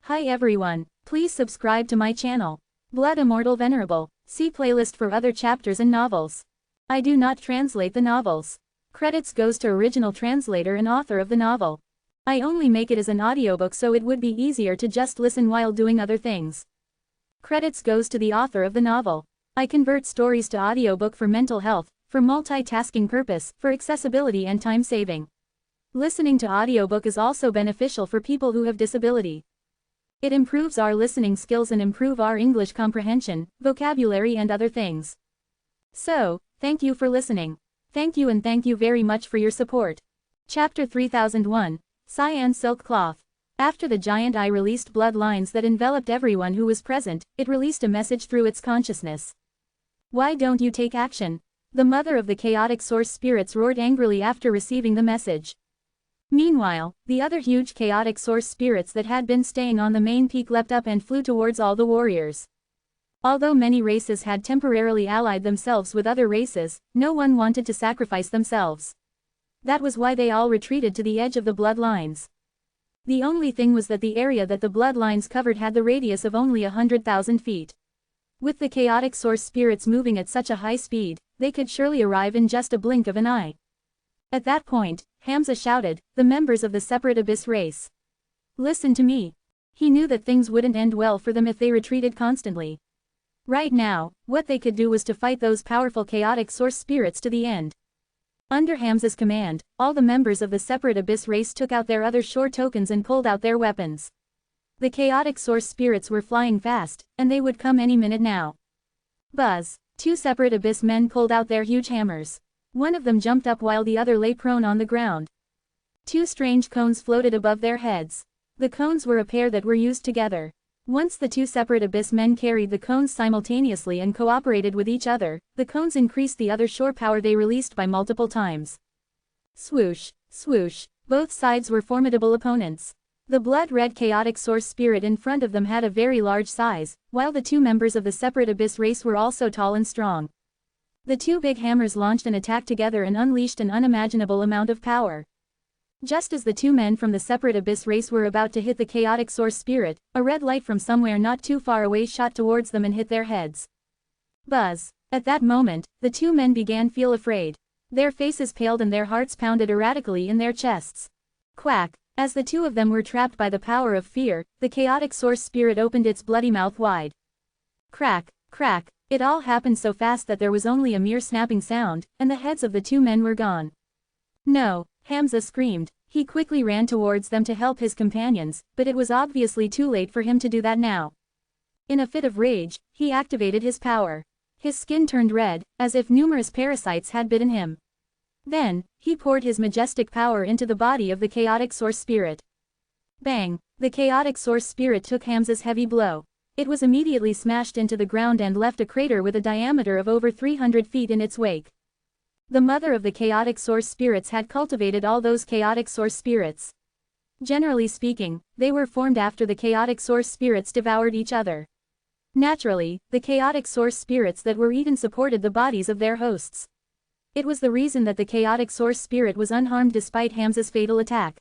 Hi everyone, please subscribe to my channel. Blood Immortal Venerable. See playlist for other chapters and novels. I do not translate the novels. Credits goes to original translator and author of the novel. I only make it as an audiobook so it would be easier to just listen while doing other things. Credits goes to the author of the novel. I convert stories to audiobook for mental health, for multitasking purpose, for accessibility and time saving. Listening to audiobook is also beneficial for people who have disability. It improves our listening skills and improve our English comprehension, vocabulary and other things. So, thank you for listening. Thank you and thank you very much for your support. Chapter 3001, Cyan Silk Cloth. After the giant eye released bloodlines that enveloped everyone who was present, it released a message through its consciousness. Why don't you take action? The mother of the chaotic source spirits roared angrily after receiving the message. Meanwhile, the other huge chaotic source spirits that had been staying on the main peak leapt up and flew towards all the warriors. Although many races had temporarily allied themselves with other races, no one wanted to sacrifice themselves. That was why they all retreated to the edge of the bloodlines. The only thing was that the area that the bloodlines covered had the radius of only 100,000 feet. With the chaotic source spirits moving at such a high speed, they could surely arrive in just a blink of an eye. At that point, Hamza shouted, "The members of the separate abyss race. Listen to me." He knew that things wouldn't end well for them if they retreated constantly. Right now, what they could do was to fight those powerful chaotic source spirits to the end. Under Hamza's command, all the members of the separate abyss race took out their other shore tokens and pulled out their weapons. The chaotic source spirits were flying fast, and they would come any minute now. Buzz. Two separate abyss men pulled out their huge hammers. One of them jumped up while the other lay prone on the ground. Two strange cones floated above their heads. The cones were a pair that were used together. Once the two separate abyss men carried the cones simultaneously and cooperated with each other, the cones increased the other shore power they released by multiple times. Swoosh, swoosh, both sides were formidable opponents. The blood-red chaotic source spirit in front of them had a very large size, while the two members of the separate abyss race were also tall and strong. The two big hammers launched an attack together and unleashed an unimaginable amount of power. Just as the two men from the separate abyss race were about to hit the chaotic source spirit, a red light from somewhere not too far away shot towards them and hit their heads. Buzz. At that moment, the two men began to feel afraid. Their faces paled and their hearts pounded erratically in their chests. Quack. As the two of them were trapped by the power of fear, the chaotic source spirit opened its bloody mouth wide. Crack, crack. It all happened so fast that there was only a mere snapping sound, and the heads of the two men were gone. No, Hamza screamed. He quickly ran towards them to help his companions, but it was obviously too late for him to do that now. In a fit of rage, he activated his power. His skin turned red, as if numerous parasites had bitten him. Then, he poured his majestic power into the body of the chaotic source spirit. Bang! The chaotic source spirit took Hamza's heavy blow. It was immediately smashed into the ground and left a crater with a diameter of over 300 feet in its wake. The mother of the chaotic source spirits had cultivated all those chaotic source spirits. Generally speaking, they were formed after the chaotic source spirits devoured each other. Naturally, the chaotic source spirits that were eaten supported the bodies of their hosts. It was the reason that the chaotic source spirit was unharmed despite Hamza's fatal attack.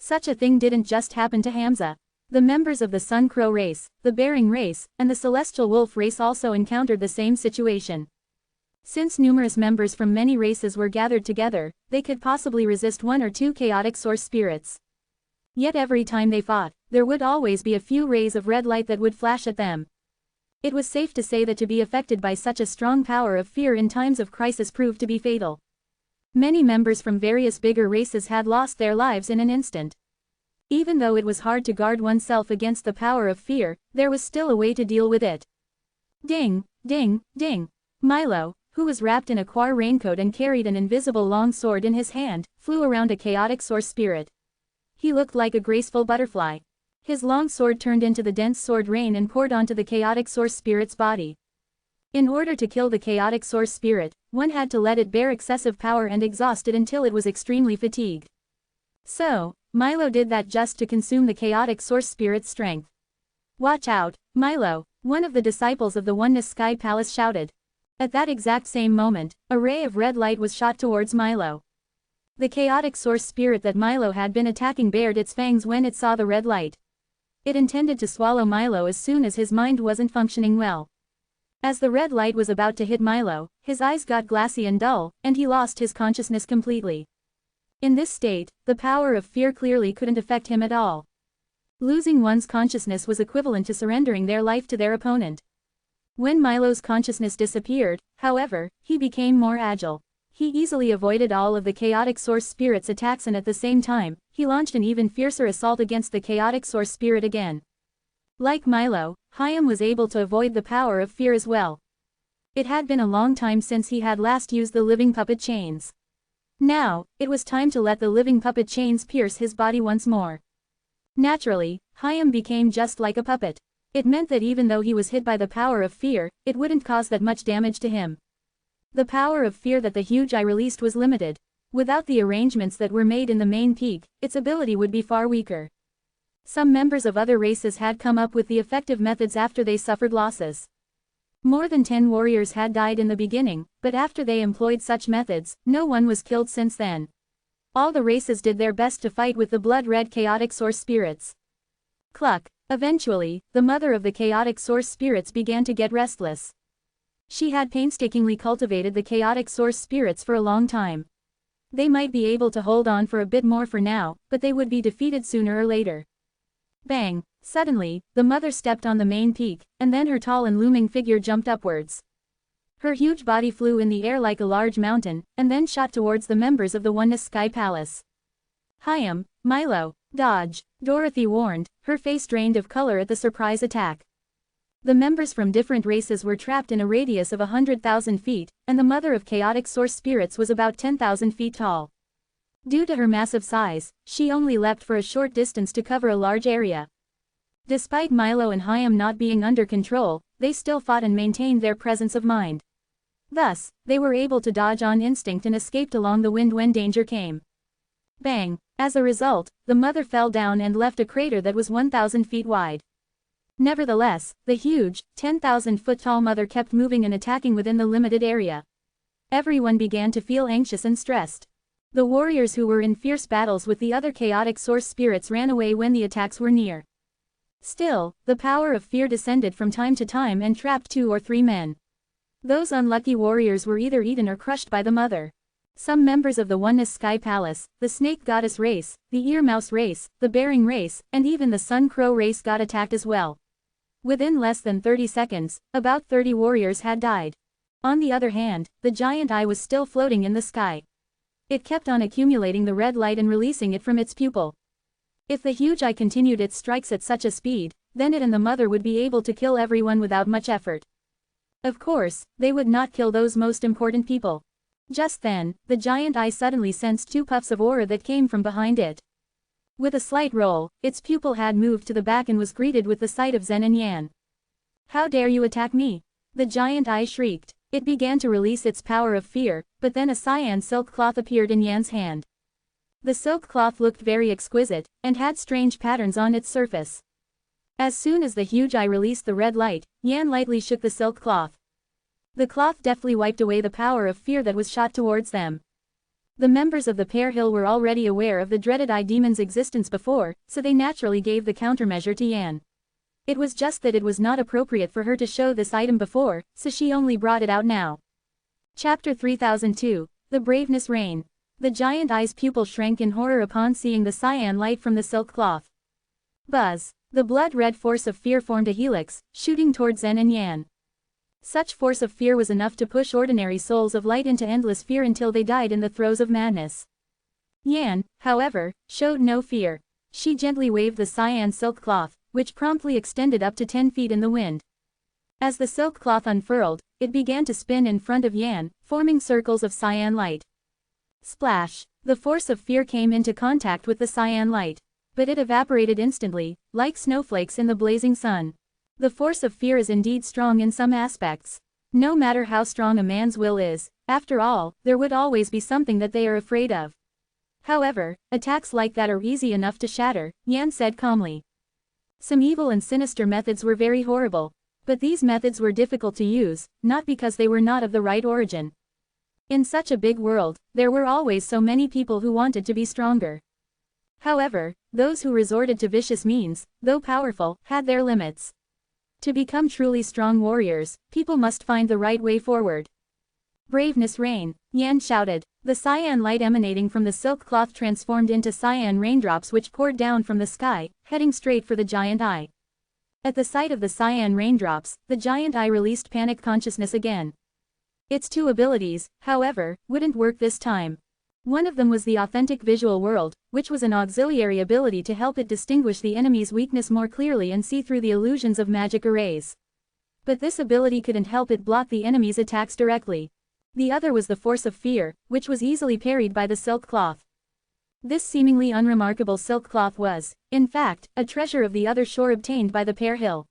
Such a thing didn't just happen to Hamza. The members of the Sun Crow race, the Bearing race, and the Celestial Wolf race also encountered the same situation. Since numerous members from many races were gathered together, they could possibly resist one or two chaotic source spirits. Yet every time they fought, there would always be a few rays of red light that would flash at them. It was safe to say that to be affected by such a strong power of fear in times of crisis proved to be fatal. Many members from various bigger races had lost their lives in an instant. Even though it was hard to guard oneself against the power of fear, there was still a way to deal with it. Ding, ding, ding. Milo, who was wrapped in a quar raincoat and carried an invisible long sword in his hand, flew around a chaotic source spirit. He looked like a graceful butterfly. His long sword turned into the dense sword rain and poured onto the chaotic source spirit's body. In order to kill the chaotic source spirit, one had to let it bear excessive power and exhaust it until it was extremely fatigued. So, Milo did that just to consume the chaotic source spirit's strength. Watch out, Milo, one of the disciples of the Oneness Sky Palace shouted. At that exact same moment, a ray of red light was shot towards Milo. The chaotic source spirit that Milo had been attacking bared its fangs when it saw the red light. It intended to swallow Milo as soon as his mind wasn't functioning well. As the red light was about to hit Milo, his eyes got glassy and dull, and he lost his consciousness completely. In this state, the power of fear clearly couldn't affect him at all. Losing one's consciousness was equivalent to surrendering their life to their opponent. When Milo's consciousness disappeared, however, he became more agile. He easily avoided all of the chaotic source spirit's attacks, and at the same time, he launched an even fiercer assault against the chaotic source spirit again. Like Milo, Hyam was able to avoid the power of fear as well. It had been a long time since he had last used the living puppet chains. Now, it was time to let the living puppet chains pierce his body once more. Naturally, Hyam became just like a puppet. It meant that even though he was hit by the power of fear, it wouldn't cause that much damage to him. The power of fear that the huge eye released was limited. Without the arrangements that were made in the main peak, its ability would be far weaker. Some members of other races had come up with the effective methods after they suffered losses. More than 10 warriors had died in the beginning, but after they employed such methods, no one was killed since then. All the races did their best to fight with the blood-red chaotic source spirits. Cluck. Eventually, the mother of the chaotic source spirits began to get restless. She had painstakingly cultivated the chaotic source spirits for a long time. They might be able to hold on for a bit more for now, but they would be defeated sooner or later. Bang! Suddenly, the mother stepped on the main peak, and then her tall and looming figure jumped upwards. Her huge body flew in the air like a large mountain, and then shot towards the members of the Oneness Sky Palace. Hyam, Milo, dodge, Dorothy warned, her face drained of color at the surprise attack. The members from different races were trapped in a radius of 100,000 feet, and the mother of chaotic source spirits was about 10,000 feet tall. Due to her massive size, she only leapt for a short distance to cover a large area. Despite Milo and Hyam not being under control, they still fought and maintained their presence of mind. Thus, they were able to dodge on instinct and escaped along the wind when danger came. Bang! As a result, the mother fell down and left a crater that was 1,000 feet wide. Nevertheless, the huge, 10,000-foot-tall mother kept moving and attacking within the limited area. Everyone began to feel anxious and stressed. The warriors who were in fierce battles with the other chaotic source spirits ran away when the attacks were near. Still, the power of fear descended from time to time and trapped 2 or 3 men. Those unlucky warriors were either eaten or crushed by the mother. Some members of the Oneness Sky Palace, the Snake Goddess race, the Ear Mouse race, the Bearing race, and even the Sun Crow race got attacked as well. Within less than 30 seconds, about 30 warriors had died. On the other hand, the giant eye was still floating in the sky. It kept on accumulating the red light and releasing it from its pupil. If the huge eye continued its strikes at such a speed, then it and the mother would be able to kill everyone without much effort. Of course, they would not kill those most important people. Just then, the giant eye suddenly sensed 2 puffs of aura that came from behind it. With a slight roll, its pupil had moved to the back and was greeted with the sight of Zen and Yan. "How dare you attack me?" the giant eye shrieked. It began to release its power of fear, but then a cyan silk cloth appeared in Yan's hand. The silk cloth looked very exquisite, and had strange patterns on its surface. As soon as the huge eye released the red light, Yan lightly shook the silk cloth. The cloth deftly wiped away the power of fear that was shot towards them. The members of the Pear Hill were already aware of the dreaded eye demon's existence before, so they naturally gave the countermeasure to Yan. It was just that it was not appropriate for her to show this item before, so she only brought it out now. Chapter 3002, The Braveness Reign. The giant eye's pupil shrank in horror upon seeing the cyan light from the silk cloth. Buzz! The blood-red force of fear formed a helix, shooting towards Zen and Yan. Such force of fear was enough to push ordinary souls of light into endless fear until they died in the throes of madness. Yan, however, showed no fear. She gently waved the cyan silk cloth, which promptly extended up to 10 feet in the wind. As the silk cloth unfurled, it began to spin in front of Yan, forming circles of cyan light. Splash! The force of fear came into contact with the cyan light. But it evaporated instantly, like snowflakes in the blazing sun. The force of fear is indeed strong in some aspects. No matter how strong a man's will is, after all, there would always be something that they are afraid of. However, attacks like that are easy enough to shatter, Yan said calmly. Some evil and sinister methods were very horrible, but these methods were difficult to use, not because they were not of the right origin. In such a big world, there were always so many people who wanted to be stronger. However, Those who resorted to vicious means, though powerful, had their limits. To become truly strong warriors, people must find the right way forward. Braveness reign, Yan shouted. The cyan light emanating from the silk cloth transformed into cyan raindrops which poured down from the sky, heading straight for the giant eye. At the sight of the cyan raindrops, the giant eye released panic consciousness again. Its two abilities, however, wouldn't work this time. One of them was the authentic visual world, which was an auxiliary ability to help it distinguish the enemy's weakness more clearly and see through the illusions of magic arrays. But this ability couldn't help it block the enemy's attacks directly. The other was the force of fear, which was easily parried by the silk cloth. This seemingly unremarkable silk cloth was, in fact, a treasure of the other shore obtained by the Pear Hill.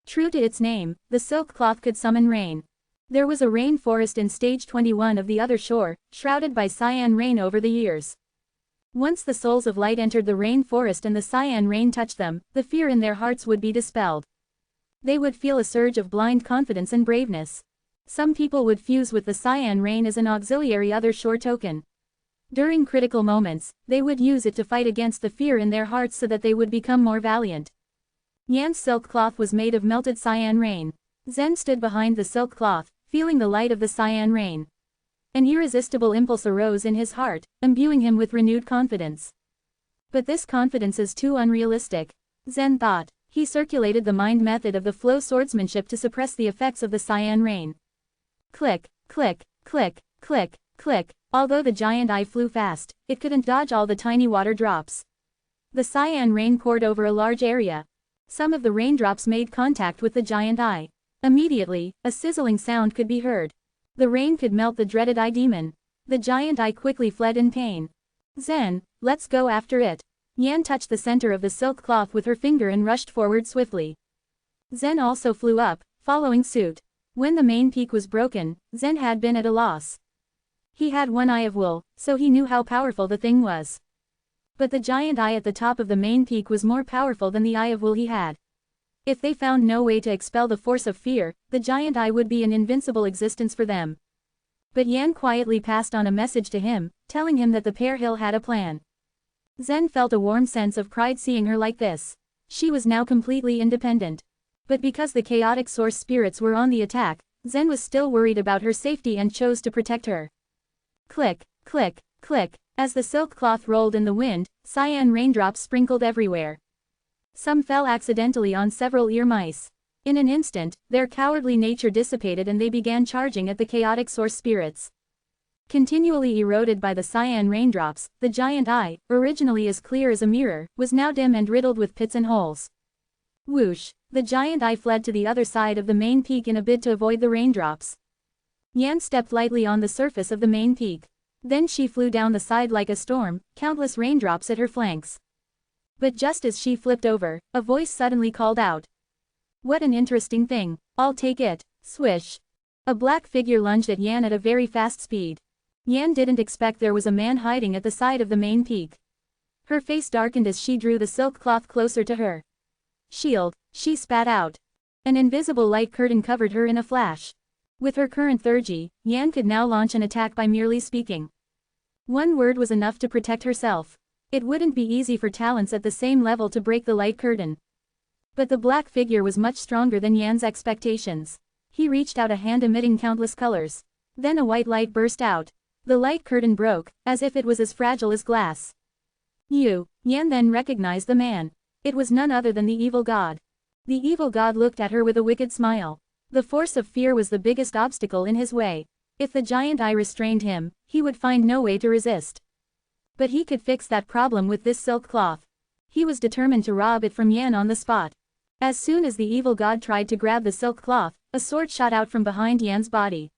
True to its name, the silk cloth could summon rain. There was a rain forest in stage 21 of the other shore, shrouded by cyan rain over the years. Once the souls of light entered the rain forest and the cyan rain touched them, the fear in their hearts would be dispelled. They would feel a surge of blind confidence and braveness. Some people would fuse with the cyan rain as an auxiliary other shore token. During critical moments, they would use it to fight against the fear in their hearts so that they would become more valiant. Yan's silk cloth was made of melted cyan rain. Zen stood behind the silk cloth, feeling the light of the cyan rain. An irresistible impulse arose in his heart, imbuing him with renewed confidence. But this confidence is too unrealistic, Zen thought. He circulated the mind method of the flow swordsmanship to suppress the effects of the cyan rain. Click, click, click, click, click. Although the giant eye flew fast, it couldn't dodge all the tiny water drops. The cyan rain poured over a large area. Some of the raindrops made contact with the giant eye. Immediately, a sizzling sound could be heard. The rain could melt the dreaded eye demon. The giant eye quickly fled in pain. Zen, let's go after it. Yan touched the center of the silk cloth with her finger and rushed forward swiftly. Zen also flew up, following suit. When the main peak was broken, Zen had been at a loss. He had one eye of wool, so he knew how powerful the thing was. But the giant eye at the top of the main peak was more powerful than the eye of wool he had. If they found no way to expel the force of fear, the giant eye would be an invincible existence for them. But Yan quietly passed on a message to him, telling him that the Pear Hill had a plan. Zen felt a warm sense of pride seeing her like this. She was now completely independent. But because the chaotic source spirits were on the attack, Zen was still worried about her safety and chose to protect her. Click, click, click. As the silk cloth rolled in the wind, cyan raindrops sprinkled everywhere. Some fell accidentally on several ear mice. In an instant, their cowardly nature dissipated and they began charging at the chaotic source spirits. Continually eroded by the cyan raindrops, the giant eye, originally as clear as a mirror, was now dim and riddled with pits and holes. Whoosh! The giant eye fled to the other side of the main peak in a bid to avoid the raindrops. Yan stepped lightly on the surface of the main peak. Then she flew down the side like a storm, countless raindrops at her flanks. But just as she flipped over, a voice suddenly called out. What an interesting thing, I'll take it, swish. A black figure lunged at Yan at a very fast speed. Yan didn't expect there was a man hiding at the side of the main peak. Her face darkened as she drew the silk cloth closer to her. Shield, she spat out. An invisible light curtain covered her in a flash. With her current Thurgy, Yan could now launch an attack by merely speaking. One word was enough to protect herself. It wouldn't be easy for talents at the same level to break the light curtain. But the black figure was much stronger than Yan's expectations. He reached out a hand emitting countless colors. Then a white light burst out. The light curtain broke, as if it was as fragile as glass. Yan then recognized the man. It was none other than the evil god. The evil god looked at her with a wicked smile. The force of fear was the biggest obstacle in his way. If the giant eye restrained him, he would find no way to resist. But he could fix that problem with this silk cloth. He was determined to rob it from Yan on the spot. As soon as the evil god tried to grab the silk cloth, a sword shot out from behind Yan's body.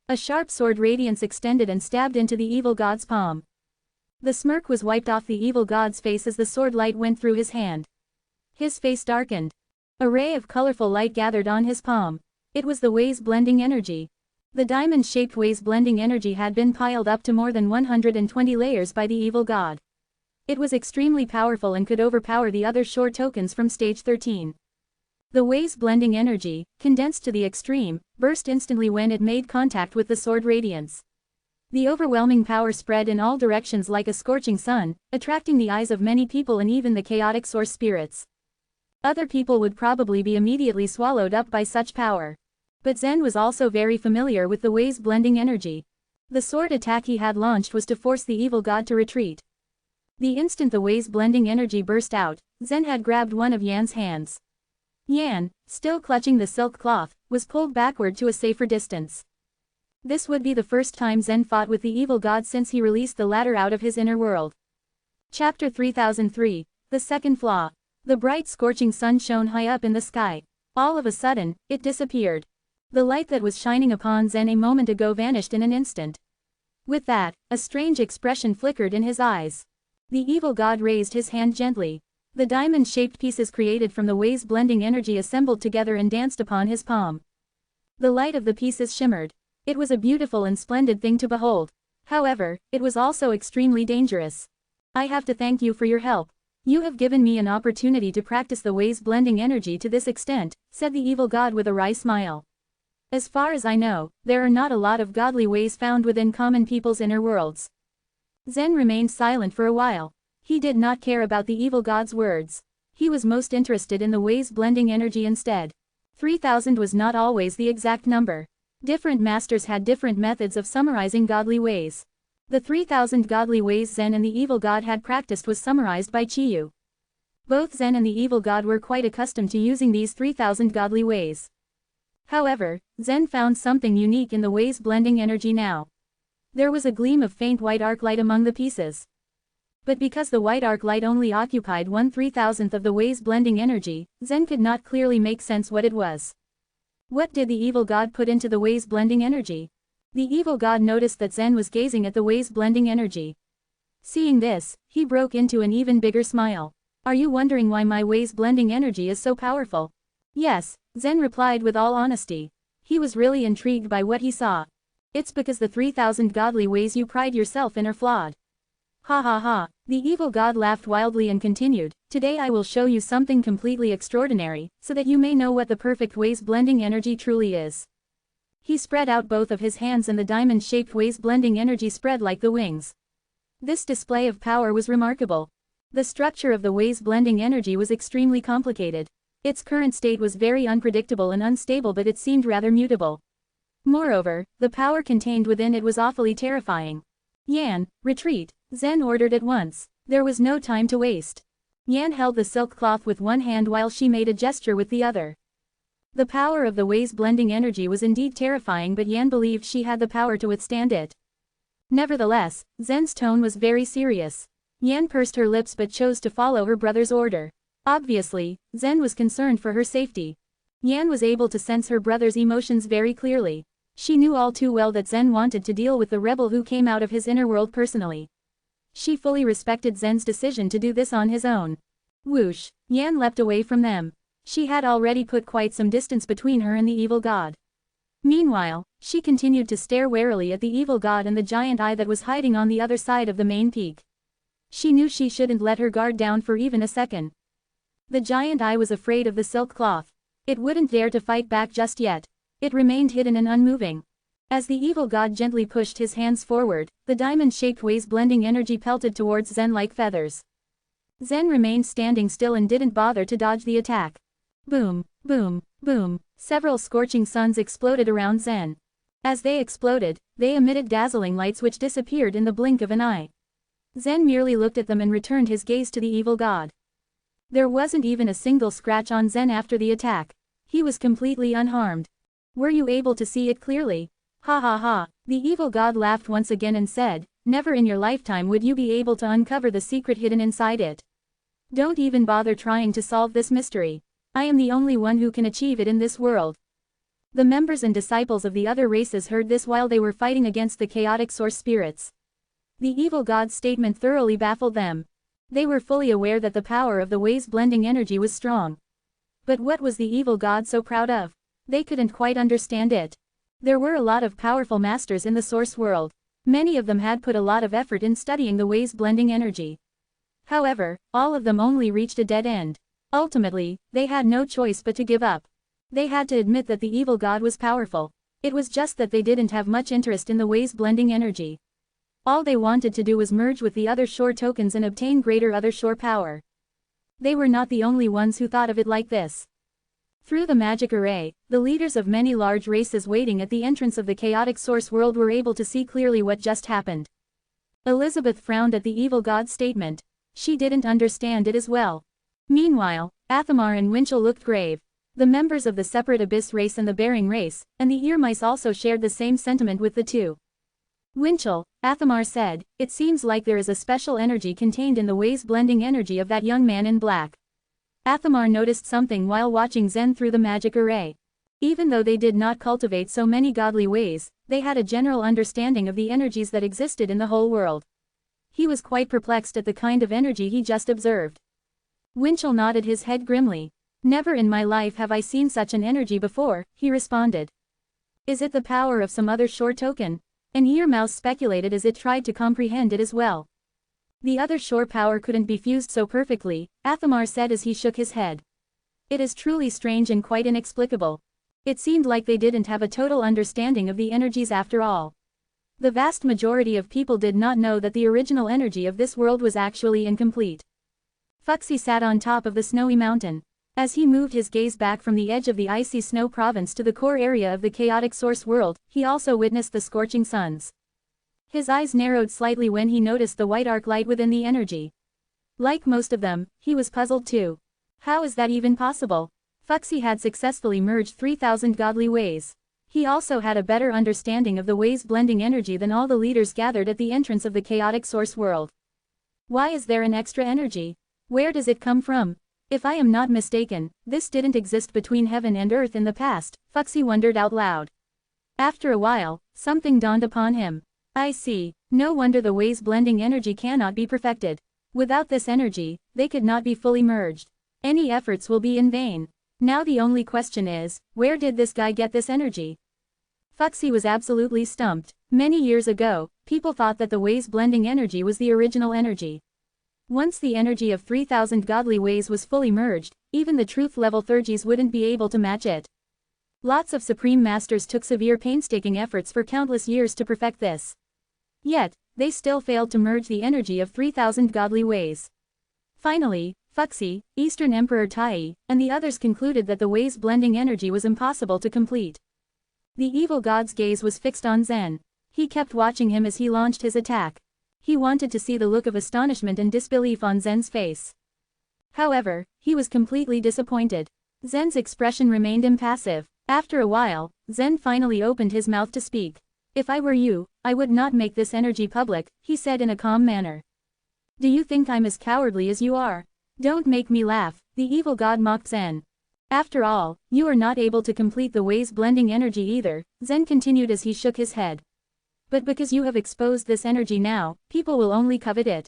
A sharp sword radiance extended and stabbed into the evil god's palm. The smirk was wiped off the evil god's face as the sword light went through his hand. His face darkened. A ray of colorful light gathered on his palm. It was the Way's blending energy. The diamond-shaped Way's blending energy had been piled up to more than 120 layers by the evil god. It was extremely powerful and could overpower the other shore tokens from stage 13. The Way's blending energy, condensed to the extreme, burst instantly when it made contact with the sword radiance. The overwhelming power spread in all directions like a scorching sun, attracting the eyes of many people and even the chaotic source spirits. Other people would probably be immediately swallowed up by such power. But Zen was also very familiar with the way's blending energy. The sword attack he had launched was to force the evil god to retreat. The instant the way's blending energy burst out, Zen had grabbed one of Yan's hands. Yan, still clutching the silk cloth, was pulled backward to a safer distance. This would be the first time Zen fought with the evil god since he released the latter out of his inner world. Chapter 3003, The Second Flaw. The bright scorching sun shone high up in the sky. All of a sudden, it disappeared. The light that was shining upon Zen a moment ago vanished in an instant. With that, a strange expression flickered in his eyes. The evil god raised his hand gently. The diamond-shaped pieces created from the way's blending energy assembled together and danced upon his palm. The light of the pieces shimmered. It was a beautiful and splendid thing to behold. However, it was also extremely dangerous. I have to thank you for your help. You have given me an opportunity to practice the way's blending energy to this extent, said the evil god with a wry smile. As far as I know, there are not a lot of godly ways found within common people's inner worlds. Zen remained silent for a while. He did not care about the evil god's words. He was most interested in the way's blending energy instead. 3000 was not always the exact number. Different masters had different methods of summarizing godly ways. The 3000 godly ways Zen and the evil god had practiced was summarized by Chiyu. Both Zen and the evil god were quite accustomed to using these 3000 godly ways. However, Zen found something unique in the way's blending energy now. There was a gleam of faint white arc light among the pieces. But because the white arc light only occupied 1/3000th of the way's blending energy, Zen could not clearly make sense what it was. What did the evil god put into the way's blending energy? The evil god noticed that Zen was gazing at the way's blending energy. Seeing this, he broke into an even bigger smile. Are you wondering why my way's blending energy is so powerful? Yes, Zen replied with all honesty. He was really intrigued by what he saw. It's because the 3000 godly ways you pride yourself in are flawed. Ha ha ha, the evil god laughed wildly and continued, today I will show you something completely extraordinary, so that you may know what the perfect way's blending energy truly is. He spread out both of his hands and the diamond-shaped way's blending energy spread like the wings. This display of power was remarkable. The structure of the way's blending energy was extremely complicated. Its current state was very unpredictable and unstable, but it seemed rather mutable. Moreover, the power contained within it was awfully terrifying. Yan, retreat, Zen ordered at once. There was no time to waste. Yan held the silk cloth with one hand while she made a gesture with the other. The power of the way's blending energy was indeed terrifying, but Yan believed she had the power to withstand it. Nevertheless, Zen's tone was very serious. Yan pursed her lips but chose to follow her brother's order. Obviously, Zen was concerned for her safety. Yan was able to sense her brother's emotions very clearly. She knew all too well that Zen wanted to deal with the rebel who came out of his inner world personally. She fully respected Zen's decision to do this on his own. Whoosh, Yan leapt away from them. She had already put quite some distance between her and the evil god. Meanwhile, she continued to stare warily at the evil god and the giant eye that was hiding on the other side of the main peak. She knew she shouldn't let her guard down for even a second. The giant eye was afraid of the silk cloth. It wouldn't dare to fight back just yet. It remained hidden and unmoving. As the evil god gently pushed his hands forward, the diamond-shaped way's blending energy pelted towards Zen like feathers. Zen remained standing still and didn't bother to dodge the attack. Boom, boom, boom, several scorching suns exploded around Zen. As they exploded, they emitted dazzling lights which disappeared in the blink of an eye. Zen merely looked at them and returned his gaze to the evil god. There wasn't even a single scratch on Zen after the attack. He was completely unharmed. Were you able to see it clearly? Ha ha ha, the evil god laughed once again and said, never in your lifetime would you be able to uncover the secret hidden inside it. Don't even bother trying to solve this mystery. I am the only one who can achieve it in this world. The members and disciples of the other races heard this while they were fighting against the chaotic source spirits. The evil god's statement thoroughly baffled them. They were fully aware that the power of the way's blending energy was strong. But what was the evil god so proud of? They couldn't quite understand it. There were a lot of powerful masters in the source world. Many of them had put a lot of effort in studying the way's blending energy. However, all of them only reached a dead end. Ultimately, they had no choice but to give up. They had to admit that the evil god was powerful. It was just that they didn't have much interest in the Way's blending energy. All they wanted to do was merge with the other shore tokens and obtain greater other shore power. They were not the only ones who thought of it like this. Through the magic array, the leaders of many large races waiting at the entrance of the chaotic source world were able to see clearly what just happened. Elizabeth frowned at the evil god's statement. She didn't understand it as well. Meanwhile, Athamar and Winchell looked grave. The members of the separate Abyss race and the Bearing race, and the Ear Mice also shared the same sentiment with the two. Winchell, Athamar said, it seems like there is a special energy contained in the Way's blending energy of that young man in black. Athamar noticed something while watching Zen through the magic array. Even though they did not cultivate so many godly ways, they had a general understanding of the energies that existed in the whole world. He was quite perplexed at the kind of energy he just observed. Winchell nodded his head grimly. Never in my life have I seen such an energy before, he responded. Is it the power of some other shore token? An ear mouse speculated as it tried to comprehend it as well. The other shore power couldn't be fused so perfectly, Athamar said as he shook his head. It is truly strange and quite inexplicable. It seemed like they didn't have a total understanding of the energies after all. The vast majority of people did not know that the original energy of this world was actually incomplete. Fuxi sat on top of the snowy mountain. As he moved his gaze back from the edge of the icy snow province to the core area of the chaotic source world, he also witnessed the scorching suns. His eyes narrowed slightly when he noticed the white arc light within the energy. Like most of them, he was puzzled too. How is that even possible? Fuxi had successfully merged 3,000 godly ways. He also had a better understanding of the Way's blending energy than all the leaders gathered at the entrance of the chaotic source world. Why is there an extra energy? Where does it come from? If I am not mistaken, this didn't exist between heaven and earth in the past, Fuxi wondered out loud. After a while, something dawned upon him. I see, no wonder the Way's blending energy cannot be perfected. Without this energy, they could not be fully merged. Any efforts will be in vain. Now the only question is, where did this guy get this energy? Fuxi was absolutely stumped. Many years ago, people thought that the Way's blending energy was the original energy. Once the energy of 3,000 godly ways was fully merged, even the truth level Thurgies wouldn't be able to match it. Lots of Supreme Masters took severe painstaking efforts for countless years to perfect this. Yet, they still failed to merge the energy of 3,000 godly ways. Finally, Fuxi, Eastern Emperor Tai, and the others concluded that the Way's blending energy was impossible to complete. The evil god's gaze was fixed on Zen. He kept watching him as he launched his attack. He wanted to see the look of astonishment and disbelief on Zen's face. However, he was completely disappointed. Zen's expression remained impassive. After a while, Zen finally opened his mouth to speak. If I were you, I would not make this energy public, he said in a calm manner. Do you think I'm as cowardly as you are? Don't make me laugh, the evil god mocked Zen. After all, you are not able to complete the Way's blending energy either, Zen continued as he shook his head. But because you have exposed this energy now, people will only covet it.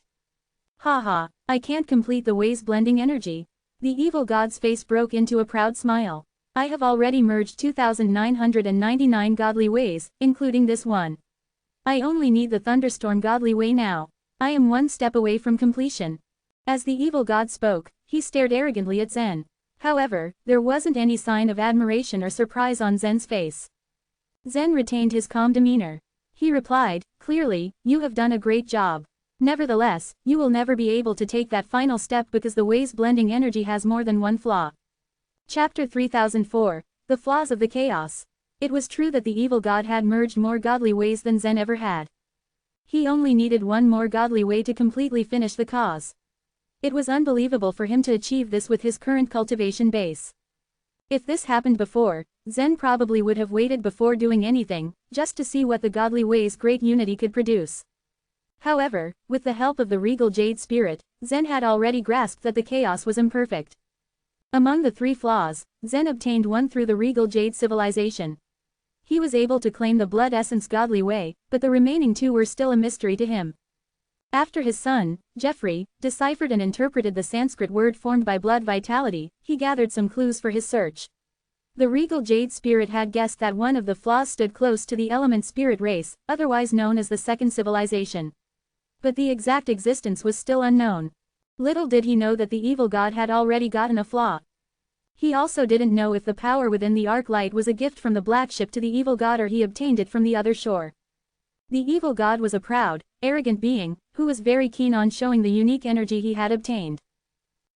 Haha, I can't complete the Way's blending energy. The evil god's face broke into a proud smile. I have already merged 2,999 godly ways, including this one. I only need the thunderstorm godly way now. I am one step away from completion. As the evil god spoke, he stared arrogantly at Zen. However, there wasn't any sign of admiration or surprise on Zen's face. Zen retained his calm demeanor. He replied, clearly, you have done a great job. Nevertheless, you will never be able to take that final step because the Way's blending energy has more than one flaw. Chapter 3004, The Flaws of the Chaos. It was true that the evil god had merged more godly ways than Zen ever had. He only needed one more godly way to completely finish the cause. It was unbelievable for him to achieve this with his current cultivation base. If this happened before, Zen probably would have waited before doing anything, just to see what the godly way's great unity could produce. However, with the help of the regal jade spirit, Zen had already grasped that the chaos was imperfect. Among the 3 flaws, Zen obtained one through the regal jade civilization. He was able to claim the blood essence godly way, but the remaining 2 were still a mystery to him. After his son, Jeffrey, deciphered and interpreted the Sanskrit word formed by blood vitality, he gathered some clues for his search. The regal jade spirit had guessed that one of the flaws stood close to the element spirit race, otherwise known as the second civilization. But the exact existence was still unknown. Little did he know that the evil god had already gotten a flaw. He also didn't know if the power within the arc light was a gift from the black ship to the evil god or he obtained it from the other shore. The evil god was a proud, arrogant being, who was very keen on showing the unique energy he had obtained.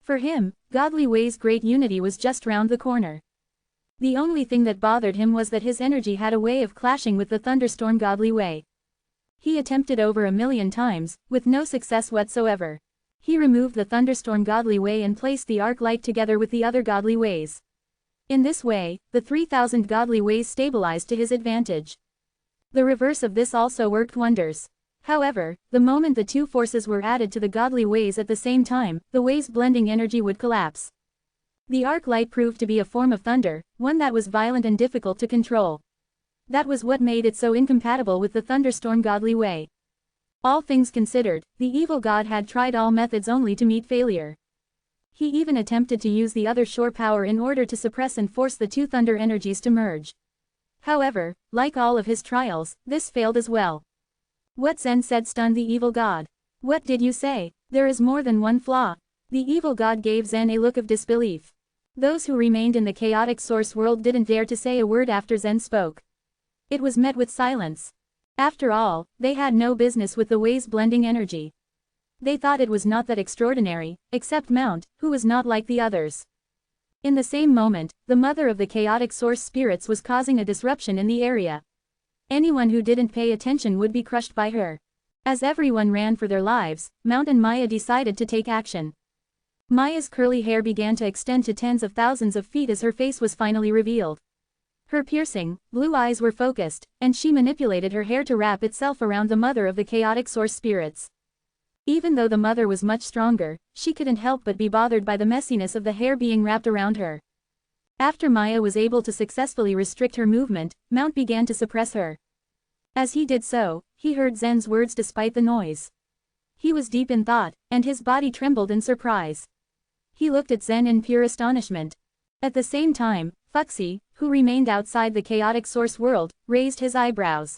For him, Godly Way's great unity was just round the corner. The only thing that bothered him was that his energy had a way of clashing with the thunderstorm Godly Way. He attempted over 1,000,000 times, with no success whatsoever. He removed the thunderstorm Godly Way and placed the arc light together with the other Godly Ways. In this way, the 3,000 Godly Ways stabilized to his advantage. The reverse of this also worked wonders. However, the moment the two forces were added to the Godly Ways at the same time, the Ways' blending energy would collapse. The arc light proved to be a form of thunder, one that was violent and difficult to control. That was what made it so incompatible with the thunderstorm Godly Way. All things considered, the evil god had tried all methods only to meet failure. He even attempted to use the other shore power in order to suppress and force the two thunder energies to merge. However, like all of his trials, this failed as well. What Zen said stunned the evil god. "What did you say? There is more than one flaw." The evil god gave Zen a look of disbelief. Those who remained in the chaotic source world didn't dare to say a word after Zen spoke. It was met with silence. After all, they had no business with the Ways' blending energy. They thought it was not that extraordinary, except Mount, who was not like the others. In the same moment, the mother of the chaotic source spirits was causing a disruption in the area. Anyone who didn't pay attention would be crushed by her. As everyone ran for their lives, Mount and Maya decided to take action. Maya's curly hair began to extend to tens of thousands of feet as her face was finally revealed. Her piercing, blue eyes were focused, and she manipulated her hair to wrap itself around the mother of the chaotic source spirits. Even though the mother was much stronger, she couldn't help but be bothered by the messiness of the hair being wrapped around her. After Maya was able to successfully restrict her movement, Mount began to suppress her. As he did so, he heard Zen's words despite the noise. He was deep in thought, and his body trembled in surprise. He looked at Zen in pure astonishment. At the same time, Fuxi, who remained outside the chaotic source world, raised his eyebrows.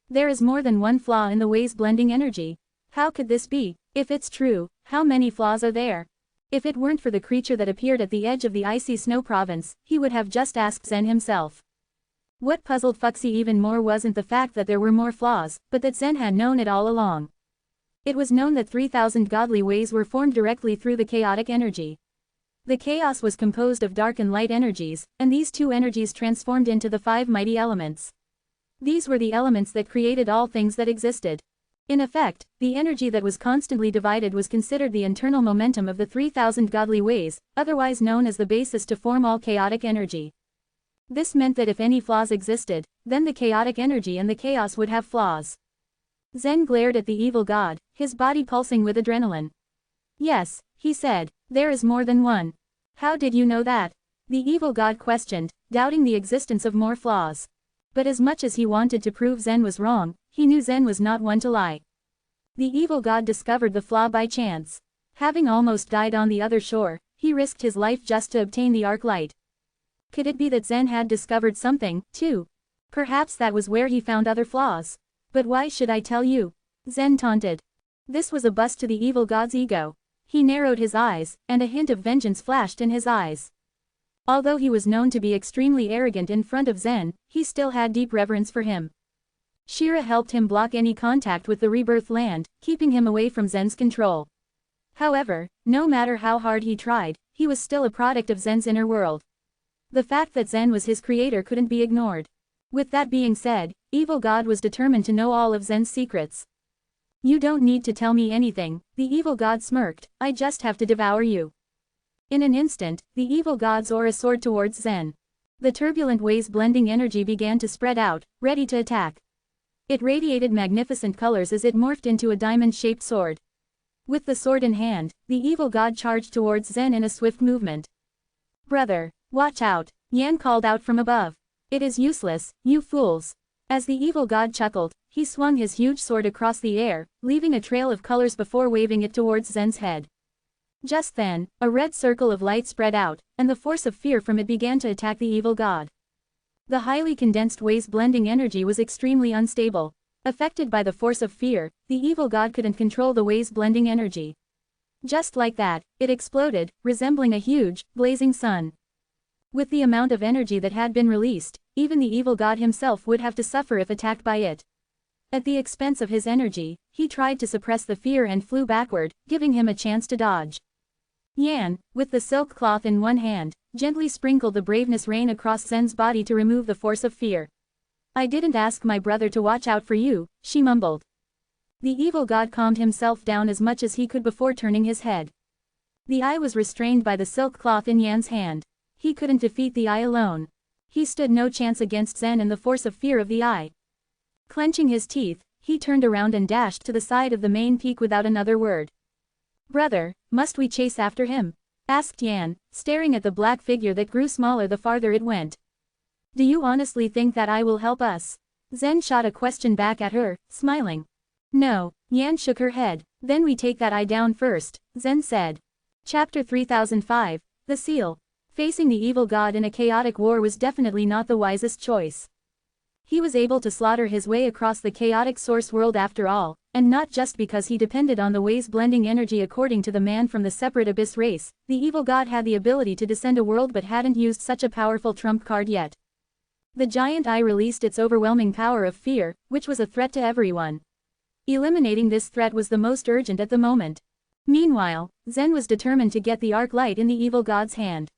There is more than one flaw in the Ways' blending energy. How could this be? If it's true, how many flaws are there? If it weren't for the creature that appeared at the edge of the icy snow province, he would have just asked Zen himself. What puzzled Fuxi even more wasn't the fact that there were more flaws, but that Zen had known it all along. It was known that 3,000 Godly Ways were formed directly through the chaotic energy. The chaos was composed of dark and light energies, and these two energies transformed into the 5 mighty elements. These were the elements that created all things that existed. In effect, the energy that was constantly divided was considered the internal momentum of the 3,000 Godly Ways, otherwise known as the basis to form all chaotic energy. This meant that if any flaws existed, then the chaotic energy and the chaos would have flaws. Zen glared at the evil god, his body pulsing with adrenaline. "Yes," he said, "there is more than one." "How did you know that?" the evil god questioned, doubting the existence of more flaws. But as much as he wanted to prove Zen was wrong, he knew Zen was not one to lie. The evil god discovered the flaw by chance. Having almost died on the other shore, he risked his life just to obtain the arc light. Could it be that Zen had discovered something, too? Perhaps that was where he found other flaws. "But why should I tell you?" Zen taunted. This was a bust to the evil god's ego. He narrowed his eyes, and a hint of vengeance flashed in his eyes. Although he was known to be extremely arrogant in front of Zen, he still had deep reverence for him. Shira helped him block any contact with the rebirth land, keeping him away from Zen's control. However, no matter how hard he tried, he was still a product of Zen's inner world. The fact that Zen was his creator couldn't be ignored. With that being said, Evil God was determined to know all of Zen's secrets. "You don't need to tell me anything," the evil god smirked, "I just have to devour you." In an instant, the evil god's aura soared towards Zen. The turbulent Ways blending energy began to spread out, ready to attack. It radiated magnificent colors as it morphed into a diamond-shaped sword. With the sword in hand, the evil god charged towards Zen in a swift movement. "Brother, watch out," Yan called out from above. "It is useless, you fools." As the evil god chuckled, he swung his huge sword across the air, leaving a trail of colors before waving it towards Zen's head. Just then, a red circle of light spread out, and the force of fear from it began to attack the evil god. The highly condensed Ways blending energy was extremely unstable. Affected by the force of fear, the evil god couldn't control the Ways blending energy. Just like that, it exploded, resembling a huge, blazing sun. With the amount of energy that had been released, even the evil god himself would have to suffer if attacked by it. At the expense of his energy, he tried to suppress the fear and flew backward, giving him a chance to dodge. Yan, with the silk cloth in one hand, gently sprinkled the braveness rain across Zen's body to remove the force of fear. "I didn't ask my brother to watch out for you," she mumbled. The evil god calmed himself down as much as he could before turning his head. The eye was restrained by the silk cloth in Yan's hand. He couldn't defeat the eye alone. He stood no chance against Zen and the force of fear of the eye. Clenching his teeth, he turned around and dashed to the side of the main peak without another word. "Brother, must we chase after him?" asked Yan, staring at the black figure that grew smaller the farther it went. "Do you honestly think that eye will help us?" Zen shot a question back at her, smiling. "No," Yan shook her head. "Then we take that eye down first," Zen said. Chapter 3005, The Seal. Facing the evil god in a chaotic war was definitely not the wisest choice. He was able to slaughter his way across the chaotic source world after all, and not just because he depended on the way's blending energy according to the man from the separate abyss race. The evil god had the ability to descend a world but hadn't used such a powerful trump card yet. The giant eye released its overwhelming power of fear, which was a threat to everyone. Eliminating this threat was the most urgent at the moment. Meanwhile, Zen was determined to get the arc light in the evil god's hand.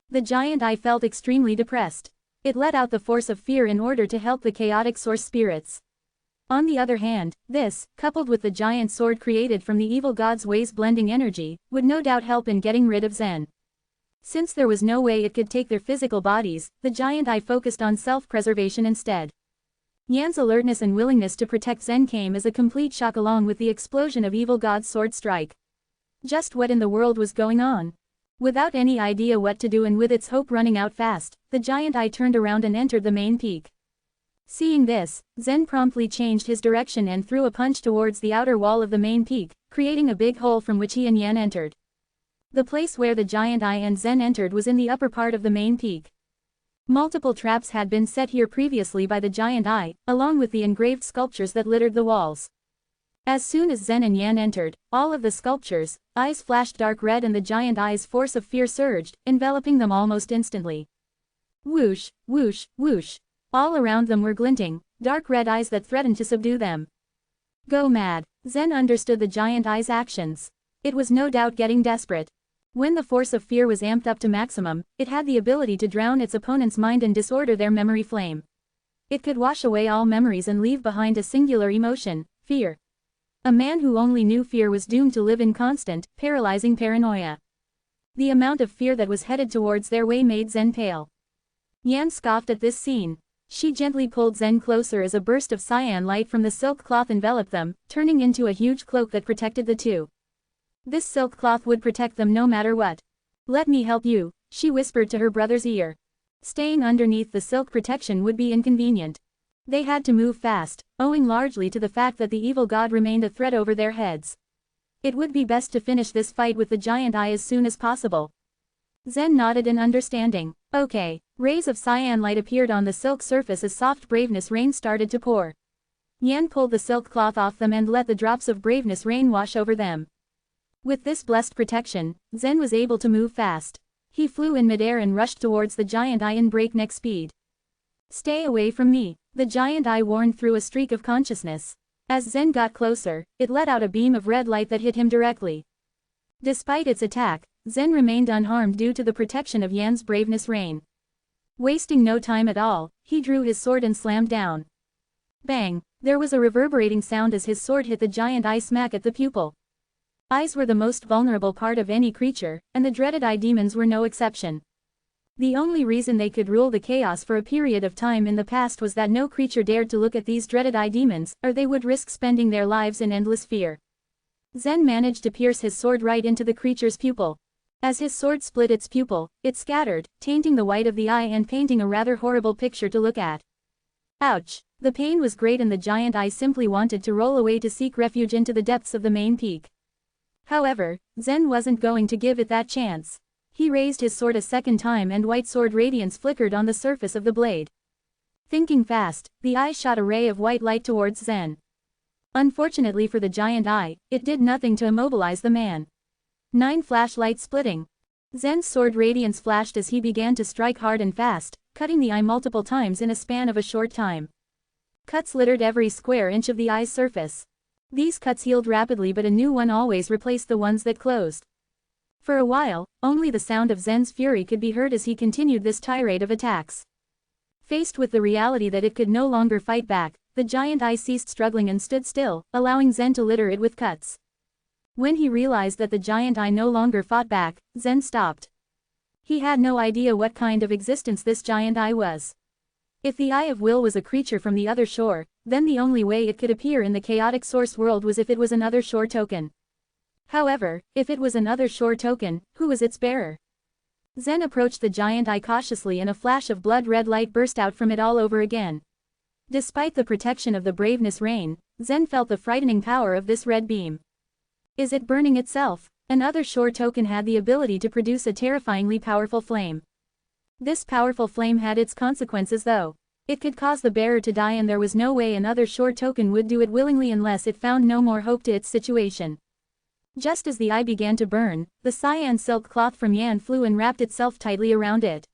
The giant eye felt extremely depressed. It let out the force of fear in order to help the chaotic source spirits. On the other hand, this, coupled with the giant sword created from the evil god's way's blending energy, would no doubt help in getting rid of Zen. Since there was no way it could take their physical bodies, the giant eye focused on self-preservation instead. Yan's alertness and willingness to protect Zen came as a complete shock along with the explosion of evil god's sword strike. Just what in the world was going on? Without any idea what to do and with its hope running out fast, the giant eye turned around and entered the main peak. Seeing this, Zen promptly changed his direction and threw a punch towards the outer wall of the main peak, creating a big hole from which he and Yan entered. The place where the giant eye and Zen entered was in the upper part of the main peak. Multiple traps had been set here previously by the giant eye, along with the engraved sculptures that littered the walls. As soon as Zen and Yan entered, all of the sculptures' eyes flashed dark red and the giant eye's force of fear surged, enveloping them almost instantly. Whoosh, whoosh, whoosh. All around them were glinting, dark red eyes that threatened to subdue them. Go mad. Zen understood the giant eye's actions. It was no doubt getting desperate. When the force of fear was amped up to maximum, it had the ability to drown its opponent's mind and disorder their memory flame. It could wash away all memories and leave behind a singular emotion, fear. A man who only knew fear was doomed to live in constant, paralyzing paranoia. The amount of fear that was headed towards their way made Zen pale. Yan scoffed at this scene. She gently pulled Zen closer as a burst of cyan light from the silk cloth enveloped them, turning into a huge cloak that protected the two. This silk cloth would protect them no matter what. "Let me help you," she whispered to her brother's ear. Staying underneath the silk protection would be inconvenient. They had to move fast, owing largely to the fact that the evil god remained a threat over their heads. It would be best to finish this fight with the giant eye as soon as possible. Zen nodded in understanding. Okay. Rays of cyan light appeared on the silk surface as soft braveness rain started to pour. Yan pulled the silk cloth off them and let the drops of braveness rain wash over them. With this blessed protection, Zen was able to move fast. He flew in midair and rushed towards the giant eye in breakneck speed. "Stay away from me," the giant eye warned through a streak of consciousness. As Zen got closer, it let out a beam of red light that hit him directly. Despite its attack, Zen remained unharmed due to the protection of Yan's braveness rain. Wasting no time at all, he drew his sword and slammed down. Bang! There was a reverberating sound as his sword hit the giant eye smack at the pupil. Eyes were the most vulnerable part of any creature, and the dreaded eye demons were no exception. The only reason they could rule the chaos for a period of time in the past was that no creature dared to look at these dreaded eye demons, or they would risk spending their lives in endless fear. Zen managed to pierce his sword right into the creature's pupil. As his sword split its pupil, it scattered, tainting the white of the eye and painting a rather horrible picture to look at. Ouch! The pain was great and the giant eye simply wanted to roll away to seek refuge into the depths of the main peak. However, Zen wasn't going to give it that chance. He raised his sword a second time and white sword radiance flickered on the surface of the blade. Thinking fast, the eye shot a ray of white light towards Zen. Unfortunately for the giant eye, it did nothing to immobilize the man. 9 flashlights splitting. Zen's sword radiance flashed as he began to strike hard and fast, cutting the eye multiple times in a span of a short time. Cuts littered every square inch of the eye's surface. These cuts healed rapidly, but a new one always replaced the ones that closed. For a while, only the sound of Zen's fury could be heard as he continued this tirade of attacks. Faced with the reality that it could no longer fight back, the giant eye ceased struggling and stood still, allowing Zen to litter it with cuts. When he realized that the giant eye no longer fought back, Zen stopped. He had no idea what kind of existence this giant eye was. If the Eye of Will was a creature from the other shore, then the only way it could appear in the chaotic source world was if it was another shore token. However, if it was another shore token, who was its bearer? Zen approached the giant eye cautiously and a flash of blood-red light burst out from it all over again. Despite the protection of the Braveness Rain, Zen felt the frightening power of this red beam. Is it burning itself? Another shore token had the ability to produce a terrifyingly powerful flame. This powerful flame had its consequences though. It could cause the bearer to die, and there was no way another shore token would do it willingly unless it found no more hope to its situation. Just as the eye began to burn, the cyan silk cloth from Yan flew and wrapped itself tightly around it.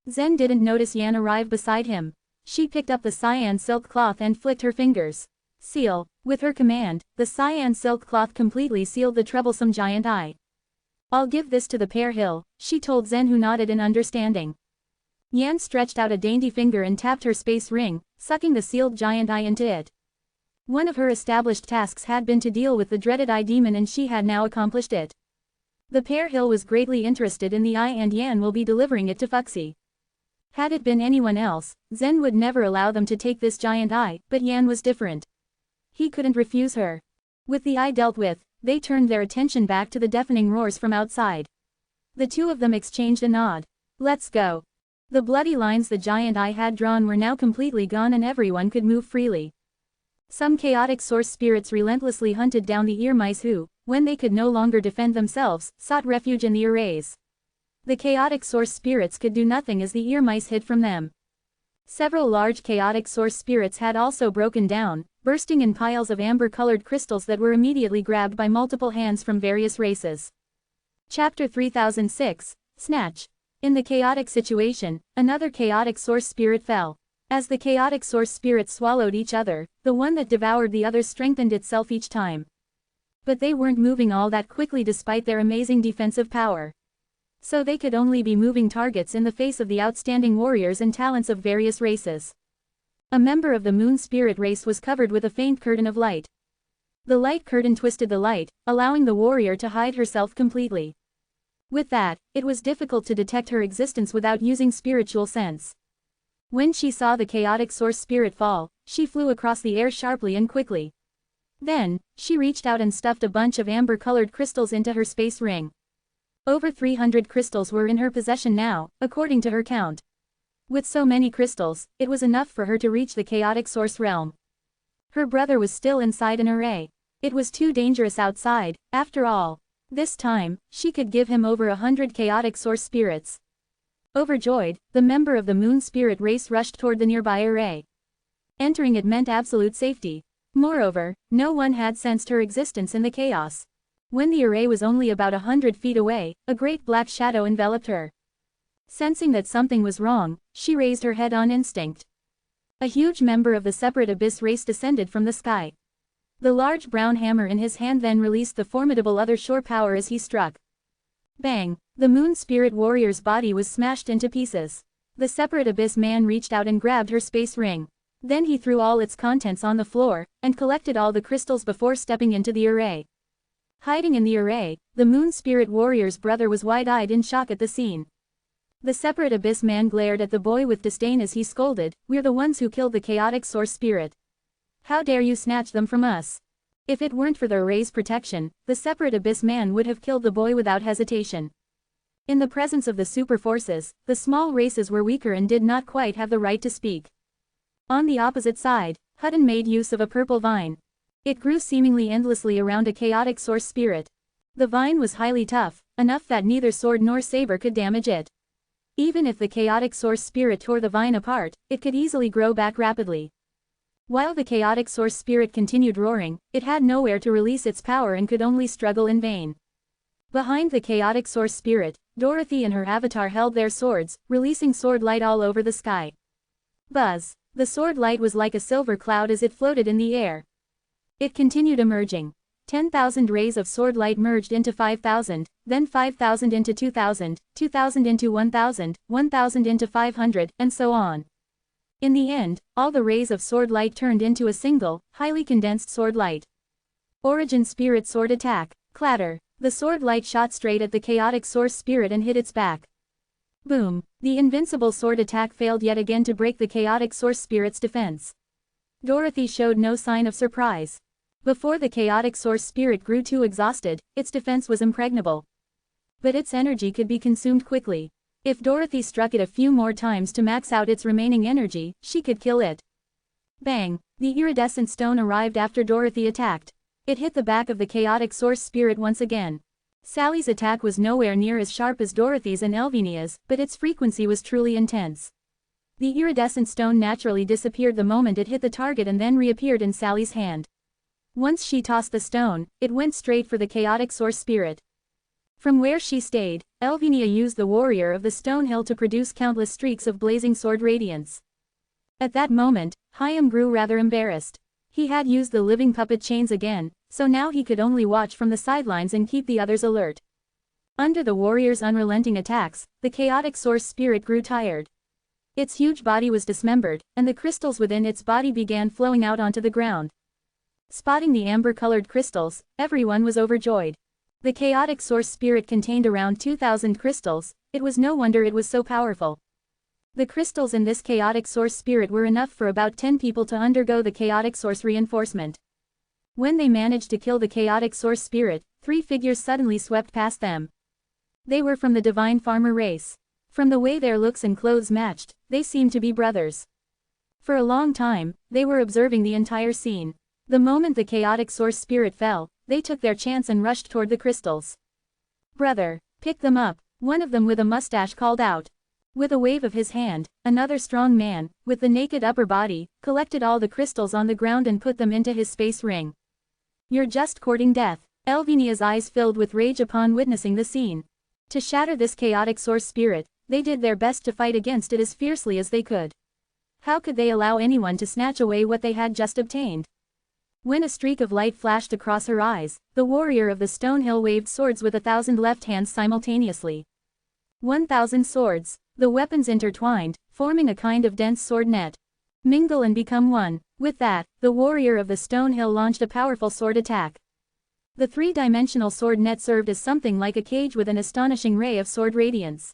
Zen didn't notice Yan arrive beside him. She picked up the cyan silk cloth and flicked her fingers. Seal. With her command, the cyan silk cloth completely sealed the troublesome giant eye. I'll give this to the Pear Hill, she told Zen, who nodded in understanding. Yan stretched out a dainty finger and tapped her space ring, sucking the sealed giant eye into it. One of her established tasks had been to deal with the dreaded eye demon, and she had now accomplished it. The Pear Hill was greatly interested in the eye, and Yan will be delivering it to Fuxi. Had it been anyone else, Zen would never allow them to take this giant eye, but Yan was different. He couldn't refuse her. With the eye dealt with, they turned their attention back to the deafening roars from outside. The two of them exchanged a nod. Let's go. The bloody lines the giant eye had drawn were now completely gone, and everyone could move freely. Some chaotic source spirits relentlessly hunted down the ear mice who, when they could no longer defend themselves, sought refuge in the arrays. The chaotic source spirits could do nothing as the ear mice hid from them. Several large chaotic source spirits had also broken down, bursting in piles of amber-colored crystals that were immediately grabbed by multiple hands from various races. Chapter 3006, Snatch. In the chaotic situation, another chaotic source spirit fell. As the chaotic source spirits swallowed each other, the one that devoured the others strengthened itself each time. But they weren't moving all that quickly despite their amazing defensive power. So they could only be moving targets in the face of the outstanding warriors and talents of various races. A member of the moon spirit race was covered with a faint curtain of light. The light curtain twisted the light, allowing the warrior to hide herself completely. With that, it was difficult to detect her existence without using spiritual sense. When she saw the chaotic source spirit fall, she flew across the air sharply and quickly. Then, she reached out and stuffed a bunch of amber-colored crystals into her space ring. Over 300 crystals were in her possession now, according to her count. With so many crystals, it was enough for her to reach the chaotic source realm. Her brother was still inside an array. It was too dangerous outside, after all. This time, she could give him over 100 chaotic source spirits. Overjoyed, the member of the moon spirit race rushed toward the nearby array. Entering it meant absolute safety. Moreover, no one had sensed her existence in the chaos. When the array was only about 100 feet away, a great black shadow enveloped her. Sensing that something was wrong, she raised her head on instinct. A huge member of the separate abyss race descended from the sky. The large brown hammer in his hand then released the formidable other shore power as he struck. Bang! The moon spirit warrior's body was smashed into pieces. The separate abyss man reached out and grabbed her space ring. Then he threw all its contents on the floor, and collected all the crystals before stepping into the array. Hiding in the array, the moon spirit warrior's brother was wide-eyed in shock at the scene. The separate abyss man glared at the boy with disdain as he scolded, "We're the ones who killed the chaotic source spirit. How dare you snatch them from us?" If it weren't for the array's protection, the separate abyss man would have killed the boy without hesitation. In the presence of the super forces, the small races were weaker and did not quite have the right to speak. On the opposite side, Hutton made use of a purple vine. It grew seemingly endlessly around a chaotic source spirit. The vine was highly tough, enough that neither sword nor saber could damage it. Even if the chaotic source spirit tore the vine apart, it could easily grow back rapidly. While the chaotic source spirit continued roaring, it had nowhere to release its power and could only struggle in vain. Behind the chaotic source spirit, Dorothy and her avatar held their swords, releasing sword light all over the sky. Buzz. The sword light was like a silver cloud as it floated in the air. It continued emerging. 10,000 rays of sword light merged into 5,000, then 5,000 into 2,000, 2,000 into 1,000, 1,000 into 500, and so on. In the end, all the rays of sword light turned into a single, highly condensed sword light. Origin Spirit Sword Attack. Clatter. The sword light shot straight at the chaotic source spirit and hit its back. Boom. The invincible sword attack failed yet again to break the chaotic source spirit's defense. Dorothy showed no sign of surprise. Before the chaotic source spirit grew too exhausted, its defense was impregnable. But its energy could be consumed quickly. If Dorothy struck it a few more times to max out its remaining energy, she could kill it. Bang! The iridescent stone arrived after Dorothy attacked. It hit the back of the chaotic source spirit once again. Sally's attack was nowhere near as sharp as Dorothy's and Elvinia's, but its frequency was truly intense. The iridescent stone naturally disappeared the moment it hit the target and then reappeared in Sally's hand. Once she tossed the stone, it went straight for the chaotic source spirit. From where she stayed, Elvinia used the warrior of the stone hill to produce countless streaks of blazing sword radiance. At that moment, Hyam grew rather embarrassed. He had used the living puppet chains again, so now he could only watch from the sidelines and keep the others alert. Under the warrior's unrelenting attacks, the chaotic source spirit grew tired. Its huge body was dismembered, and the crystals within its body began flowing out onto the ground. Spotting the amber-colored crystals, everyone was overjoyed. The chaotic source spirit contained around 2,000 crystals. It was no wonder it was so powerful. The crystals in this chaotic source spirit were enough for about 10 people to undergo the chaotic source reinforcement. When they managed to kill the chaotic source spirit, 3 figures suddenly swept past them. They were from the divine farmer race. From the way their looks and clothes matched, they seemed to be brothers. For a long time, they were observing the entire scene. The moment the chaotic source spirit fell, they took their chance and rushed toward the crystals. "Brother, pick them up," one of them with a mustache called out. With a wave of his hand, another strong man, with the naked upper body, collected all the crystals on the ground and put them into his space ring. "You're just courting death." Elvinia's eyes filled with rage upon witnessing the scene. To shatter this chaotic source spirit, they did their best to fight against it as fiercely as they could. How could they allow anyone to snatch away what they had just obtained? When a streak of light flashed across her eyes, the warrior of the stone hill waved swords with 1,000 left hands simultaneously. 1,000 swords. The weapons intertwined, forming a kind of dense sword net. Mingle and become one. With that, the warrior of the stone hill launched a powerful sword attack. The 3-dimensional sword net served as something like a cage with an astonishing ray of sword radiance.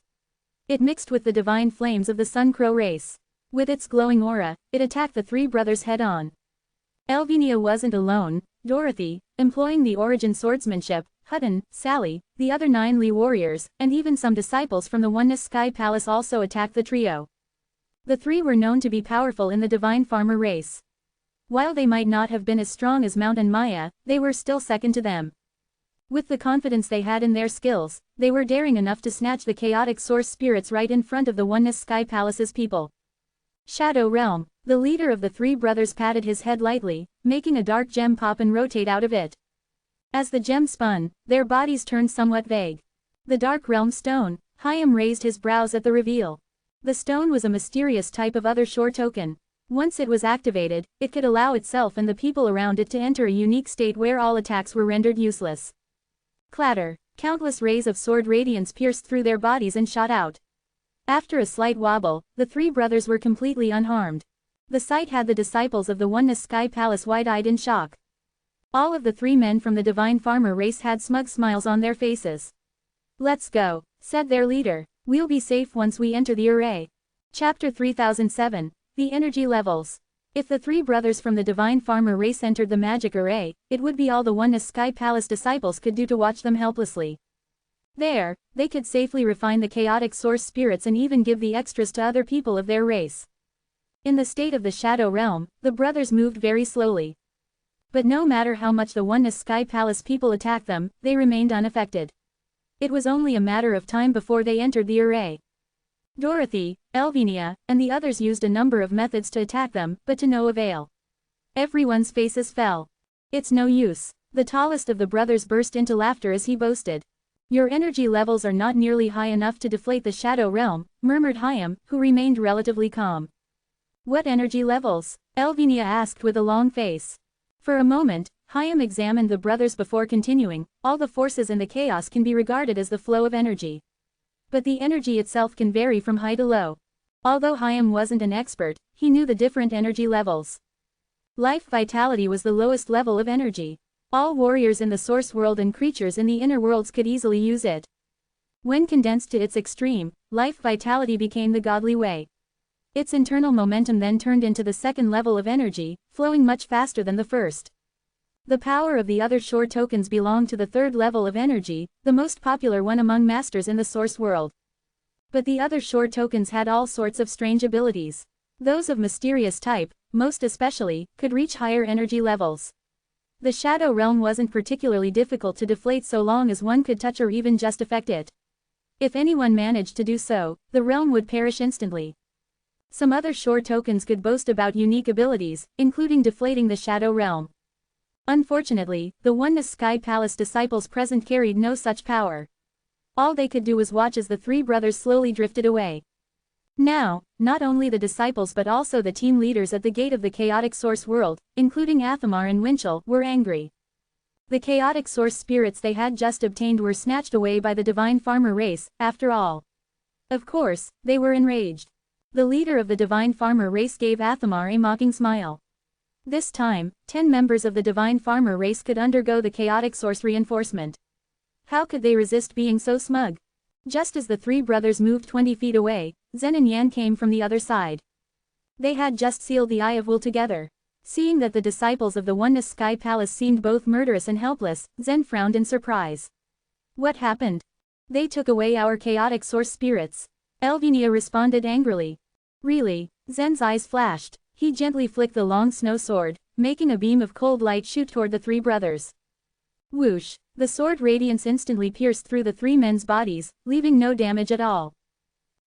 It mixed with the divine flames of the Sun Crow race. With its glowing aura, it attacked the 3 brothers head-on. Elvinia wasn't alone. Dorothy, employing the origin swordsmanship, Hutton, Sally, the other 9 Lee warriors, and even some disciples from the Oneness Sky Palace also attacked the trio. The 3 were known to be powerful in the divine farmer race. While they might not have been as strong as Mount and Maya, they were still second to them. With the confidence they had in their skills, they were daring enough to snatch the chaotic source spirits right in front of the Oneness Sky Palace's people. Shadow Realm. The leader of the 3 brothers patted his head lightly, making a dark gem pop and rotate out of it. As the gem spun, their bodies turned somewhat vague. The Dark Realm Stone. Hyam raised his brows at the reveal. The stone was a mysterious type of other shore token. Once it was activated, it could allow itself and the people around it to enter a unique state where all attacks were rendered useless. Clatter. Countless rays of sword radiance pierced through their bodies and shot out. After a slight wobble, the 3 brothers were completely unharmed. The sight had the disciples of the Oneness Sky Palace wide-eyed in shock. All of the 3 men from the Divine Farmer race had smug smiles on their faces. "Let's go," said their leader. "We'll be safe once we enter the array." Chapter 3007. The Energy Levels. If the 3 brothers from the Divine Farmer race entered the magic array, it would be all the Oneness Sky Palace disciples could do to watch them helplessly. There, they could safely refine the chaotic source spirits and even give the extras to other people of their race. In the state of the Shadow Realm, the brothers moved very slowly. But no matter how much the Oneness Sky Palace people attacked them, they remained unaffected. It was only a matter of time before they entered the array. Dorothy, Elvinia, and the others used a number of methods to attack them, but to no avail. Everyone's faces fell. "It's no use." The tallest of the brothers burst into laughter as he boasted. Your energy levels are not nearly high enough to deflate the Shadow Realm, murmured Hayam, who remained relatively calm. What energy levels? Elvinia asked with a long face. For a moment, Hayam examined the brothers before continuing. All the forces in the chaos can be regarded as the flow of energy. But the energy itself can vary from high to low. Although Hayam wasn't an expert, he knew the different energy levels. Life vitality was the lowest level of energy. All warriors in the source world and creatures in the inner worlds could easily use it. When condensed to its extreme, life vitality became the godly way. Its internal momentum then turned into the second level of energy, flowing much faster than the first. The power of the other shore tokens belonged to the third level of energy, the most popular one among masters in the source world. But the other shore tokens had all sorts of strange abilities. Those of mysterious type, most especially, could reach higher energy levels. The Shadow Realm wasn't particularly difficult to deflate so long as one could touch or even just affect it. If anyone managed to do so, the realm would perish instantly. Some other shore tokens could boast about unique abilities, including deflating the Shadow Realm. Unfortunately, the Oneness Sky Palace disciples present carried no such power. All they could do was watch as the three brothers slowly drifted away. Now, not only the disciples but also the team leaders at the gate of the chaotic source world, including Athamar and Winchell, were angry. The chaotic source spirits they had just obtained were snatched away by the divine farmer race, after all. Of course, they were enraged. The leader of the divine farmer race gave Athamar a mocking smile. This time, 10 members of the divine farmer race could undergo the chaotic source reinforcement. How could they resist being so smug? Just as the three brothers moved 20 feet away, Zen and Yan came from the other side. They had just sealed the Eye of Will together. Seeing that the disciples of the Oneness Sky Palace seemed both murderous and helpless, Zen frowned in surprise. What happened? They took away our chaotic source spirits. Elvinia responded angrily. Really? Zen's eyes flashed. He gently flicked the long snow sword, making a beam of cold light shoot toward the three brothers. Whoosh! The sword radiance instantly pierced through the three men's bodies, leaving no damage at all.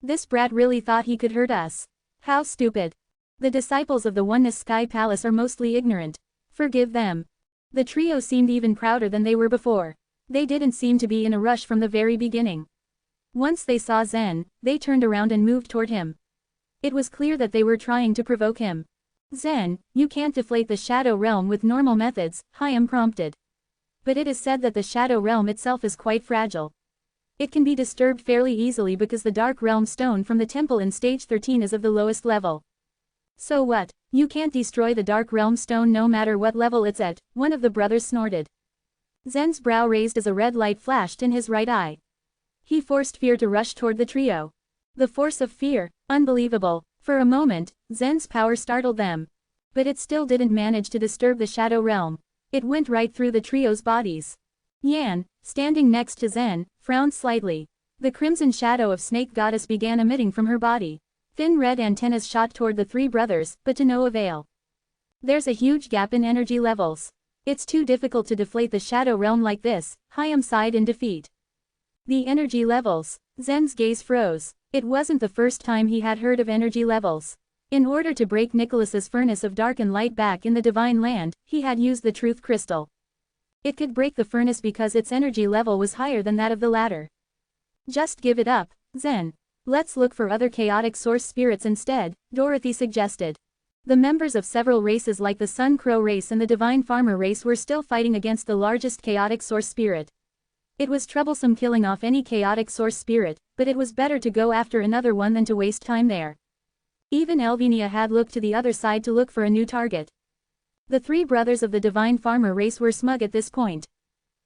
This brat really thought he could hurt us. How stupid. The disciples of the Oneness Sky Palace are mostly ignorant. Forgive them. The trio seemed even prouder than they were before. They didn't seem to be in a rush from the very beginning. Once they saw Zen, they turned around and moved toward him. It was clear that they were trying to provoke him. Zen, you can't deflate the Shadow Realm with normal methods, Hayam prompted. But it is said that the Shadow Realm itself is quite fragile. It can be disturbed fairly easily because the Dark Realm stone from the temple in stage 13 is of the lowest level. So what? You can't destroy the Dark Realm stone no matter what level it's at, one of the brothers snorted. Zen's brow raised as a red light flashed in his right eye. He forced fear to rush toward the trio. The force of fear, unbelievable. For a moment, Zen's power startled them. But it still didn't manage to disturb the Shadow Realm. It went right through the trio's bodies. Yan, standing next to Zen, frowned slightly. The crimson shadow of Snake Goddess began emitting from her body. Thin red antennas shot toward the three brothers, but to no avail. There's a huge gap in energy levels. It's too difficult to deflate the Shadow Realm like this, Hayam sighed in defeat. The energy levels. Zen's gaze froze. It wasn't the first time he had heard of energy levels. In order to break Nicholas's furnace of dark and light back in the Divine Land, he had used the Truth Crystal. It could break the furnace because its energy level was higher than that of the latter. Just give it up, Zen. Let's look for other chaotic source spirits instead, Dorothy suggested. The members of several races like the Sun Crow race and the Divine Farmer race were still fighting against the largest chaotic source spirit. It was troublesome killing off any chaotic source spirit, but it was better to go after another one than to waste time there. Even Elvinia had looked to the other side to look for a new target. The three brothers of the Divine Farmer race were smug at this point.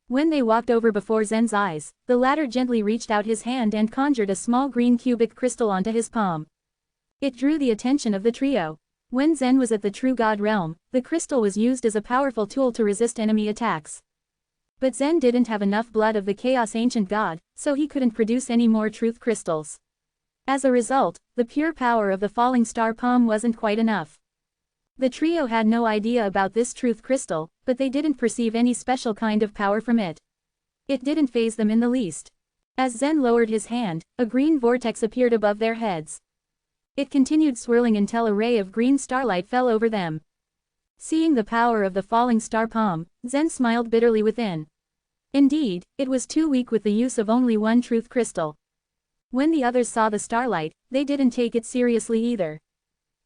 When they walked over before Zen's eyes, the latter gently reached out his hand and conjured a small green cubic crystal onto his palm. It drew the attention of the trio. When Zen was at the True God realm, the crystal was used as a powerful tool to resist enemy attacks. But Zen didn't have enough blood of the Chaos Ancient God, so he couldn't produce any more truth crystals. As a result, the pure power of the falling star palm wasn't quite enough. The trio had no idea about this truth crystal, but they didn't perceive any special kind of power from it. It didn't faze them in the least. As Zen lowered his hand, a green vortex appeared above their heads. It continued swirling until a ray of green starlight fell over them. Seeing the power of the falling star palm, Zen smiled bitterly within. Indeed, it was too weak with the use of only one truth crystal. When the others saw the starlight, they didn't take it seriously either.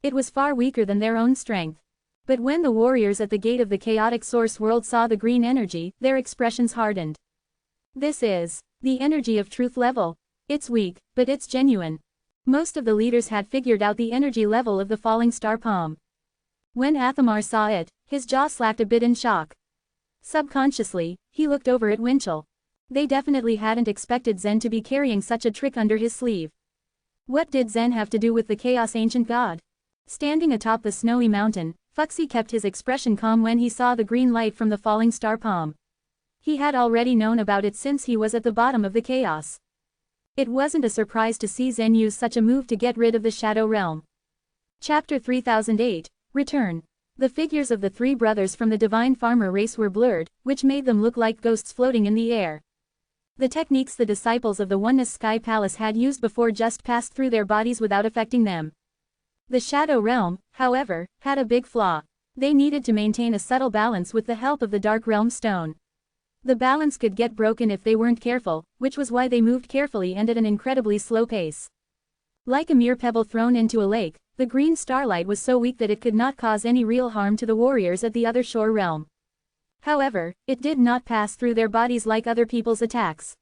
It was far weaker than their own strength. But when the warriors at the gate of the chaotic source world saw the green energy, their expressions hardened. This is the energy of truth level. It's weak, but it's genuine. Most of the leaders had figured out the energy level of the falling star palm. When Athamar saw it, his jaw slacked a bit in shock. Subconsciously, he looked over at Winchell. They definitely hadn't expected Zen to be carrying such a trick under his sleeve. What did Zen have to do with the Chaos Ancient God? Standing atop the snowy mountain, Fuxi kept his expression calm when he saw the green light from the falling star palm. He had already known about it since he was at the bottom of the chaos. It wasn't a surprise to see Zen use such a move to get rid of the Shadow Realm. Chapter 3008, Return. The figures of the three brothers from the Divine Farmer race were blurred, which made them look like ghosts floating in the air. The techniques the disciples of the Oneness Sky Palace had used before just passed through their bodies without affecting them. The Shadow Realm, however, had a big flaw. They needed to maintain a subtle balance with the help of the Dark Realm Stone. The balance could get broken if they weren't careful, which was why they moved carefully and at an incredibly slow pace. Like a mere pebble thrown into a lake, the green starlight was so weak that it could not cause any real harm to the warriors at the other shore realm. However, it did not pass through their bodies like other people's attacks.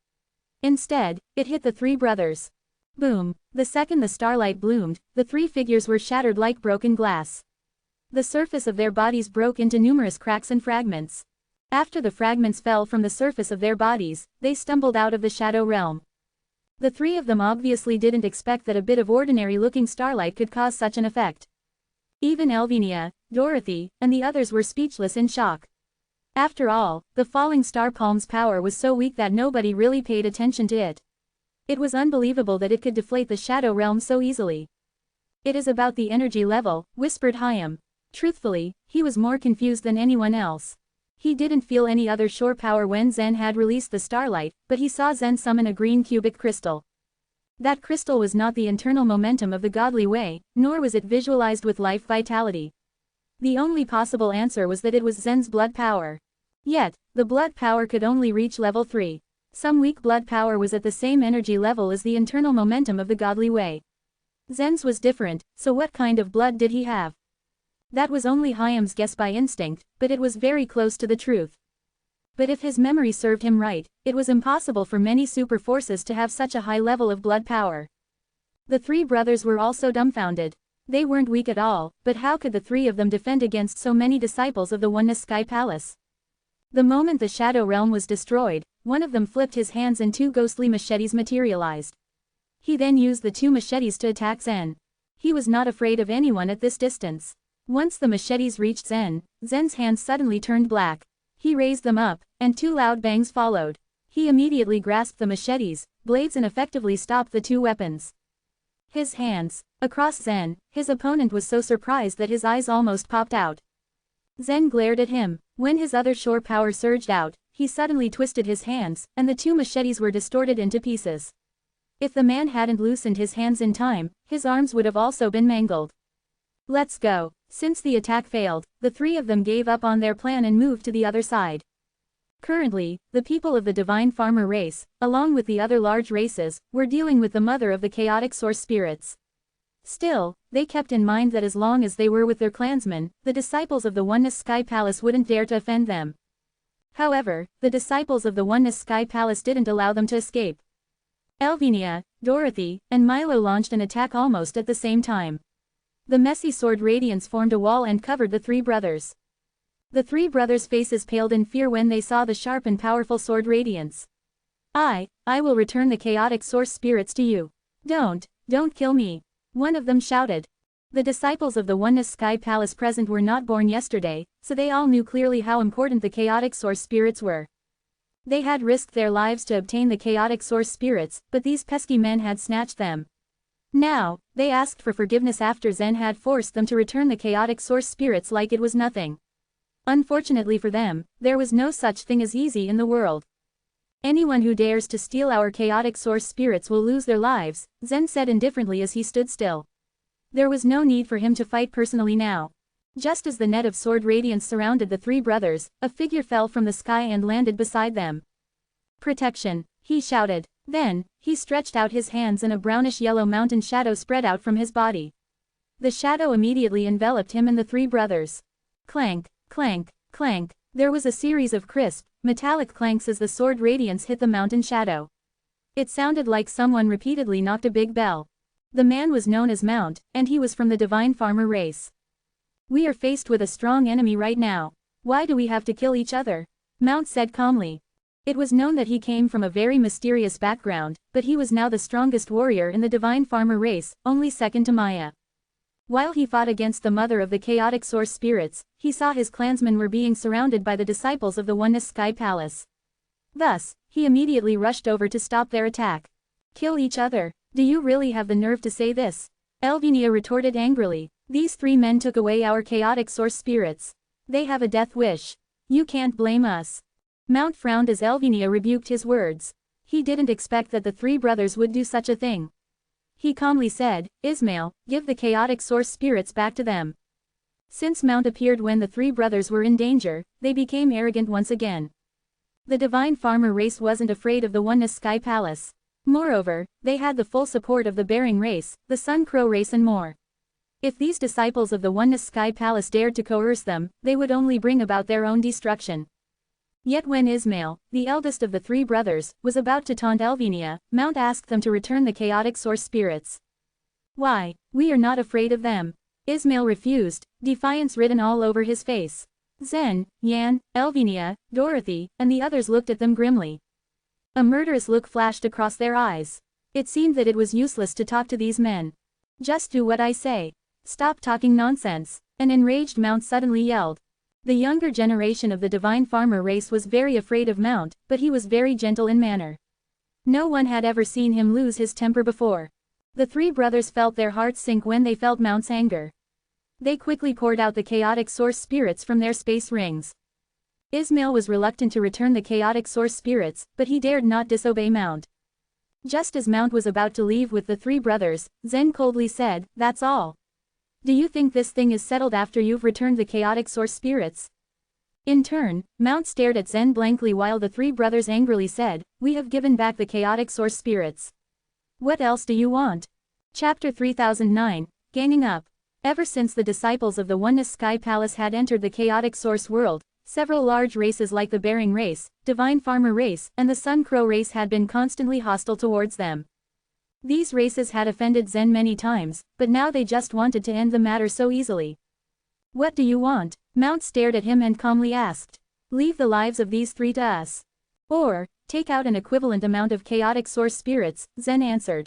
Instead, it hit the three brothers. Boom! The second the starlight bloomed, the three figures were shattered like broken glass. The surface of their bodies broke into numerous cracks and fragments. After the fragments fell from the surface of their bodies, they stumbled out of the Shadow Realm. The three of them obviously didn't expect that a bit of ordinary-looking starlight could cause such an effect. Even Elvinia, Dorothy, and the others were speechless in shock. After all, the falling star palm's power was so weak that nobody really paid attention to it. It was unbelievable that it could deflate the Shadow Realm so easily. It is about the energy level, whispered Hyam. Truthfully, he was more confused than anyone else. He didn't feel any other shore power when Zen had released the starlight, but he saw Zen summon a green cubic crystal. That crystal was not the internal momentum of the godly way, nor was it visualized with life vitality. The only possible answer was that it was Zen's blood power. Yet, the blood power could only reach level 3. Some weak blood power was at the same energy level as the internal momentum of the godly way. Zen's was different, so what kind of blood did he have? That was only Hyam's guess by instinct, but it was very close to the truth. But if his memory served him right, it was impossible for many super forces to have such a high level of blood power. The three brothers were also dumbfounded. They weren't weak at all, but how could the three of them defend against so many disciples of the Oneness Sky Palace? The moment the Shadow Realm was destroyed, one of them flipped his hands and two ghostly machetes materialized. He then used the two machetes to attack Zen. He was not afraid of anyone at this distance. Once the machetes reached Zen, Zen's hands suddenly turned black. He raised them up, and two loud bangs followed. He immediately grasped the machetes, blades, and effectively stopped the two weapons. His hands. Across Zen, his opponent was so surprised that his eyes almost popped out. Zen glared at him. When his other shore power surged out, he suddenly twisted his hands, and the two machetes were distorted into pieces. If the man hadn't loosened his hands in time, his arms would have also been mangled. Let's go. Since the attack failed, the three of them gave up on their plan and moved to the other side. Currently, the people of the Divine Farmer race, along with the other large races, were dealing with the mother of the chaotic source spirits. Still, they kept in mind that as long as they were with their clansmen, the disciples of the Oneness Sky Palace wouldn't dare to offend them. However, the disciples of the Oneness Sky Palace didn't allow them to escape. Elvinia, Dorothy, and Milo launched an attack almost at the same time. The messy sword radiance formed a wall and covered the three brothers. The three brothers' faces paled in fear when they saw the sharp and powerful sword radiance. I will return the chaotic source spirits to you. Don't kill me. One of them shouted. The disciples of the Oneness Sky Palace present were not born yesterday, so they all knew clearly how important the chaotic source spirits were. They had risked their lives to obtain the chaotic source spirits, but these pesky men had snatched them. Now, they asked for forgiveness after Zen had forced them to return the chaotic source spirits like it was nothing. Unfortunately for them, there was no such thing as easy in the world. Anyone who dares to steal our chaotic source spirits will lose their lives, Zen said indifferently as he stood still. There was no need for him to fight personally now. Just as the net of sword radiance surrounded the three brothers, a figure fell from the sky and landed beside them. Protection, he shouted. Then, he stretched out his hands and a brownish-yellow mountain shadow spread out from his body. The shadow immediately enveloped him and the three brothers. Clank, clank, clank, there was a series of crisp, metallic clanks as the sword radiance hit the mountain shadow. It sounded like someone repeatedly knocked a big bell. The man was known as Mount, and he was from the divine farmer race. We are faced with a strong enemy right now. Why do we have to kill each other? Mount said calmly. It was known that he came from a very mysterious background, but he was now the strongest warrior in the divine farmer race, only second to Maya. While he fought against the mother of the chaotic source spirits, he saw his clansmen were being surrounded by the disciples of the Oneness Sky Palace. Thus, he immediately rushed over to stop their attack. Kill each other? Do you really have the nerve to say this? Elvinia retorted angrily. These three men took away our chaotic source spirits. They have a death wish. You can't blame us. Mount frowned as Elvinia rebuked his words. He didn't expect that the three brothers would do such a thing. He calmly said, Ismail, give the chaotic source spirits back to them. Since Mount appeared when the three brothers were in danger, they became arrogant once again. The divine farmer race wasn't afraid of the Oneness Sky Palace. Moreover, they had the full support of the Bearing race, the Sun Crow race and more. If these disciples of the Oneness Sky Palace dared to coerce them, they would only bring about their own destruction. Yet when Ismail, the eldest of the three brothers, was about to taunt Elvinia, Mount asked them to return the chaotic source spirits. Why? We are not afraid of them. Ismail refused, defiance written all over his face. Zen, Yan, Elvinia, Dorothy, and the others looked at them grimly. A murderous look flashed across their eyes. It seemed that it was useless to talk to these men. Just do what I say. Stop talking nonsense. An enraged Mount suddenly yelled. The younger generation of the divine farmer race was very afraid of Mount, but he was very gentle in manner. No one had ever seen him lose his temper before. The three brothers felt their hearts sink when they felt Mount's anger. They quickly poured out the chaotic source spirits from their space rings. Ismail was reluctant to return the chaotic source spirits, but he dared not disobey Mount. Just as Mount was about to leave with the three brothers, Zen coldly said, That's all. Do you think this thing is settled after you've returned the chaotic source spirits? In turn, Mount stared at Zen blankly while the three brothers angrily said, We have given back the chaotic source spirits. What else do you want? Chapter 3009, Ganging Up. Ever since the disciples of the Oneness Sky Palace had entered the chaotic source world, several large races like the Bearing race, Divine Farmer race, and the Sun Crow race had been constantly hostile towards them. These races had offended Zen many times, but now they just wanted to end the matter so easily. What do you want? Mount stared at him and calmly asked. Leave the lives of these three to us. Or, take out an equivalent amount of chaotic source spirits, Zen answered.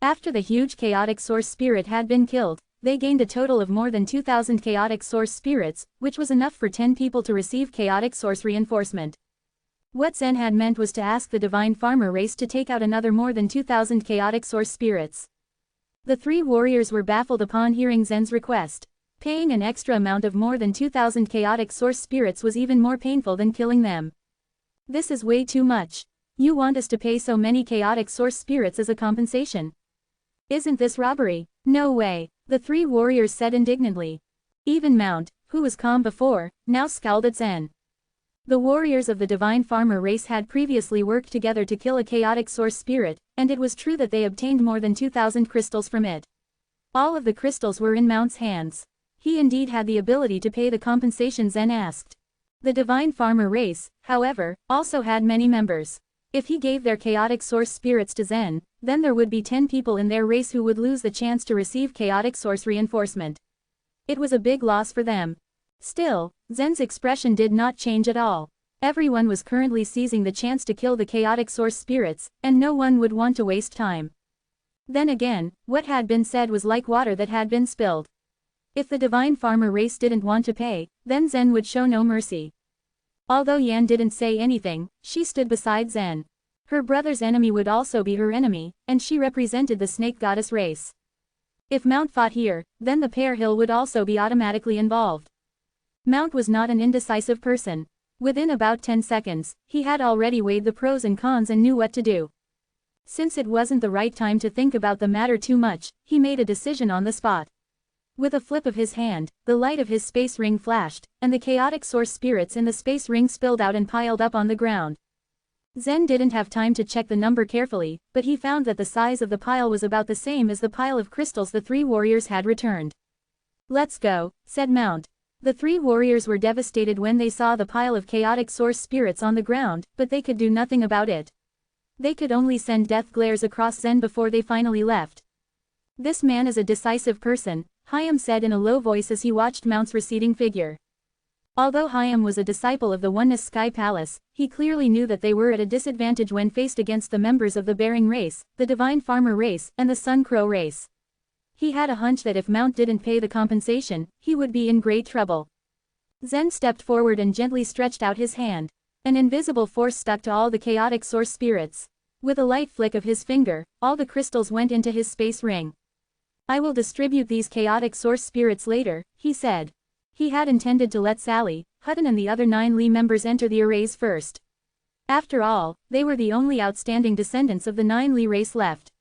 After the huge chaotic source spirit had been killed, they gained a total of more than 2,000 chaotic source spirits, which was enough for 10 people to receive chaotic source reinforcement. What Zen had meant was to ask the divine farmer race to take out another more than 2,000 chaotic source spirits. The three warriors were baffled upon hearing Zen's request. Paying an extra amount of more than 2,000 chaotic source spirits was even more painful than killing them. This is way too much. You want us to pay so many chaotic source spirits as a compensation? Isn't this robbery? No way, the three warriors said indignantly. Even Mount, who was calm before, now scowled at Zen. The warriors of the divine farmer race had previously worked together to kill a chaotic source spirit, and it was true that they obtained more than 2,000 crystals from it. All of the crystals were in Mount's hands. He indeed had the ability to pay the compensation Zen asked. The divine farmer race, however, also had many members. If he gave their chaotic source spirits to Zen, then there would be 10 people in their race who would lose the chance to receive chaotic source reinforcement. It was a big loss for them. Still, Zen's expression did not change at all. Everyone was currently seizing the chance to kill the chaotic source spirits, and no one would want to waste time. Then again, what had been said was like water that had been spilled. If the divine farmer race didn't want to pay, then Zen would show no mercy. Although Yan didn't say anything, she stood beside Zen. Her brother's enemy would also be her enemy, and she represented the snake goddess race. If Mount fought here, then the Pear Hill would also be automatically involved. Mount was not an indecisive person. Within about 10 seconds, he had already weighed the pros and cons and knew what to do. Since it wasn't the right time to think about the matter too much, he made a decision on the spot. With a flip of his hand, the light of his space ring flashed, and the chaotic source spirits in the space ring spilled out and piled up on the ground. Zen didn't have time to check the number carefully, but he found that the size of the pile was about the same as the pile of crystals the three warriors had returned. "Let's go," said Mount. The three warriors were devastated when they saw the pile of chaotic source spirits on the ground, but they could do nothing about it. They could only send death glares across Zen before they finally left. "This man is a decisive person," Hyam said in a low voice as he watched Mount's receding figure. Although Hyam was a disciple of the Oneness Sky Palace, he clearly knew that they were at a disadvantage when faced against the members of the Bearing race, the Divine Farmer race, and the Sun Crow race. He had a hunch that if Mount didn't pay the compensation, he would be in great trouble. Zen stepped forward and gently stretched out his hand. An invisible force stuck to all the chaotic source spirits. With a light flick of his finger, all the crystals went into his space ring. "I will distribute these chaotic source spirits later," he said. He had intended to let Sally, Hutton and the other 9 Li members enter the arrays first. After all, they were the only outstanding descendants of the 9 Li race left.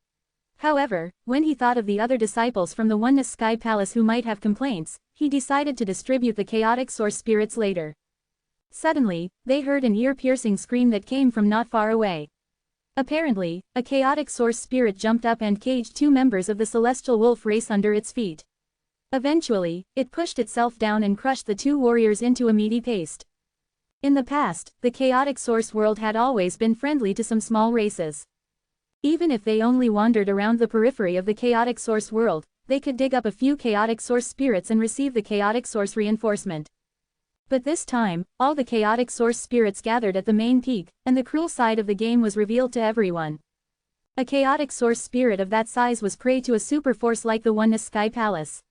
However, when he thought of the other disciples from the Oneness Sky Palace who might have complaints, he decided to distribute the chaotic source spirits later. Suddenly, they heard an ear-piercing scream that came from not far away. Apparently, a chaotic source spirit jumped up and caged 2 members of the Celestial Wolf race under its feet. Eventually, it pushed itself down and crushed the 2 warriors into a meaty paste. In the past, the chaotic source world had always been friendly to some small races. Even if they only wandered around the periphery of the chaotic source world, they could dig up a few chaotic source spirits and receive the chaotic source reinforcement. But this time, all the chaotic source spirits gathered at the main peak, and the cruel side of the game was revealed to everyone. A chaotic source spirit of that size was prey to a super force like the Oneness Sky Palace.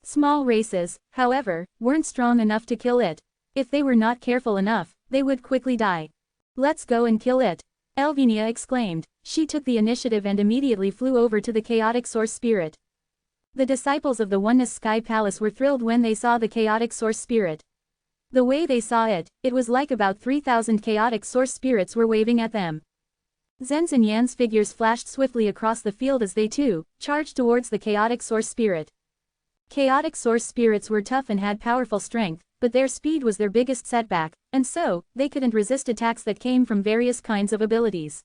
Small races, however, weren't strong enough to kill it. If they were not careful enough, they would quickly die. "Let's go and kill it," Elvinia exclaimed. She took the initiative and immediately flew over to the chaotic source spirit. The disciples of the Oneness Sky Palace were thrilled when they saw the chaotic source spirit. The way they saw it, it was like about 3,000 chaotic source spirits were waving at them. Zen's and Yan's figures flashed swiftly across the field as they too charged towards the chaotic source spirit. Chaotic source spirits were tough and had powerful strength, but their speed was their biggest setback, and so, they couldn't resist attacks that came from various kinds of abilities.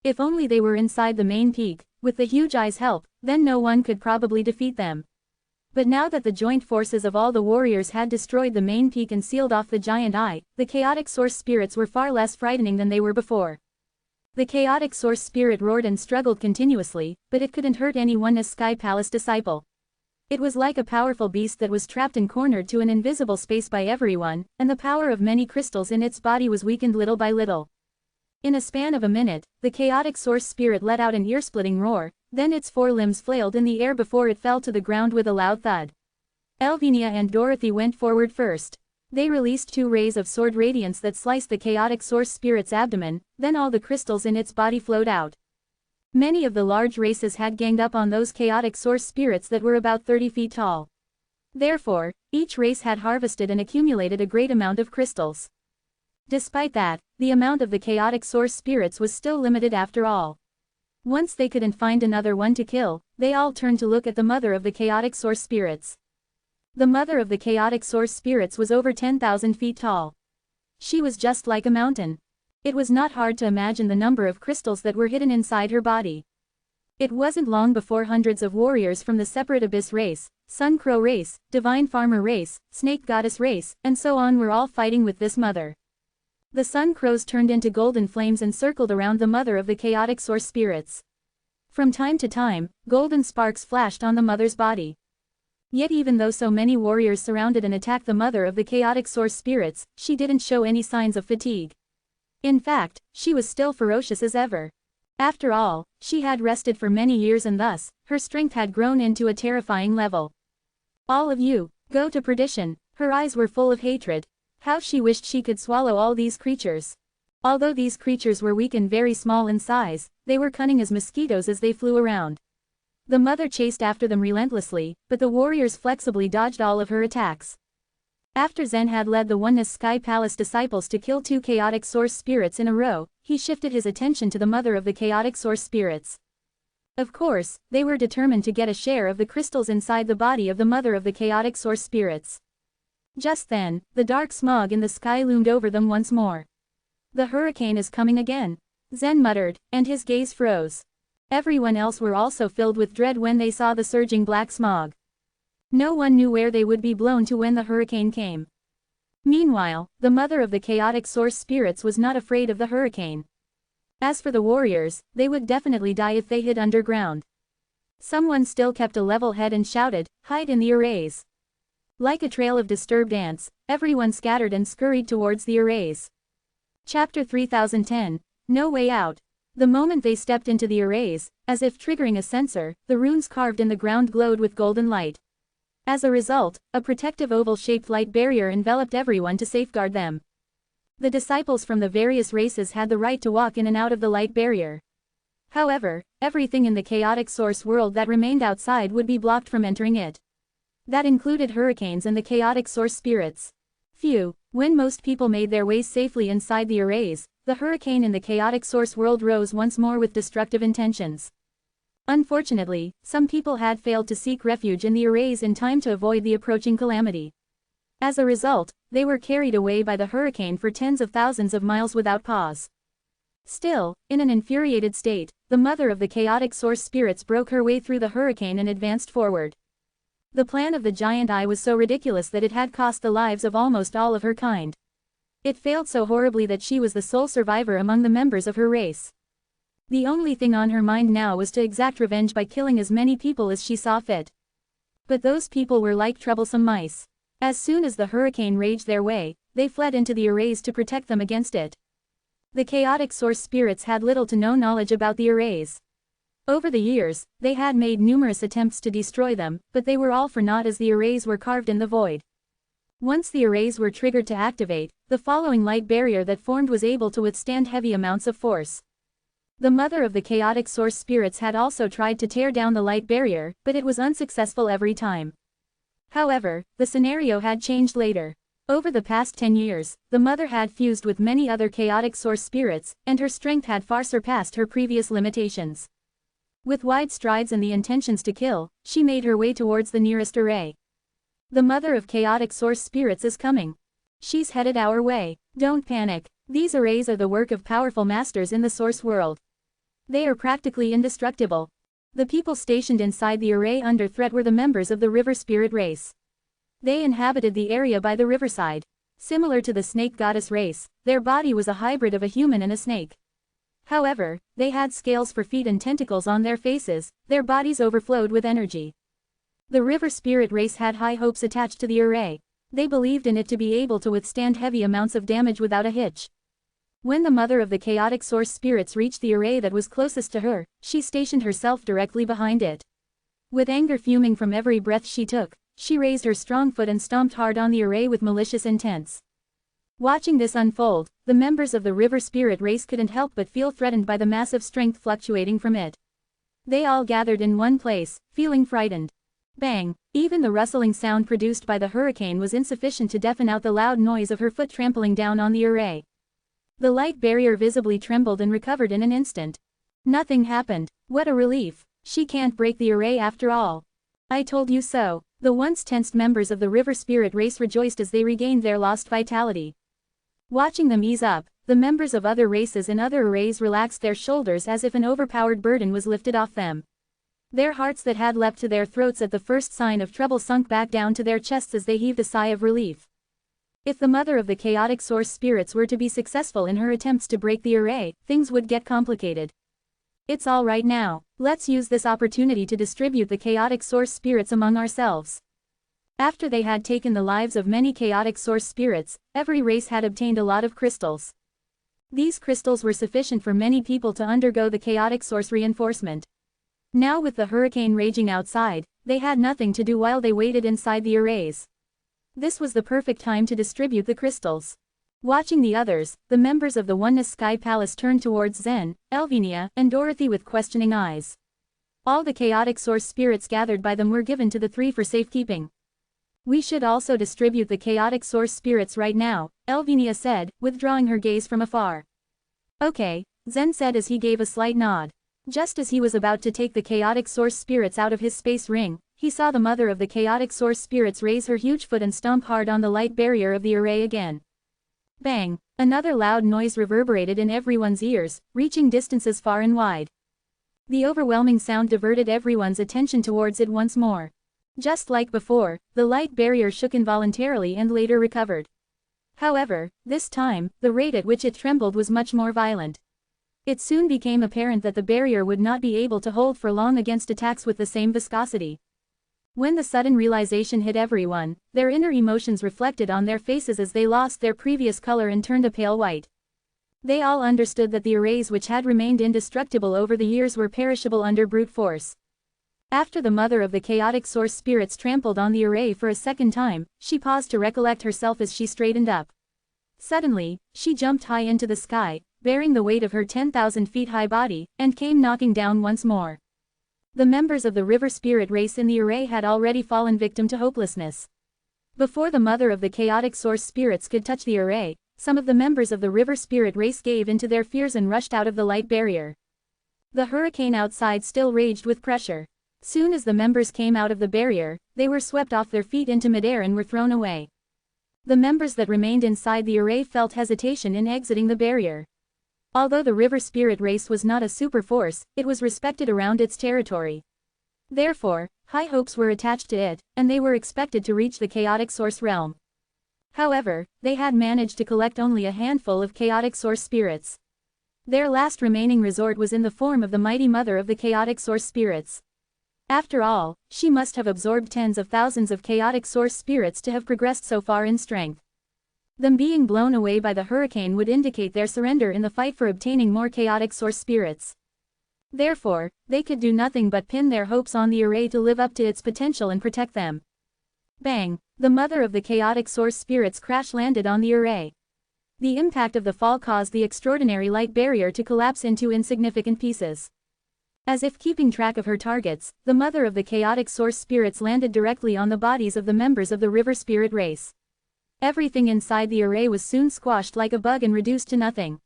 If only they were inside the main peak, with the huge eye's help, then no one could probably defeat them. But now that the joint forces of all the warriors had destroyed the main peak and sealed off the giant eye, the chaotic source spirits were far less frightening than they were before. The chaotic source spirit roared and struggled continuously, but it couldn't hurt any Oneness Sky Palace disciple. It was like a powerful beast that was trapped and cornered to an invisible space by everyone, and the power of many crystals in its body was weakened little by little. In a span of a minute, the chaotic source spirit let out an ear-splitting roar, then its 4 limbs flailed in the air before it fell to the ground with a loud thud. Elvinia and Dorothy went forward first. They released 2 rays of sword radiance that sliced the chaotic source spirit's abdomen, then all the crystals in its body flowed out. Many of the large races had ganged up on those chaotic source spirits that were about 30 feet tall. Therefore, each race had harvested and accumulated a great amount of crystals. Despite that, the amount of the chaotic source spirits was still limited after all. Once they couldn't find another one to kill, they all turned to look at the mother of the chaotic source spirits. The mother of the chaotic source spirits was over 10,000 feet tall. She was just like a mountain. It was not hard to imagine the number of crystals that were hidden inside her body. It wasn't long before hundreds of warriors from the separate Abyss race, Sun Crow race, Divine Farmer race, Snake Goddess race, and so on were all fighting with this mother. The Sun Crows turned into golden flames and circled around the mother of the chaotic source spirits. From time to time, golden sparks flashed on the mother's body. Yet even though so many warriors surrounded and attacked the mother of the chaotic source spirits, she didn't show any signs of fatigue. In fact, she was still ferocious as ever. After all, she had rested for many years and thus, her strength had grown into a terrifying level. "All of you, go to perdition." Her eyes were full of hatred. How she wished she could swallow all these creatures. Although these creatures were weak and very small in size, they were cunning as mosquitoes as they flew around. The mother chased after them relentlessly, but the warriors flexibly dodged all of her attacks. After Zen had led the Oneness Sky Palace disciples to kill 2 chaotic source spirits in a row, he shifted his attention to the mother of the chaotic source spirits. Of course, they were determined to get a share of the crystals inside the body of the mother of the chaotic source spirits. Just then, the dark smog in the sky loomed over them once more. The hurricane is coming again, Zen muttered, and his gaze froze. Everyone else were also filled with dread when they saw the surging black smog. No one knew where they would be blown to when the hurricane came. Meanwhile, the mother of the chaotic source spirits was not afraid of the hurricane. As for the warriors, they would definitely die if they hid underground. Someone still kept a level head and shouted, "Hide in the arrays." Like a trail of disturbed ants, everyone scattered and scurried towards the arrays. Chapter 3010, No Way Out. The moment they stepped into the arrays, as if triggering a sensor, the runes carved in the ground glowed with golden light. As a result, a protective oval-shaped light barrier enveloped everyone to safeguard them. The disciples from the various races had the right to walk in and out of the light barrier. However, everything in the chaotic source world that remained outside would be blocked from entering it. That included hurricanes and the chaotic source spirits. Phew, when most people made their way safely inside the arrays, the hurricane in the chaotic source world rose once more with destructive intentions. Unfortunately, some people had failed to seek refuge in the arrays in time to avoid the approaching calamity. As a result, they were carried away by the hurricane for tens of thousands of miles without pause. Still, in an infuriated state, the mother of the chaotic source spirits broke her way through the hurricane and advanced forward. The plan of the giant eye was so ridiculous that it had cost the lives of almost all of her kind. It failed so horribly that she was the sole survivor among the members of her race. The only thing on her mind now was to exact revenge by killing as many people as she saw fit. But those people were like troublesome mice. As soon as the hurricane raged their way, they fled into the arrays to protect them against it. The chaotic source spirits had little to no knowledge about the arrays. Over the years, they had made numerous attempts to destroy them, but they were all for naught as the arrays were carved in the void. Once the arrays were triggered to activate, the following light barrier that formed was able to withstand heavy amounts of force. The mother of the chaotic source spirits had also tried to tear down the light barrier, but it was unsuccessful every time. However, the scenario had changed later. Over the past 10 years, the mother had fused with many other chaotic source spirits, and her strength had far surpassed her previous limitations. With wide strides and the intentions to kill, she made her way towards the nearest array. The mother of chaotic source spirits is coming. She's headed our way. Don't panic. These arrays are the work of powerful masters in the source world. They are practically indestructible. The people stationed inside the array under threat were the members of the river spirit race. They inhabited the area by the riverside. Similar to the snake goddess race, their body was a hybrid of a human and a snake. However, they had scales for feet and tentacles on their faces, their bodies overflowed with energy. The river spirit race had high hopes attached to the array. They believed in it to be able to withstand heavy amounts of damage without a hitch. When the mother of the chaotic source spirits reached the array that was closest to her, she stationed herself directly behind it. With anger fuming from every breath she took, she raised her strong foot and stomped hard on the array with malicious intents. Watching this unfold, the members of the river spirit race couldn't help but feel threatened by the massive strength fluctuating from it. They all gathered in one place, feeling frightened. Bang! Even the rustling sound produced by the hurricane was insufficient to deafen out the loud noise of her foot trampling down on the array. The light barrier visibly trembled and recovered in an instant. Nothing happened. What a relief. She can't break the array after all. I told you so. The once tensed members of the river spirit race rejoiced as they regained their lost vitality. Watching them ease up, the members of other races and other arrays relaxed their shoulders as if an overpowered burden was lifted off them. Their hearts that had leapt to their throats at the first sign of trouble sunk back down to their chests as they heaved a sigh of relief. If the mother of the chaotic source spirits were to be successful in her attempts to break the array, things would get complicated. It's all right now. Let's use this opportunity to distribute the chaotic source spirits among ourselves. After they had taken the lives of many chaotic source spirits, every race had obtained a lot of crystals. These crystals were sufficient for many people to undergo the chaotic source reinforcement. Now with the hurricane raging outside, they had nothing to do while they waited inside the arrays. This was the perfect time to distribute the crystals. Watching the others, the members of the Oneness Sky Palace turned towards Zen, Elvinia, and Dorothy with questioning eyes. All the chaotic source spirits gathered by them were given to the three for safekeeping. We should also distribute the chaotic source spirits right now, Elvinia said, withdrawing her gaze from afar. Okay, Zen said as he gave a slight nod. Just as he was about to take the chaotic source spirits out of his space ring, he saw the mother of the chaotic source spirits raise her huge foot and stomp hard on the light barrier of the array again. Bang! Another loud noise reverberated in everyone's ears, reaching distances far and wide. The overwhelming sound diverted everyone's attention towards it once more. Just like before, the light barrier shook involuntarily and later recovered. However, this time, the rate at which it trembled was much more violent. It soon became apparent that the barrier would not be able to hold for long against attacks with the same viscosity. When the sudden realization hit everyone, their inner emotions reflected on their faces as they lost their previous color and turned a pale white. They all understood that the arrays which had remained indestructible over the years were perishable under brute force. After the mother of the chaotic source spirits trampled on the array for a second time, she paused to recollect herself as she straightened up. Suddenly, she jumped high into the sky, bearing the weight of her 10,000 feet high body, and came knocking down once more. The members of the river spirit race in the array had already fallen victim to hopelessness. Before the mother of the chaotic source spirits could touch the array, some of the members of the river spirit race gave into their fears and rushed out of the light barrier. The hurricane outside still raged with pressure. Soon as the members came out of the barrier, they were swept off their feet into midair and were thrown away. The members that remained inside the array felt hesitation in exiting the barrier. Although the river spirit race was not a super force, it was respected around its territory. Therefore, high hopes were attached to it, and they were expected to reach the chaotic source realm. However, they had managed to collect only a handful of chaotic source spirits. Their last remaining resort was in the form of the mighty mother of the chaotic source spirits. After all, she must have absorbed tens of thousands of chaotic source spirits to have progressed so far in strength. Them being blown away by the hurricane would indicate their surrender in the fight for obtaining more chaotic source spirits. Therefore, they could do nothing but pin their hopes on the array to live up to its potential and protect them. Bang! The mother of the chaotic source spirits crash-landed on the array. The impact of the fall caused the extraordinary light barrier to collapse into insignificant pieces. As if keeping track of her targets, the mother of the chaotic source spirits landed directly on the bodies of the members of the river spirit race. Everything inside the array was soon squashed like a bug and reduced to nothing.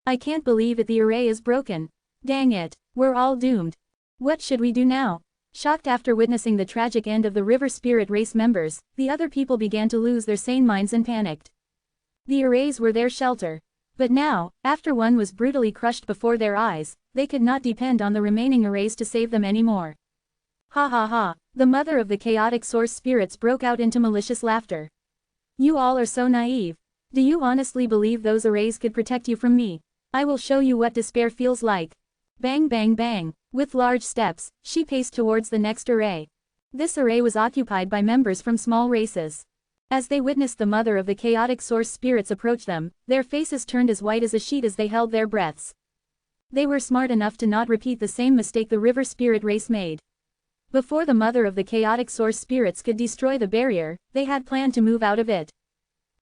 I can't believe it, the array is broken. Dang it, we're all doomed. What should we do now? Shocked after witnessing the tragic end of the river spirit race members, the other people began to lose their sane minds and panicked. The arrays were their shelter. But now, after one was brutally crushed before their eyes, they could not depend on the remaining arrays to save them anymore. Ha ha ha, the mother of the chaotic source spirits broke out into malicious laughter. You all are so naive. Do you honestly believe those arrays could protect you from me? I will show you what despair feels like. Bang bang bang. With large steps, she paced towards the next array. This array was occupied by members from small races. As they witnessed the mother of the chaotic source spirits approach them, their faces turned as white as a sheet as they held their breaths. They were smart enough to not repeat the same mistake the river spirit race made. Before the mother of the chaotic source spirits could destroy the barrier, they had planned to move out of it.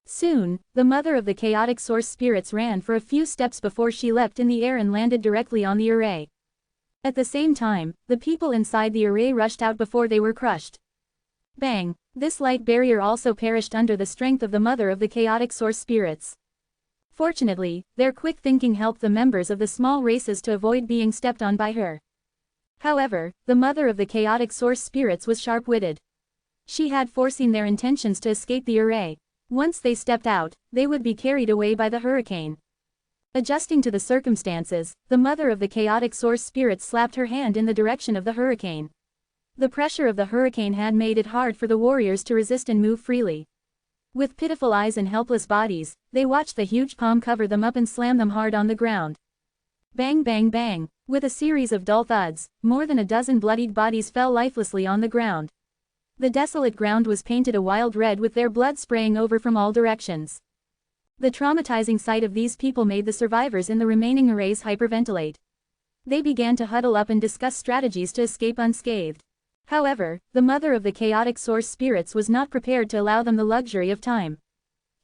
Soon, the mother of the chaotic source spirits ran for a few steps before she leapt in the air and landed directly on the array. At the same time, the people inside the array rushed out before they were crushed. Bang! This light barrier also perished under the strength of the mother of the chaotic source spirits. Fortunately, their quick thinking helped the members of the small races to avoid being stepped on by her. However, the mother of the chaotic source spirits was sharp-witted. She had foreseen their intentions to escape the array. Once they stepped out, they would be carried away by the hurricane. Adjusting to the circumstances, the mother of the chaotic source spirits slapped her hand in the direction of the hurricane. The pressure of the hurricane had made it hard for the warriors to resist and move freely. With pitiful eyes and helpless bodies, they watched the huge palm cover them up and slam them hard on the ground. Bang bang bang! With a series of dull thuds, more than a dozen bloodied bodies fell lifelessly on the ground. The desolate ground was painted a wild red with their blood spraying over from all directions. The traumatizing sight of these people made the survivors in the remaining arrays hyperventilate. They began to huddle up and discuss strategies to escape unscathed. However, the mother of the chaotic source spirits was not prepared to allow them the luxury of time.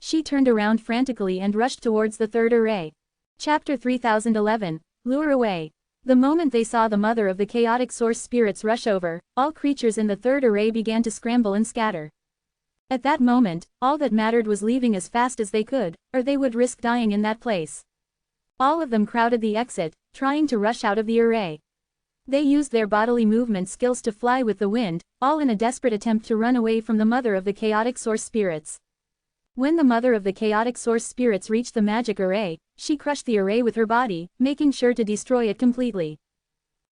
She turned around frantically and rushed towards the third array. Chapter 3011, Lure Away. The moment they saw the mother of the chaotic source spirits rush over, all creatures in the third array began to scramble and scatter. At that moment, all that mattered was leaving as fast as they could, or they would risk dying in that place. All of them crowded the exit, trying to rush out of the array. They used their bodily movement skills to fly with the wind, all in a desperate attempt to run away from the mother of the chaotic source spirits. When the mother of the chaotic source spirits reached the magic array, she crushed the array with her body, making sure to destroy it completely.